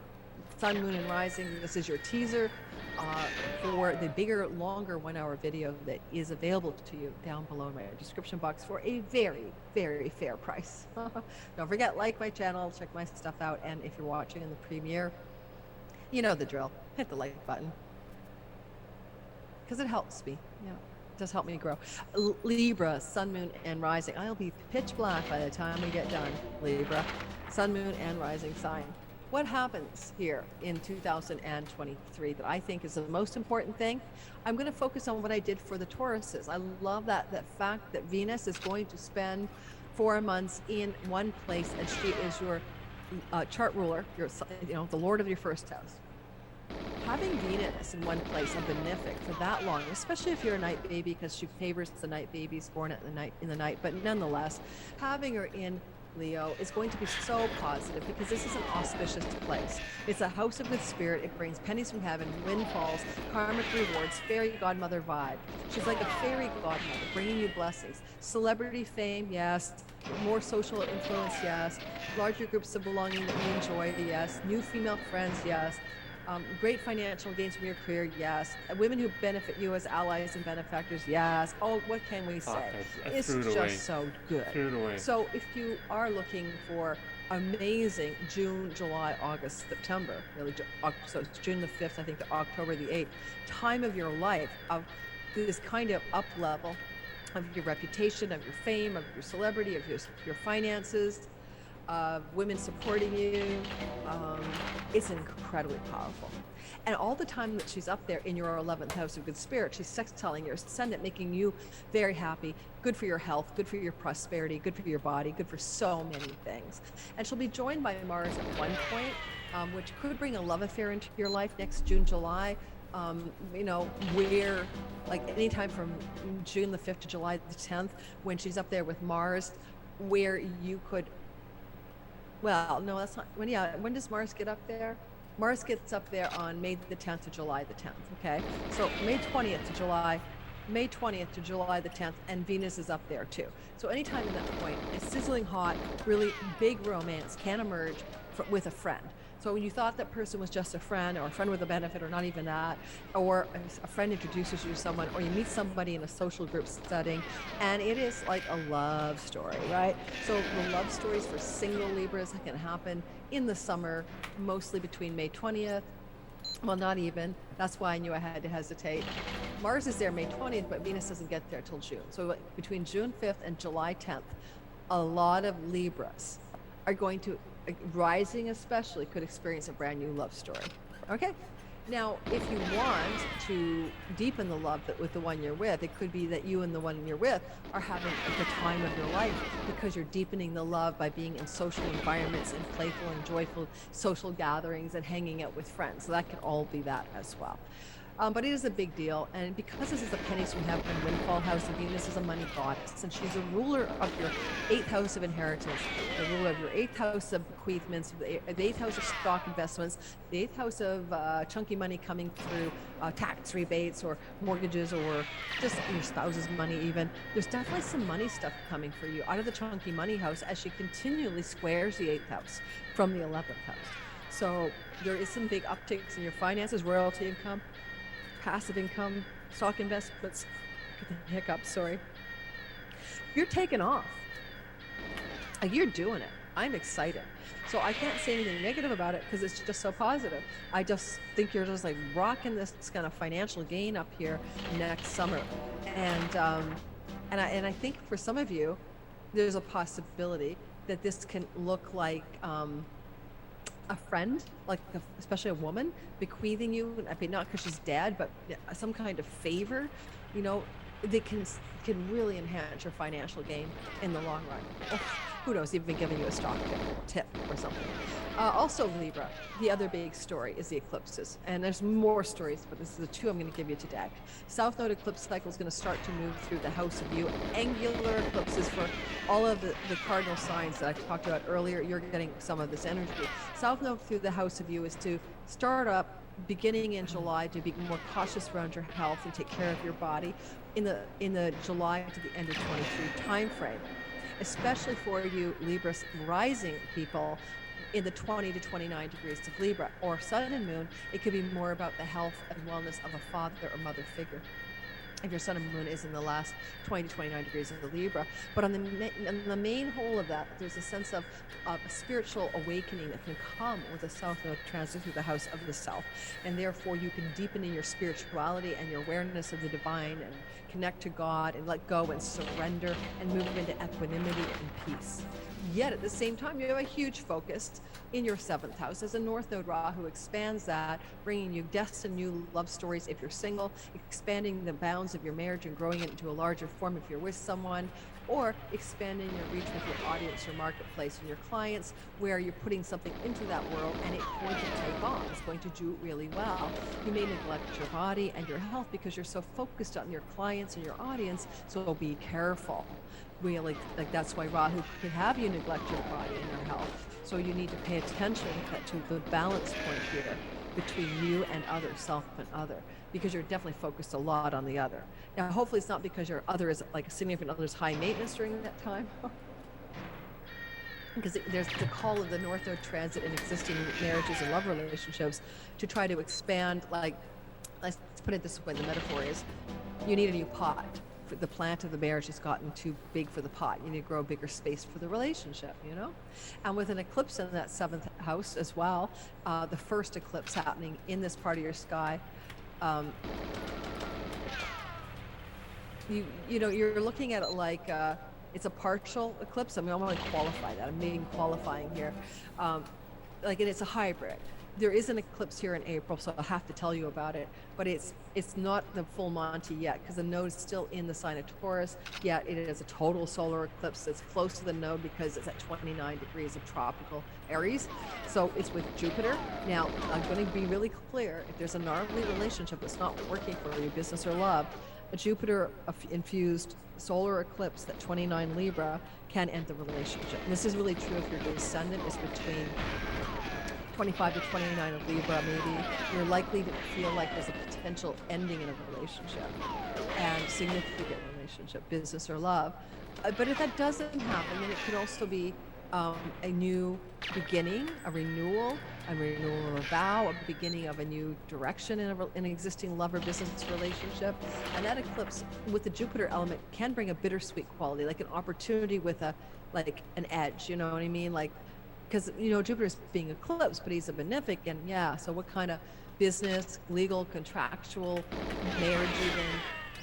Sun, Moon, and Rising. This is your teaser for the bigger, longer 1-hour video that is available to you down below in my description box for a very, very fair price. Don't forget, like my channel, check my stuff out, and if you're watching in the premiere, you know the drill. Hit the like button, because it helps me. Yeah, it does help me grow. Libra, Sun, Moon, and Rising. I'll be pitch black by the time we get done. Libra, Sun, Moon, and Rising sign. What happens here in 2023 that I think is the most important thing? I'm going to focus on what I did for the Tauruses. I love that fact that Venus is going to spend 4 months in one place, and she is your chart ruler, the Lord of your first house. Having Venus in one place, a benefic for that long, especially if you're a night baby, because she favors the night babies born in the night, but nonetheless, having her in Leo is going to be so positive, because this is an auspicious place. It's a house of good spirit. It brings pennies from heaven, windfalls, karmic rewards, fairy godmother vibe. She's like a fairy godmother, bringing you blessings. Celebrity fame, yes. More social influence, yes. Larger groups of belonging that you enjoy, yes. New female friends, yes. Great financial gains from your career, yes. Women who benefit you as allies and benefactors, yes. Oh, what can we say? It's just so good. So if you are looking for amazing June, July, August, September, really, so it's June the 5th, I think, to October the 8th, time of your life of this kind of up level of your reputation, of your fame, of your celebrity, of your finances, women supporting you, it's incredibly powerful. And all the time that she's up there in your 11th house of good spirit, she's sextiling your ascendant, making you very happy, good for your health, good for your prosperity, good for your body, good for so many things. And she'll be joined by Mars at one point, which could bring a love affair into your life next June, July. Where, like, anytime from June the 5th to July the 10th, when she's up there with Mars, where you could, well, no, that's not, when does Mars get up there? Mars gets up there on May the 10th to July the 10th, okay? So May 20th to July the 10th, and Venus is up there too. So anytime in that point, a sizzling hot, really big romance can emerge with a friend. So when you thought that person was just a friend, or a friend with a benefit, or not even that, or a friend introduces you to someone, or you meet somebody in a social group setting, and it is like a love story, right? So the love stories for single Libras can happen in the summer, mostly between May 20th. Well, not even. That's why I knew I had to hesitate. Mars is there May 20th, but Venus doesn't get there till June. So between June 5th and July 10th, a lot of Libras are going to, rising especially, could experience a brand new love story. Okay. Now, if you want to deepen the love with the one you're with, it could be that you and the one you're with are having the time of your life, because you're deepening the love by being in social environments and playful and joyful social gatherings and hanging out with friends. So that could all be that as well. But it is a big deal, and because this is the pennies from heaven windfall house, and Venus is a money goddess, and she's a ruler of your 8th house of inheritance, the ruler of your 8th house of bequeathments, the 8th house of stock investments, the 8th house of chunky money coming through tax rebates or mortgages, or just your spouse's money even. There's definitely some money stuff coming for you out of the chunky money house, as she continually squares the 8th house from the 11th house. So there is some big upticks in your finances, royalty income, passive income, stock investments. Get the hiccups, sorry. You're taking off. Like, you're doing it. I'm excited. So I can't say anything negative about it because it's just so positive. I just think you're just like rocking this kind of financial gain up here next summer. And I think for some of you, there's a possibility that this can look like a friend, like especially a woman, bequeathing you, I mean, not because she's dead, but some kind of favor, you know, that can really enhance your financial gain in the long run. Oh, who knows, even giving you a stock tip or something. Also, Libra, the other big story is the eclipses. And there's more stories, but this is the two I'm going to give you today. South Node eclipse cycle is going to start to move through the house of you. Angular eclipses for all of the cardinal signs that I talked about earlier. You're getting some of this energy. South Node through the house of you is to start up beginning in July to be more cautious around your health and take care of your body in the July to the end of 23 time frame, especially for you Libra rising people in the 20 to 29 degrees of Libra or Sun and Moon. It could be more about the health and wellness of a father or mother figure if your Sun and Moon is in the last 20 to 29 degrees of the Libra. But on the main whole of that, there's a sense of a spiritual awakening that can come with a South Node transit through the house of the South. And therefore, you can deepen in your spirituality and your awareness of the divine and connect to God and let go and surrender and move into equanimity and peace. Yet at the same time, you have a huge focus in your 7th house as a North Node Rahu expands that, bringing you deaths and new love stories if you're single, expanding the bounds of your marriage and growing it into a larger form if you're with someone, or expanding your reach with your audience, your marketplace, and your clients, where you're putting something into that world and it's going to take off. It's going to do really well. You may neglect your body and your health because you're so focused on your clients and your audience, so be careful. Really, like that's why Rahu could have you neglect your body and your health. So you need to pay attention to the balance point here between you and other, self and other, because you're definitely focused a lot on the other. Now, hopefully it's not because your other is like a significant other's high maintenance during that time. Because there's the call of the North Node transit in existing marriages and love relationships to try to expand, like, let's put it this way, the metaphor is, you need a new pot. The plant of the marriage has gotten too big for the pot. You need to grow a bigger space for the relationship, you know? And with an eclipse in that 7th house as well, the first eclipse happening in this part of your sky, you know, you're looking at it like it's a partial eclipse. I mean, I want to qualify that. I'm making qualifying here. Like, and it's a hybrid. There is an eclipse here in April, so I'll have to tell you about it, but it's not the full Monty yet because the node is still in the sign of Taurus, yet it is a total solar eclipse that's close to the node because it's at 29 degrees of tropical Aries. So it's with Jupiter. Now, I'm going to be really clear. If there's a gnarly relationship that's not working for you, business or love, a Jupiter-infused solar eclipse at 29 Libra can end the relationship. And this is really true if your descendant is between 25 to 29 of Libra, maybe. You're likely to feel like there's a potential ending in a relationship and significant relationship, business or love. But if that doesn't happen, then it could also be a new beginning, a renewal of a vow, a beginning of a new direction in an existing love or business relationship. And that eclipse with the Jupiter element can bring a bittersweet quality, like an opportunity with like an edge, you know what I mean? Like, because, you know, Jupiter's being eclipsed, but he's a benefic, and yeah, so what kind of business, legal, contractual, marriage even,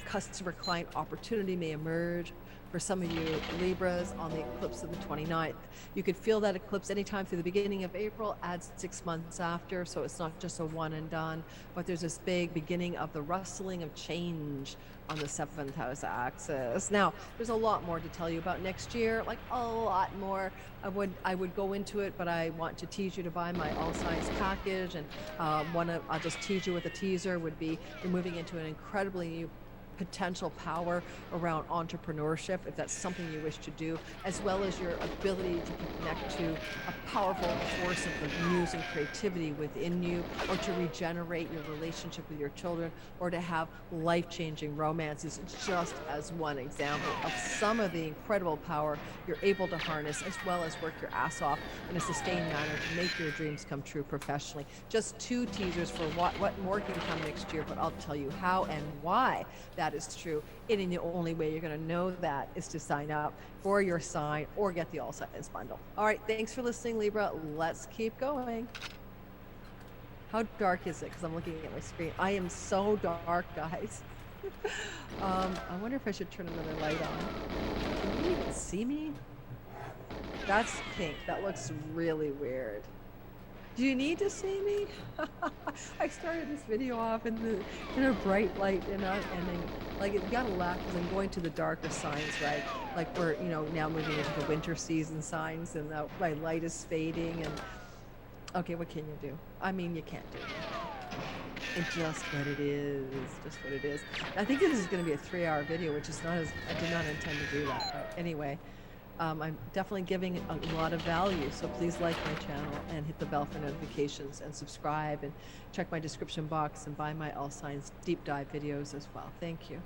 customer-client opportunity may emerge for some of you Libras on the eclipse of the 29th. You could feel that eclipse anytime through the beginning of April, adds 6 months after, so it's not just a one and done, but there's this big beginning of the rustling of change on the 7th house axis. Now, there's a lot more to tell you about next year, like a lot more. I would go into it, but I want to tease you to buy my all signs package, and I'll just tease you with a teaser would be you're moving into an incredibly new potential power around entrepreneurship, if that's something you wish to do, as well as your ability to connect to a powerful force of the muse and creativity within you, or to regenerate your relationship with your children, or to have life-changing romances, just as one example of some of the incredible power you're able to harness, as well as work your ass off in a sustained manner to make your dreams come true professionally. Just two teasers for what more can come next year, but I'll tell you how and why that that is true. And the only way you're going to know that is to sign up for your sign or get the All Signs bundle. All right, thanks for listening, Libra. Let's keep going. How dark is it? Because I'm looking at my screen. I am so dark, guys. I wonder if I should turn another light on. Can you even see me? That's pink. That looks really weird. Do you need to see me? I started this video off in a bright light, and then like you gotta laugh because I'm going to the darker signs, right? Like we're now moving into the winter season signs, and my light is fading. And okay, what can you do? I mean, you can't do it. It's just what it is. Just what it is. I think this is going to be a 3-hour video, which is not as I did not intend to do that. But anyway. I'm definitely giving a lot of value, so please like my channel and hit the bell for notifications and subscribe and check my description box and buy my All Signs deep dive videos as well. Thank you.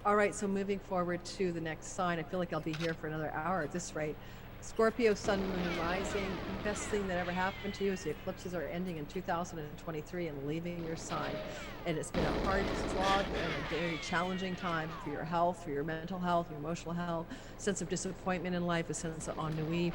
All right, so moving forward to the next sign. I feel like I'll be here for another hour at this rate. Scorpio, Sun, Moon, Rising. The best thing that ever happened to you is the eclipses are ending in 2023 and leaving your sign. And it's been a hard slog and a very challenging time for your health, for your mental health, your emotional health, sense of disappointment in life, a sense of ennui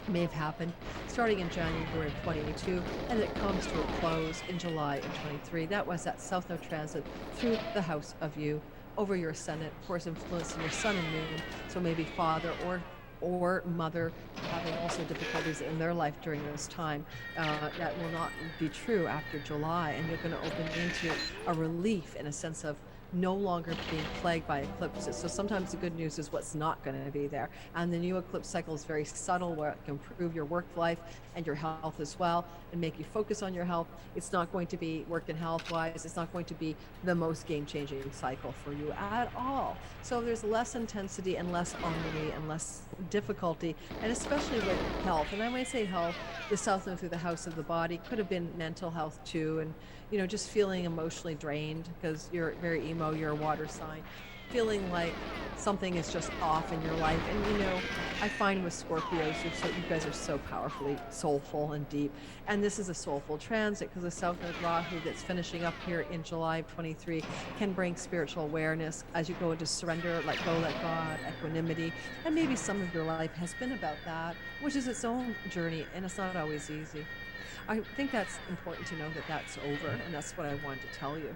may have happened starting in January of 22, and it comes to a close in July of 23. That was that South Node transit through the house of you over your ascendant, of course, influencing your sun and moon. So maybe father or mother having also difficulties in their life during this time. That will not be true after July, and you're going to open into a relief and a sense of no longer being plagued by eclipses. So sometimes the good news is what's not going to be there. And the new eclipse cycle is very subtle, where it can improve your work life and your health as well and make you focus on your health. It's not going to be work and health wise. It's not going to be the most game-changing cycle for you at all. So there's less intensity and less ennui and less difficulty, and especially with health. And I might say health, the South Node through the house of the body could have been mental health too, and just feeling emotionally drained because you're very emo, you're a water sign, feeling like something is just off in your life. And I find with Scorpios, you guys are so powerfully soulful and deep, and this is a soulful transit because the South Node Rahu that's finishing up here in July of 23 can bring spiritual awareness as you go into surrender, let go, let God, equanimity, and maybe some of your life has been about that, which is its own journey, and it's not always easy. I think that's important to know that that's over, and that's what I wanted to tell you.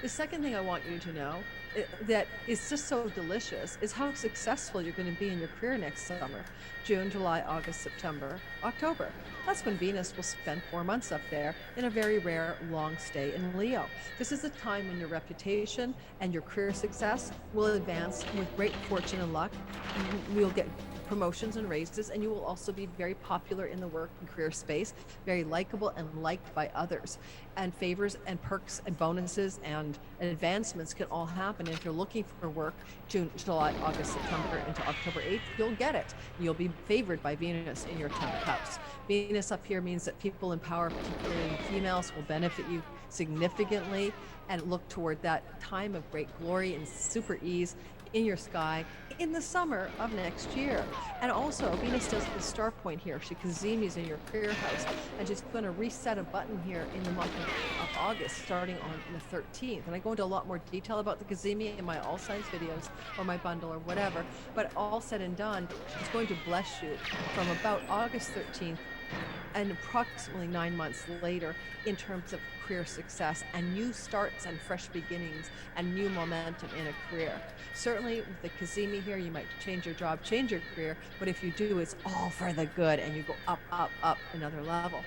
The second thing I want you to know that is just so delicious is how successful you're going to be in your career next summer. June, July, August, September, October. That's when Venus will spend 4 months up there in a very rare long stay in Leo. This is a time when your reputation and your career success will advance with great fortune and luck. You'll get promotions and raises, and you will also be very popular in the work and career space, very likable and liked by others. And favors and perks and bonuses and advancements can all happen. And if you're looking for work, June, July, August, September into October 8th, you'll get it. You'll be favored by Venus in your 10th house. Venus up here means that people in power, particularly females, will benefit you significantly and look toward that time of great glory and super ease in your sky in the summer of next year. And also Venus does the star point here. She Kazimis in your career house, and she's going to reset a button here in the month of August starting on the 13th. And I go into a lot more detail about the Kazemi in my All Signs videos or my bundle or whatever, but all said and done, it's going to bless you from about August 13th and approximately 9 months later in terms of career success and new starts and fresh beginnings and new momentum in a career. Certainly with the Kazemi here, you might change your job, change your career, but if you do, it's all for the good and you go up, up, up another level.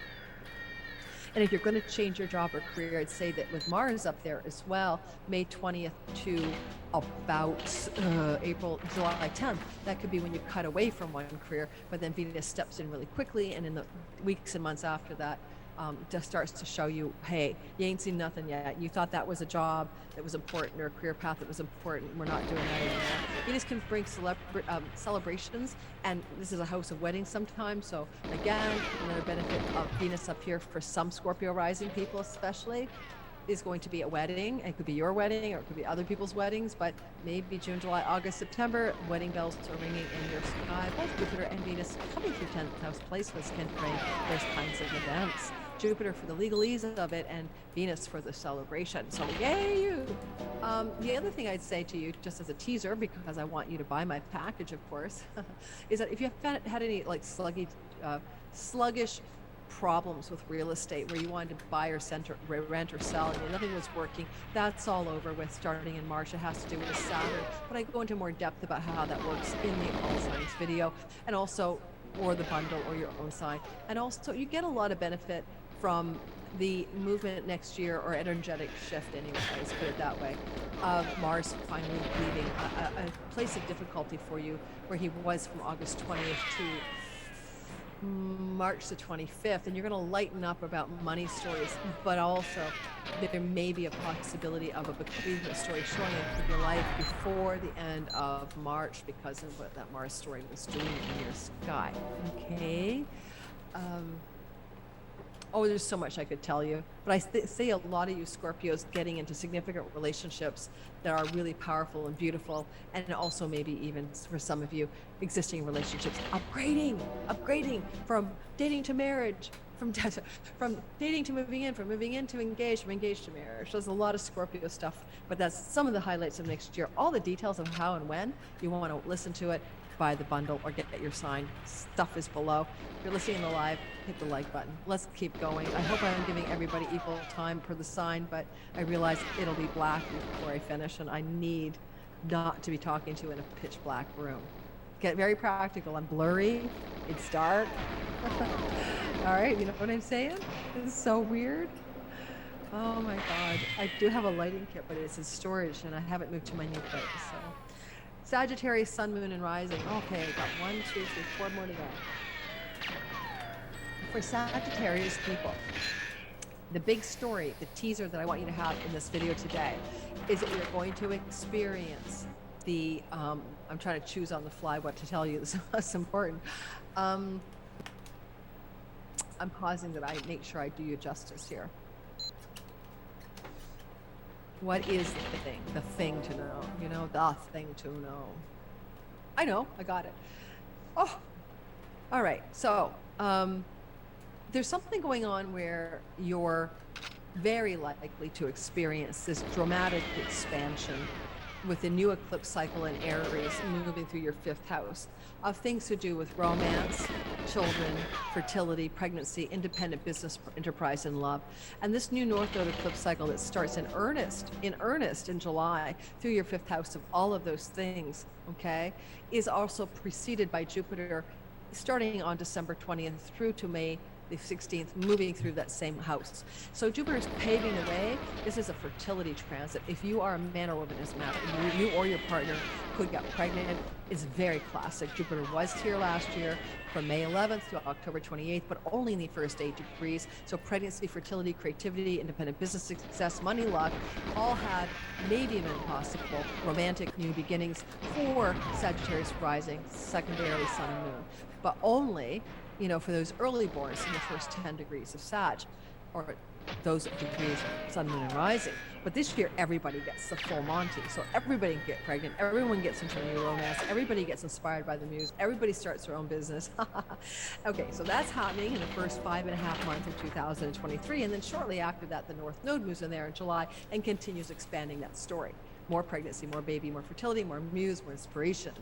And if you're going to change your job or career, I'd say that with Mars up there as well, May 20th to about July 10th, that could be when you cut away from one career, but then Venus steps in really quickly, and in the weeks and months after that, just starts to show you, hey, you ain't seen nothing yet. You thought that was a job that was important or a career path that was important. We're not doing that anymore. Venus can bring celebrations, and this is a house of weddings sometimes. So again, another benefit of Venus up here for some Scorpio rising people especially. is going to be a wedding. It could be your wedding or it could be other people's weddings, but maybe June, July, August, September, wedding bells are ringing in your sky. Both Jupiter and Venus coming through 10th house placements can bring those kinds of events. Jupiter for the legalese of it and Venus for the celebration. So yay you! The other thing I'd say to you, just as a teaser, because I want you to buy my package, of course, is that if you haven't had any like sluggish problems with real estate where you wanted to buy or rent or sell and nothing was working, that's all over with starting in March. It has to do with Saturn, but I go into more depth about how that works in the all signs video, and also or the bundle or your own sign. And also you get a lot of benefit from the movement next year, or energetic shift anyway, let's put it that way, of Mars finally leaving a place of difficulty for you where he was from August 20th to March the 25th, and you're going to lighten up about money stories, but also there may be a possibility of a bequeathment story showing up in your life before the end of March because of what that Mars story was doing in your sky. Okay. Oh, there's so much I could tell you, but I see a lot of you Scorpios getting into significant relationships that are really powerful and beautiful, and also maybe even for some of you, existing relationships upgrading from dating to marriage, from dating to moving in, from moving in to engaged, from engaged to marriage. There's a lot of Scorpio stuff, but that's some of the highlights of next year. All the details of how and when you want to listen to it, buy the bundle or get your sign. Stuff is below. If you're listening in the live, hit the like button. Let's keep going. I hope I'm giving everybody equal time per the sign, but I realize it'll be black before I finish, and I need not to be talking to you in a pitch black room. Get very practical. I'm blurry. It's dark. All right, you know what I'm saying? This is so weird. Oh my God. I do have a lighting kit, but it's in storage and I haven't moved to my new place, so. Sagittarius, Sun, Moon, and Rising. Okay, got 1, 2, 3, 4 more to go. For Sagittarius people, the big story, the teaser that I want you to have in this video today is that you're going to experience the, I'm trying to choose on the fly what to tell you, this is important. I'm pausing that I make sure I do you justice here. What is the thing? The thing to know, you know, the thing to know. I know, I got it. Oh, all right. So there's something going on where you're very likely to experience this dramatic expansion with the new eclipse cycle in Aries moving through your 5th house of things to do with romance, children, fertility, pregnancy, independent business, enterprise, and love. And this new North Node eclipse cycle that starts in earnest in July through your 5th house of all of those things, okay, is also preceded by Jupiter starting on December 20th through to May the 16th, moving through that same house. So Jupiter's paving the way. This is a fertility transit. If you are a man or woman, doesn't matter, you or your partner could get pregnant. It's very classic. Jupiter was here last year from May 11th to October 28th, but only in the first 8 degrees. So pregnancy, fertility, creativity, independent business success, money, luck, all had maybe even possible romantic new beginnings for Sagittarius rising, secondarily Sun and Moon, but only, you know, for those early borns in the first 10 degrees of Sag, or those degrees Sun, Moon, and Rising. But this year, everybody gets the full Monty. So everybody can get pregnant. Everyone gets into a new romance. Everybody gets inspired by the muse. Everybody starts their own business. Okay, so that's happening in the first 5.5 months of 2023. And then shortly after that, the North Node moves in there in July and continues expanding that story. More pregnancy, more baby, more fertility, more muse, more inspiration,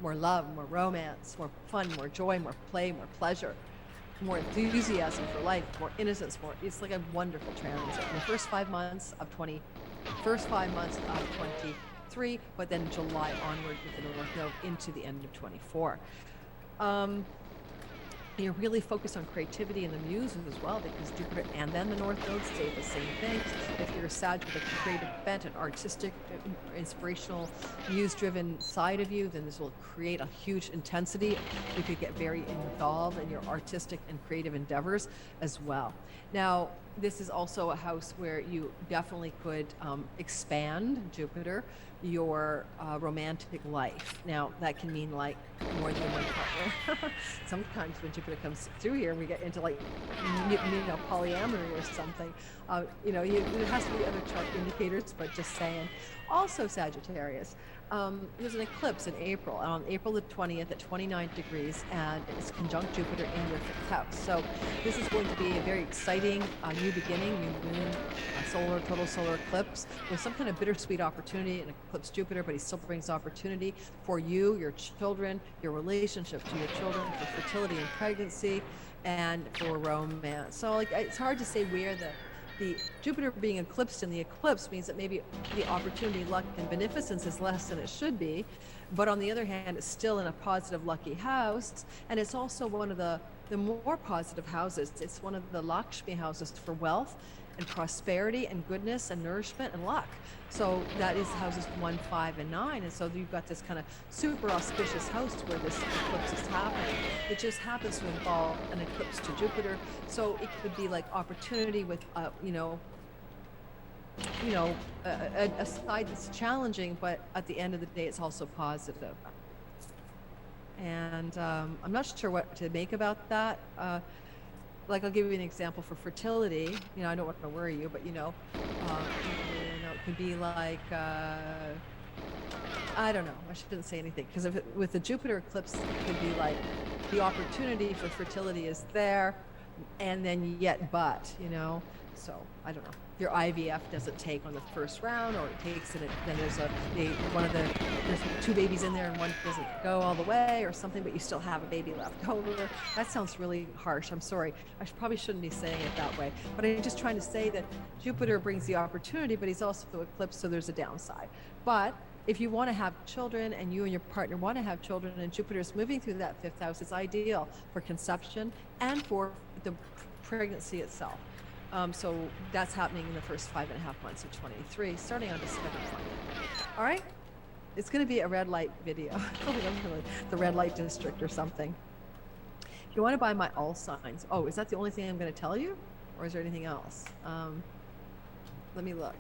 more love, more romance, more fun, more joy, more play, more pleasure, more enthusiasm for life, more innocence, more, it's like a wonderful transit. In the first 5 months of 23, but then July onward with the North Node into the end of 24. You're really focused on creativity and the muses as well, because Jupiter and then the North Node say the same things. If you're a Sag with a creative bent, an artistic, inspirational, muse-driven side of you, then this will create a huge intensity. You could get very involved in your artistic and creative endeavors as well. Now, this is also a house where you definitely could expand Jupiter, your romantic life. Now, that can mean like more than one partner. Sometimes when Jupiter comes through here, we get into like, polyamory or something. There has to be other chart indicators, but just saying. Also, Sagittarius, there's an eclipse in April, on April the 20th at 29 degrees, and it's conjunct Jupiter in your fifth house. So this is going to be a very exciting new beginning, new moon, total solar eclipse with some kind of bittersweet opportunity, and eclipse Jupiter, but he still brings opportunity for you, your children, your relationship to your children, for fertility and pregnancy, and for romance. So like, it's hard to say where the Jupiter being eclipsed in the eclipse means that maybe the opportunity, luck, and beneficence is less than it should be. But on the other hand, it's still in a positive, lucky house. And it's also one of the more positive houses. It's one of the Lakshmi houses for wealth and prosperity and goodness and nourishment and luck. So that is houses 1, 5, and 9. And so you've got this kind of super auspicious house where this eclipse is happening. It just happens to involve an eclipse to Jupiter. So it could be like opportunity with, a side that's challenging, but at the end of the day, it's also positive. And I'm not sure what to make about that. Like, I'll give you an example for fertility. I don't want to worry you, but it could be like, I don't know. I shouldn't say anything, because with the Jupiter eclipse, it could be like the opportunity for fertility is there, and then so I don't know. Your IVF doesn't take on the first round, or it takes and then there's there's 2 babies in there and one doesn't go all the way or something, but you still have a baby left over. That sounds really harsh. I'm sorry. I probably shouldn't be saying it that way, but I'm just trying to say that Jupiter brings the opportunity, but he's also eclipsed, so there's a downside. But if you want to have children, and you and your partner want to have children, and Jupiter's moving through that 5th house, it's ideal for conception and for the pregnancy itself. So that's happening in the first 5.5 months of 23, starting on December 20th. All right? It's going to be a red light video. The red light district or something. If you want to buy my all signs, is that the only thing I'm going to tell you? Or is there anything else? Let me look.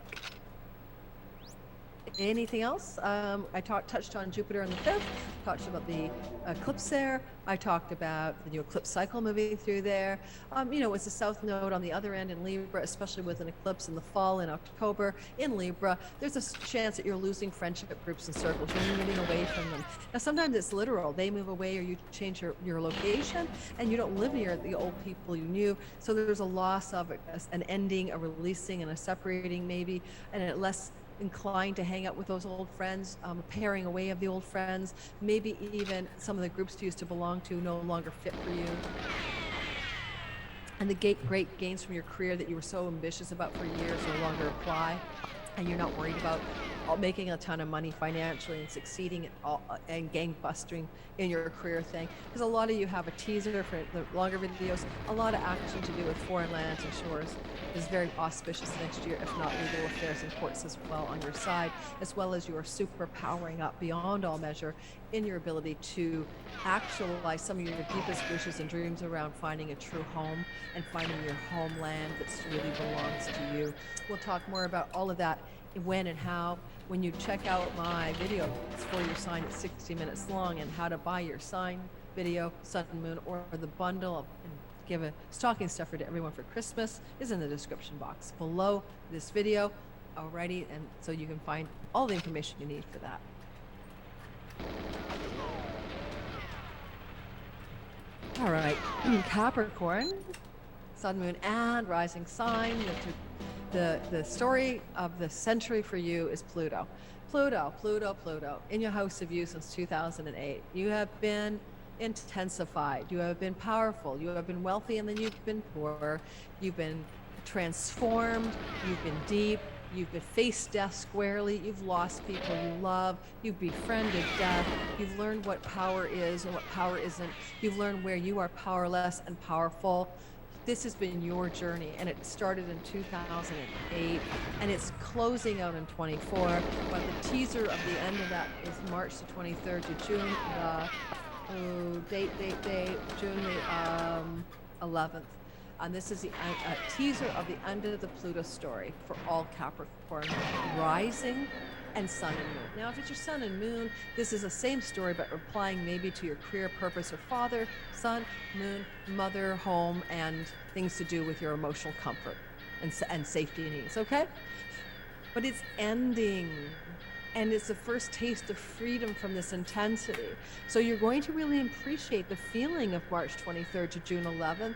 Anything else? I touched on Jupiter in the 5th, talked about the eclipse there. I talked about the new eclipse cycle moving through there. It's a south node on the other end in Libra, especially with an eclipse in the fall in October in Libra. There's a chance that you're losing friendship groups and circles. You're moving away from them. Now, sometimes it's literal. They move away, or you change your location, and you don't live near the old people you knew. So there's a loss of an ending, a releasing, and a separating maybe, and a less inclined to hang out with those old friends, paring away of the old friends, maybe even some of the groups you used to belong to no longer fit for you. And the great gains from your career that you were so ambitious about for years no longer apply, and you're not worried about making a ton of money financially and succeeding and gangbustering in your career thing. Because a lot of you have a teaser for the longer videos, a lot of action to do with foreign lands and shores is very auspicious next year, if not legal affairs and courts as well on your side, as well as you are super powering up beyond all measure in your ability to actualize some of your deepest wishes and dreams around finding a true home and finding your homeland that really belongs to you. We'll talk more about all of that, when and how, when you check out my video for your sign. It's 60 minutes long, and how to buy your sign video, sun and moon, or the bundle, and give a stocking stuffer to everyone for Christmas is in the description box below this video. Alrighty, and so you can find all the information you need for that. All right, Capricorn, sun, moon, and rising sign. The story of the century for you is Pluto. Pluto, in your house of you since 2008. You have been intensified. You have been powerful. You have been wealthy, and then you've been poor. You've been transformed. You've been deep. You've been faced death squarely. You've lost people you love. You've befriended death. You've learned what power is and what power isn't. You've learned where you are powerless and powerful. This has been your journey, and it started in 2008, and it's closing out in 24. But the teaser of the end of that is March the 23rd to June the June the 11th. And this is the teaser of the end of the Pluto story for all Capricorn rising and sun and moon. Now, if it's your sun and moon, this is the same story, but applying maybe to your career, purpose, or father, sun, moon, mother, home, and things to do with your emotional comfort and safety needs, okay? But it's ending. And it's the first taste of freedom from this intensity. So you're going to really appreciate the feeling of March 23rd to June 11th.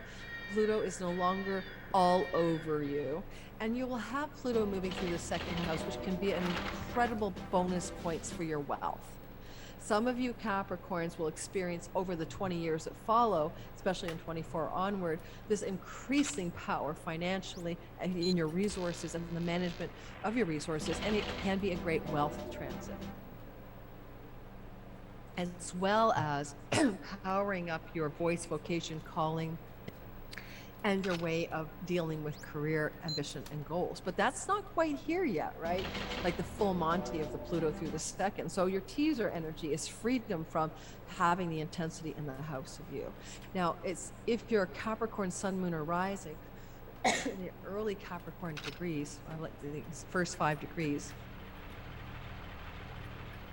Pluto is no longer all over you. And you will have Pluto moving through the second house, which can be an incredible bonus points for your wealth. Some of you Capricorns will experience over the 20 years that follow, especially in 24 onward, this increasing power financially and in your resources and the management of your resources, and it can be a great wealth transit. As well as powering up your voice, vocation, calling, and your way of dealing with career ambition and goals. But that's not quite here yet, right? Like the full Monty of the Pluto through the second. So your teaser energy is freedom from having the intensity in the house of you. Now, it's if you're a Capricorn, sun, moon, or rising, in the early Capricorn degrees, or like the first 5 degrees,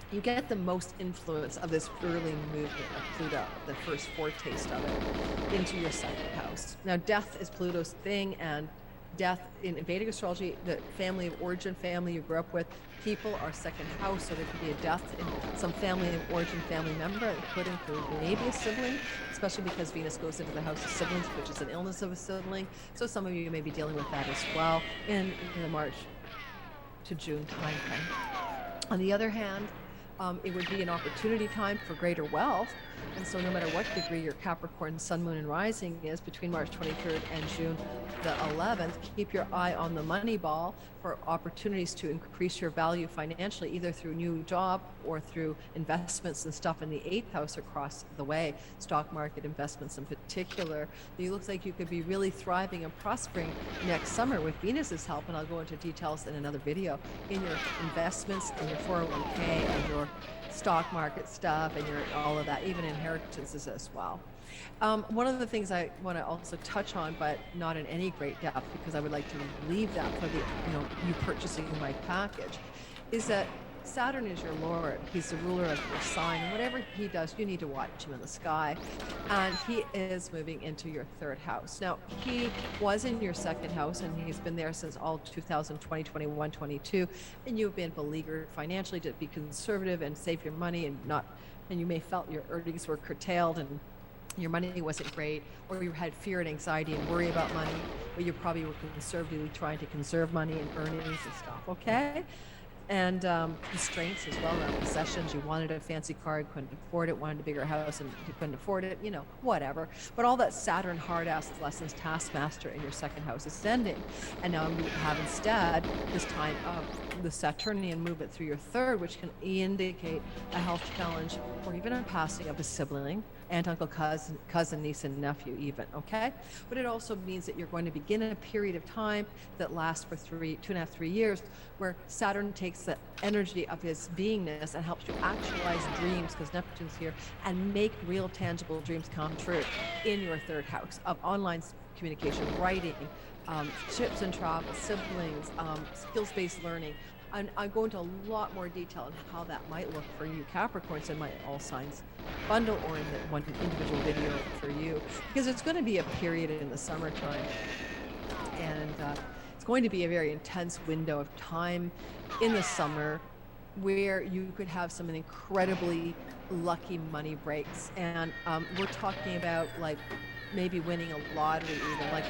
you get the most influence of this early movement of Pluto, the first foretaste of it, into your second house. Now, death is Pluto's thing, and death in Vedic astrology, the family of origin, family you grew up with, people are second house, so there could be a death in some family of origin, family member. It could include maybe a sibling, especially because Venus goes into the house of siblings, which is an illness of a sibling. So some of you may be dealing with that as well in the March to June timeframe. On the other hand, it would be an opportunity time for greater wealth. And so no matter what degree your Capricorn, sun, moon, and rising is between March 23rd and June the 11th, keep your eye on the money ball for opportunities to increase your value financially, either through new job or through investments and stuff in the 8th house across the way, stock market investments in particular. It looks like you could be really thriving and prospering next summer with Venus's help, and I'll go into details in another video, in your investments, in your 401k, and your stock market stuff, and your all of that, even inheritances as well. One of the things I want to also touch on, but not in any great depth, because I would like to leave that for the you purchasing my package, is that Saturn is your Lord. He's the ruler of your sign, and whatever he does, you need to watch him in the sky. And he is moving into your 3rd house. Now, he was in your 2nd house, and he's been there since all 2020, 21, 22, and you've been beleaguered financially to be conservative and save your money, and you may felt your earnings were curtailed and your money wasn't great, or you had fear and anxiety and worry about money, or you probably were conservatively trying to conserve money and earnings and stuff, okay? And constraints as well around possessions. You wanted a fancy car, couldn't afford it, wanted a bigger house and you couldn't afford it, whatever. But all that Saturn hard ass lessons, taskmaster in your 2nd house is ending. And now you have instead this time of the Saturnian movement through your 3rd, which can indicate a health challenge or even a passing of a sibling, aunt, uncle, cousin, niece, and nephew even, okay? But it also means that you're going to begin a period of time that lasts for 2.5, 3 years, where Saturn takes the energy of his beingness and helps you actualize dreams, because Neptune's here, and make real tangible dreams come true in your 3rd house of online communication, writing, trips and travel, siblings, skills-based learning. And I go into a lot more detail on how that might look for you Capricorns in my all signs bundle, or in the one individual video for you, because it's going to be a period in the summertime, and it's going to be a very intense window of time in the summer where you could have some incredibly lucky money breaks, and we're talking about like maybe winning a lottery even, like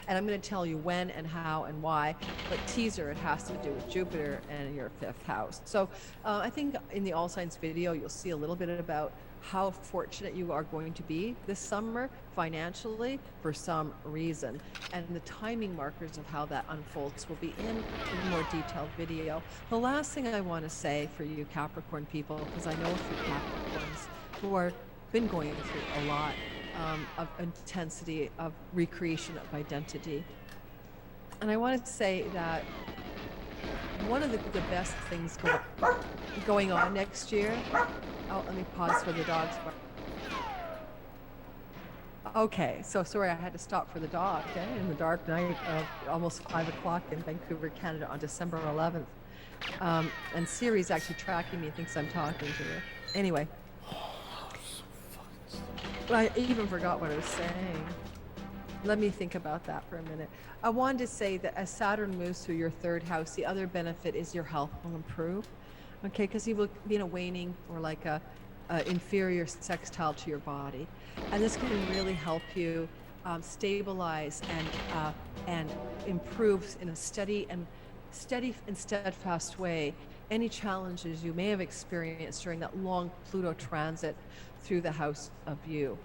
and I'm going to tell you when and how and why, but teaser, it has to do with Jupiter and your 5th house. So I think in the all signs video you'll see a little bit about how fortunate you are going to be this summer financially for some reason, and the timing markers of how that unfolds will be in a more detailed video. The last thing I want to say for you Capricorn people, because I know a few Capricorns who are been going through a lot of intensity, of recreation of identity. And I want to say that one of the best things going on next year, let me pause for the dogs. Okay, so sorry, I had to stop for the dog, okay, in the dark night of almost 5 o'clock in Vancouver, Canada on December 11th. And Siri's actually tracking me, thinks I'm talking to her. Anyway, I even forgot what I was saying. Let me think about that for a minute. I wanted to say that as Saturn moves through your third house, the other benefit is your health will improve. Okay, because he will be in a waning or like a inferior sextile to your body, and this can really help you stabilize and improve in a steady and steadfast way any challenges you may have experienced during that long Pluto transit through the house of you.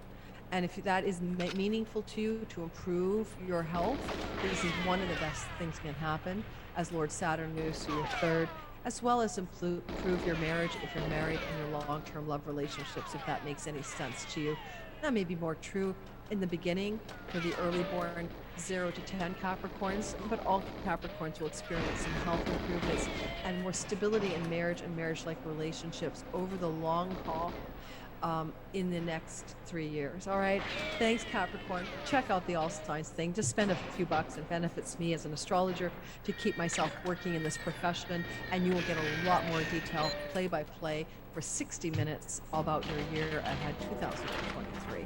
And if that is meaningful to you to improve your health, this is one of the best things can happen as Lord Saturn moves through your third, as well as improve your marriage if you're married and your long-term love relationships, if that makes any sense to you. That may be more true in the beginning for the early born 0 to 10 Capricorns, but all Capricorns will experience some health improvements and more stability in marriage and marriage-like relationships over the long haul. In the next 3 years. All right. Thanks, Capricorn. Check out the All Signs thing. Just spend a few bucks. It benefits me as an astrologer to keep myself working in this profession. And you will get a lot more detail, play by play, for 60 minutes about your year ahead, 2023.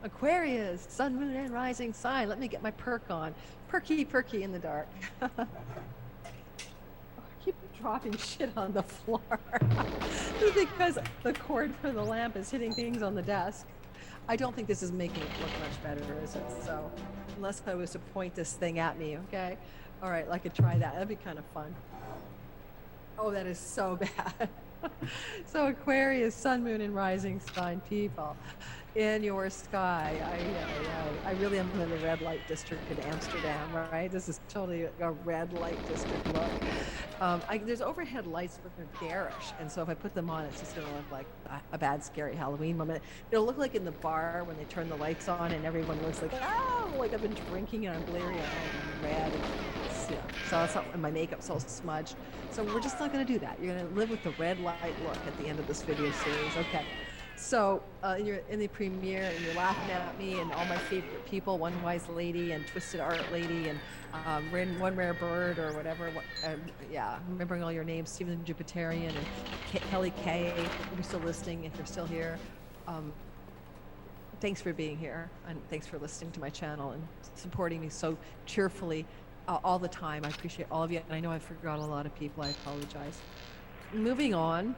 Aquarius, sun, moon, and rising sign. Let me get my perk on. Perky in the dark. Keep dropping shit on the floor because the cord for the lamp is hitting things on the desk. I don't think this is making it look much better, is it? So unless I was to point this thing at me, okay? All right, I could try that. That'd be kind of fun. Oh, that is so bad. So Aquarius, sun, moon, and rising sign people in your sky. I really am in the red light district in Amsterdam, right? This is totally a red light district look. There's overhead lights, but they're garish, and so if I put them on, it's just gonna look like a bad, scary Halloween moment. It'll look like in the bar when they turn the lights on and everyone looks like, oh, like I've been drinking and I'm glaring at all red. Yeah. So that's not, my makeup's all smudged. So we're just not going to do that. You're going to live with the red light look at the end of this video series. Okay. So you're in the premiere and you're laughing at me and all my favorite people, One Wise Lady and Twisted Art Lady and One Rare Bird or whatever. Yeah, remembering all your names, Stephen Jupiterian and Kelly Kay. If you're still listening, if you're still here. Thanks for being here and thanks for listening to my channel and supporting me so cheerfully all the time. I appreciate all of you, and I know I forgot a lot of people. I apologize. Moving on.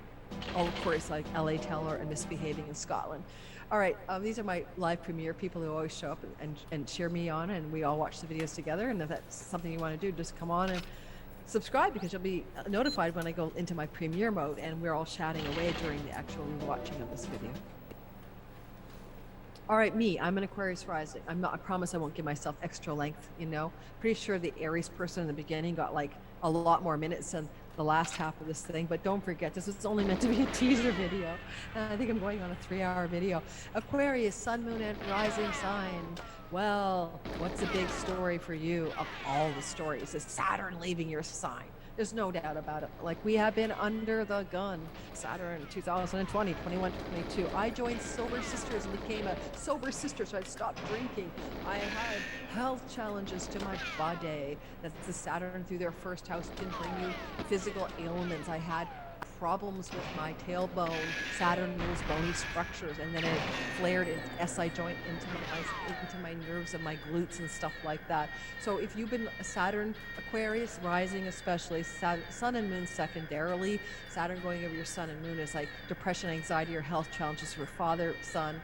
Oh, of course, like LA Teller and Misbehaving in Scotland. All right, these are my live premiere people who always show up and cheer me on, and we all watch the videos together. And if that's something you want to do, just come on and subscribe because you'll be notified when I go into my premiere mode, and we're all chatting away during the actual watching of this video. All right, me, I'm an Aquarius rising. I promise I won't give myself extra length, you know. Pretty sure the Aries person in the beginning got like a lot more minutes than the last half of this thing, but don't forget, this is only meant to be a teaser video. I think I'm going on a 3-hour video. Aquarius, sun, moon, and rising sign. Well, what's the big story for you of all the stories? Is Saturn leaving your sign. There's no doubt about it. Like, we have been under the gun. Saturn 2020, 21, 22. I joined Sober Sisters and became a sober sister, so I stopped drinking. I had health challenges to my body. That's the Saturn through their first house can bring you physical ailments. I had problems with my tailbone. Saturn moves bony structures, and then it flared in SI joint into my nerves and my glutes and stuff like that. So if you've been a Saturn Aquarius rising, especially Sun and Moon secondarily, Saturn going over your Sun and Moon is like depression, anxiety, or health challenges for father, son,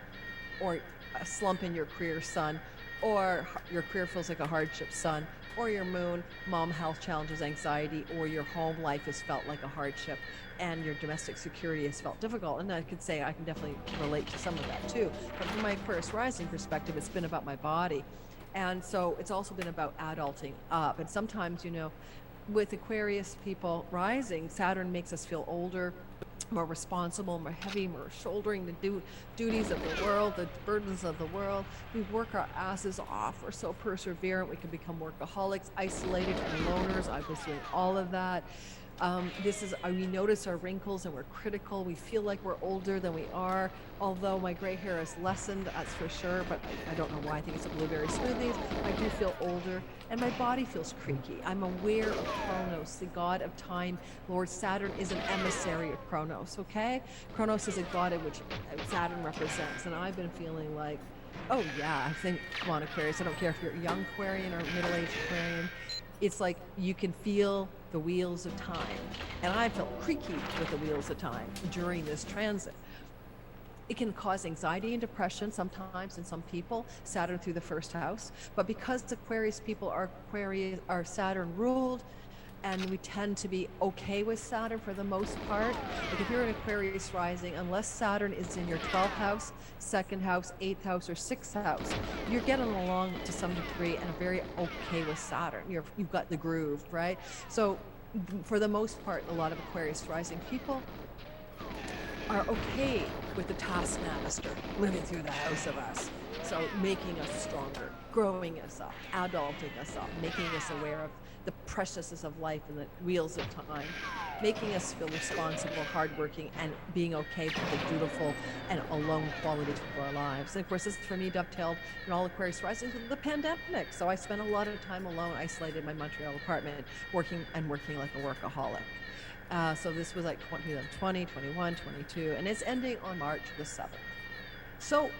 or a slump in your career, son, or your career feels like a hardship, son, or your Moon, mom health challenges, anxiety, or your home life has felt like a hardship and your domestic security has felt difficult. And I could say I can definitely relate to some of that too. But from my Aquarius rising perspective, it's been about my body. And so it's also been about adulting up. And sometimes, you know, with Aquarius people rising, Saturn makes us feel older, more responsible, more heavy, more shouldering the duties of the world, the burdens of the world. We work our asses off. We're so perseverant. We can become workaholics, isolated, and loners. I was doing all of that. We notice our wrinkles and we're critical. We feel like we're older than we are. Although my gray hair has lessened, that's for sure, but I don't know why. I think it's the blueberry smoothies. I do feel older and my body feels creaky. I'm aware of Kronos, the god of time. Lord Saturn is an emissary of Kronos, okay? Kronos is a god in which Saturn represents. And I've been feeling like, oh yeah, I think, come on, Aquarius, I don't care if you're a young Aquarian or middle-aged Aquarian. It's like you can feel the wheels of time. And I felt creaky with the wheels of time during this transit. It can cause anxiety and depression sometimes in some people, Saturn through the first house. But because Aquarius people are Saturn ruled, and we tend to be okay with Saturn for the most part. Like if you're an Aquarius rising, unless Saturn is in your 12th house, 2nd house, 8th house, or 6th house, you're getting along to some degree and are very okay with Saturn. You've got the groove, right? So for the most part, a lot of Aquarius rising people are okay with the taskmaster living through the house of us. So making us stronger, growing us up, adulting us up, making us aware of the preciousness of life and the wheels of time, making us feel responsible, hardworking, and being okay with the dutiful and alone quality to our lives. And of course, this for me dovetailed in all Aquarius rising with the pandemic. So I spent a lot of time alone, isolated in my Montreal apartment, working like a workaholic. So this was like 2020, 21, 22, and it's ending on March the 7th. So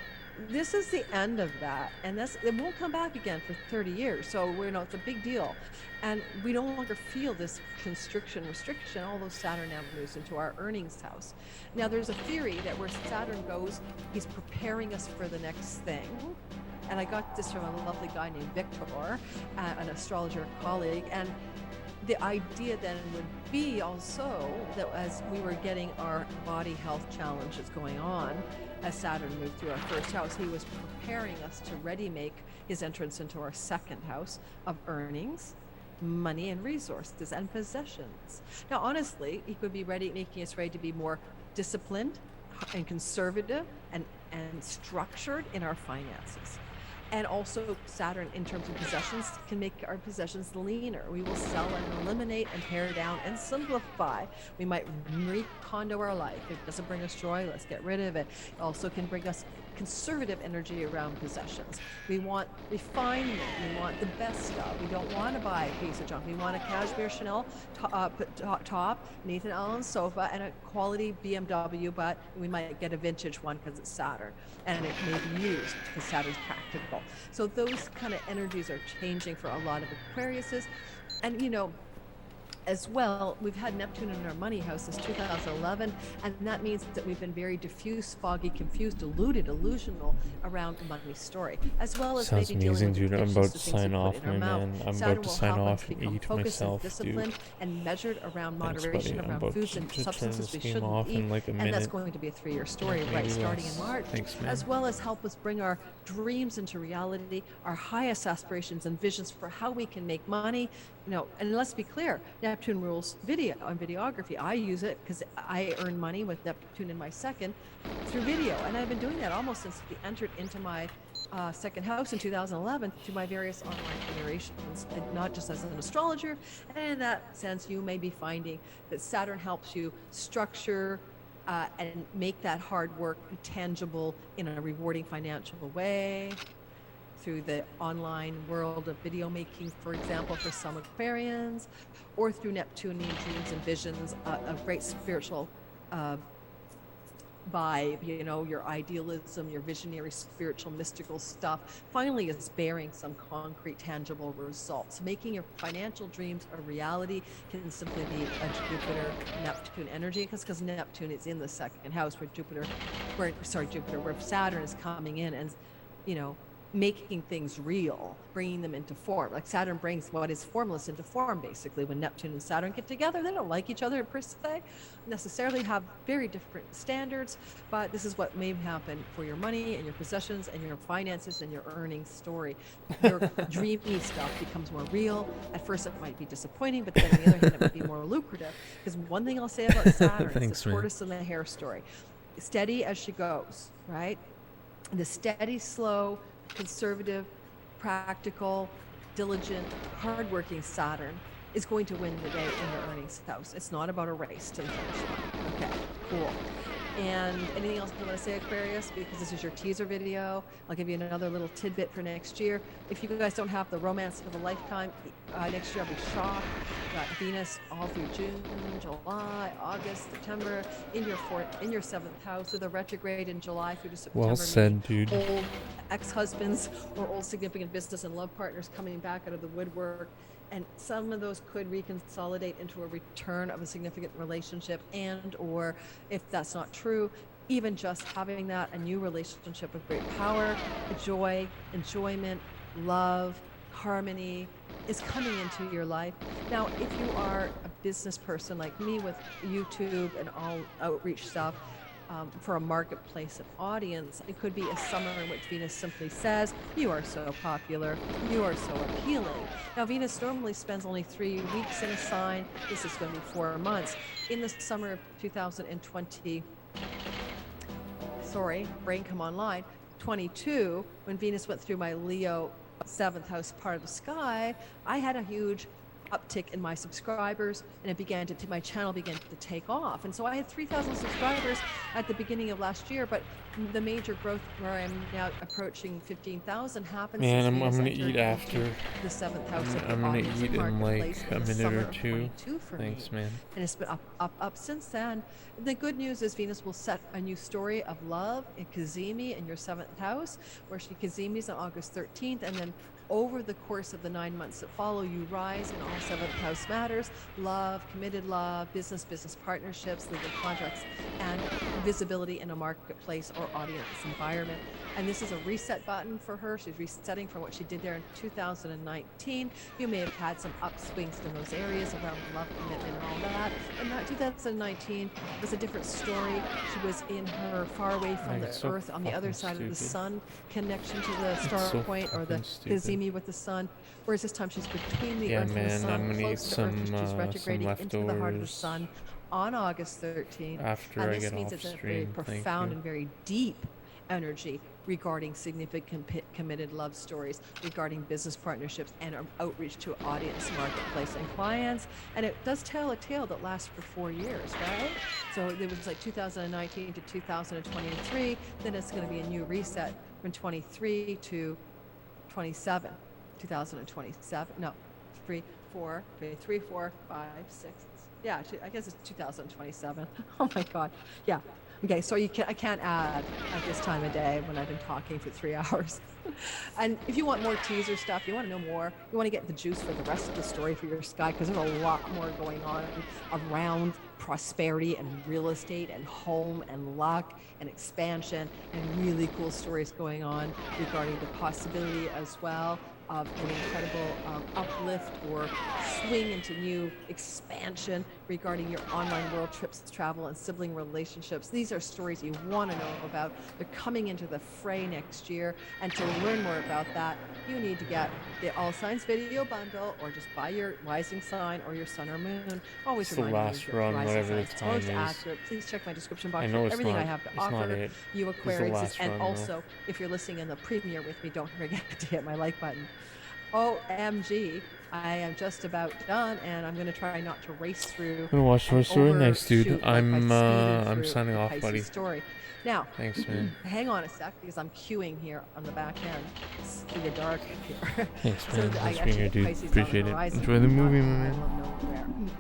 this is the end of that, and it won't come back again for 30 years. So it's a big deal, and we no longer feel this restriction, all those Saturn now moves into our earnings house. Now there's a theory that where Saturn goes, he's preparing us for the next thing. And I got this from a lovely guy named Victor, an astrologer colleague, and the idea then would be also that as we were getting our body health challenges going on, as Saturn moved through our first house, he was preparing us to ready make his entrance into our 2nd house of earnings, money and resources and possessions. Now, honestly, he could be making us ready to be more disciplined and conservative and structured in our finances. And also Saturn, in terms of possessions, can make our possessions leaner. We will sell and eliminate and pare down and simplify. We might recondo our life. If it doesn't bring us joy, let's get rid of it. It also can bring us conservative energy around possessions. We want refinement. We want the best stuff. We don't want to buy a piece of junk. We want a cashmere Chanel top, Nathan Allen sofa, and a quality BMW, but we might get a vintage one because it's Saturn. And it may be used because Saturn's practical. So those kind of energies are changing for a lot of Aquariuses. And as well, we've had Neptune in our money house since 2011, and that means that we've been very diffuse, foggy, confused, deluded, illusional around the money story, as well as sounds maybe amazing, dealing with dude. I'm about to sign off, my man. I'm about to sign off and eat myself, disciplined and measured around Thanks, moderation, buddy. I'm around about foods to and turn substances we this game shouldn't off eat, in like a and that's minute. going to be a 3-year story, Maybe right, starting less. in March, Thanks, man. as well as help us bring our dreams into reality, our highest aspirations and visions for how we can make money. And let's be clear, Neptune rules video and videography. I use it because I earn money with Neptune in my 2nd through video. And I've been doing that almost since we entered into my 2nd house in 2011 through my various online generations, and not just as an astrologer. And in that sense, you may be finding that Saturn helps you structure and make that hard work tangible in a rewarding financial way, through the online world of video making, for example, for some Aquarians, or through Neptunian dreams and visions, a great spiritual vibe, your idealism, your visionary, spiritual, mystical stuff, finally is bearing some concrete, tangible results. Making your financial dreams a reality can simply be a Jupiter-Neptune energy, because Neptune is in the 2nd house where Saturn is coming in and, making things real, bringing them into form. Like Saturn brings what is formless into form, basically. When Neptune and Saturn get together, they don't like each other per se, necessarily have very different standards, but this is what may happen for your money and your possessions and your finances and your earnings story. Your dreamy stuff becomes more real. At first it might be disappointing, but then on the other hand, it might be more lucrative. Because one thing I'll say about Saturn is the tortoise and the hare story. Steady as she goes, right? The steady, slow, conservative, practical, diligent, hardworking Saturn is going to win the day in your earnings house. It's not about a race to the finish line. Okay, cool. And anything else you want to say, Aquarius? Because this is your teaser video. I'll give you another little tidbit for next year. If you guys don't have the romance of a lifetime, next year I'll be shocked. Got Venus all through June, July, August, September, in your seventh house, with a retrograde in July through to September. Well said, dude. Old ex-husbands or old significant business and love partners coming back out of the woodwork. And some of those could reconsolidate into a return of a significant relationship, and or if that's not true, even just having that, a new relationship with great power, joy, enjoyment, love, harmony is coming into your life. Now, if you are a business person like me with YouTube and all outreach stuff, for a marketplace and audience, it could be a summer in which Venus simply says, you are so popular, you are so appealing. Now, Venus normally spends only 3 weeks in a sign. This is going to be 4 months. In the summer of 2020, brain come online, 22, when Venus went through my Leo 7th house part of the sky, I had a huge uptick in my subscribers, and my channel began to take off. And so I had 3,000 subscribers at the beginning of last year, but the major growth where I'm now approaching 15,000 happens. Man, I'm gonna eat after. The 7th house. I'm gonna eat in like a minute or two. Thanks, man. And it's been up since then. The good news is Venus will set a new story of love in Kazemi in your 7th house, where she Kazemis on August 13th, and then over the course of the 9 months that follow, you rise in all 7th house matters: love, committed love, business partnerships, legal contracts, and visibility in a marketplace or audience environment. And this is a reset button for her. She's resetting from what she did there in 2019. You may have had some upswings in those areas around love, commitment, and all that. But not 2019 was a different story. She was in her far away from the earth on the other side of the sun connection to the star point, or the Kazemi with the sun. Whereas this time she's between the earth and the sun, I'm gonna eat close to earth, and she's some retrograding into the heart of the leftovers sun on August 13th. after And I this get means off it's a very stream. profound and very deep energy regarding significant committed love stories, regarding business partnerships and outreach to audience, marketplace, and clients. And it does tell a tale that lasts for 4 years, right? So it was like 2019 to 2023. Then it's going to be a new reset from 23 to 27, 2027. No, 3, 4, 5, 6. Yeah, I guess it's 2027. Oh my God. Yeah. Okay, so I can't add at this time of day when I've been talking for 3 hours. And if you want more teaser stuff, you want to know more, you want to get the juice for the rest of the story for your sky, because there's a lot more going on around prosperity and real estate and home and luck and expansion, and really cool stories going on regarding the possibility as well of an incredible uplift or swing into new expansion regarding your online world trips, travel, and sibling relationships. These are stories you want to know about. They're coming into the fray next year. And to learn more about that, you need to get the All Signs video bundle, or just buy your rising sign or your sun or moon. Always It's the last run, whatever the time is. Accurate. Please check my description box I know for everything I have to offer you Aquarius. And also, if you're listening in the premiere with me, don't forget to hit my like button. OMG, I am just about done, and I'm going to try not to race through. I'm gonna watch Toy Story next, dude. I'm signing off, buddy. Story. Now, thanks, man. Hang on a sec, because I'm queuing here on the back end. It's in the dark here. Thanks, man. Thanks for being here, dude. Appreciate it. Enjoy the movie, man.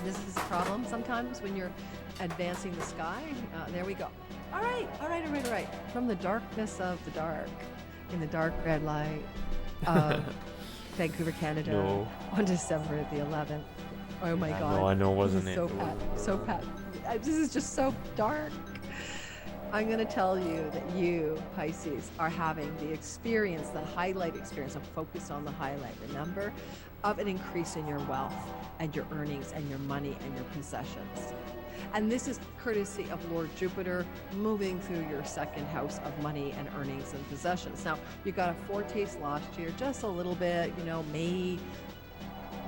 This is a problem sometimes when you're advancing the sky. There we go. All right. From the darkness of the dark, in the dark red light of Vancouver, Canada, on December the 11th. Oh my God. I know, wasn't it? So pat. This is just so dark. I'm going to tell you that you, Pisces, are having the experience, the highlight experience. I'm focused on the highlight, remember, of an increase in your wealth and your earnings and your money and your possessions. And this is courtesy of Lord Jupiter moving through your second house of money and earnings and possessions. Now, you got a foretaste last year, just a little bit, May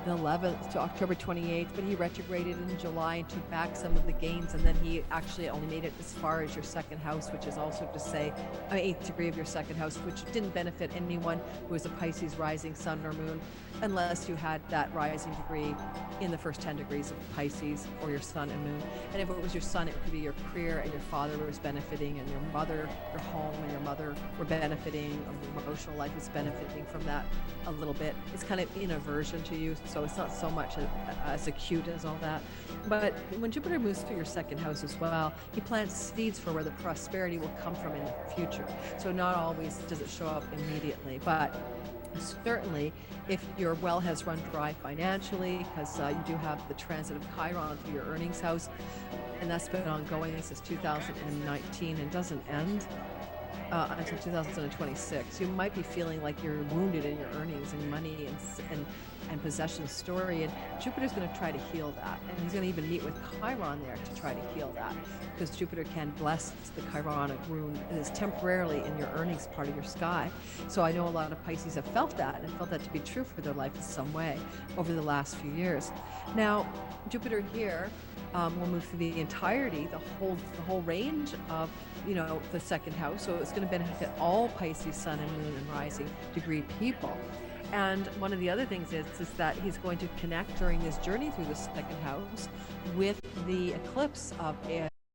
the 11th to October 28th, but he retrograded in July and took back some of the gains, and then he actually only made it as far as your second house, which is also to say 8th degree of your second house, which didn't benefit anyone who was a Pisces rising sun or moon. unless you had that rising degree in the first 10 degrees of Pisces, or your sun and moon. And if it was your sun, it could be your career, and your father was benefiting, and your mother, your home and your mother were benefiting, or your emotional life is benefiting from that a little bit. It's kind of in aversion to you, so it's not so much as acute as all that. But when Jupiter moves through your second house as well, he plants seeds for where the prosperity will come from in the future. So not always does it show up immediately, but certainly if your well has run dry financially, because you do have the transit of Chiron through your earnings house, and that's been ongoing since 2019 and doesn't end until 2026. You might be feeling like you're wounded in your earnings and money and possession story, and Jupiter's going to try to heal that, and he's going to even meet with Chiron there to try to heal that, because Jupiter can bless the Chironic rune that is temporarily in your earnings part of your sky. So I know a lot of Pisces have felt that and felt that to be true for their life in some way over the last few years. Now, Jupiter here will move through the entirety, the whole range of, the second house. So it's going to benefit all Pisces sun and moon and rising degree people. And one of the other things is that he's going to connect during this journey through the second house with the eclipse of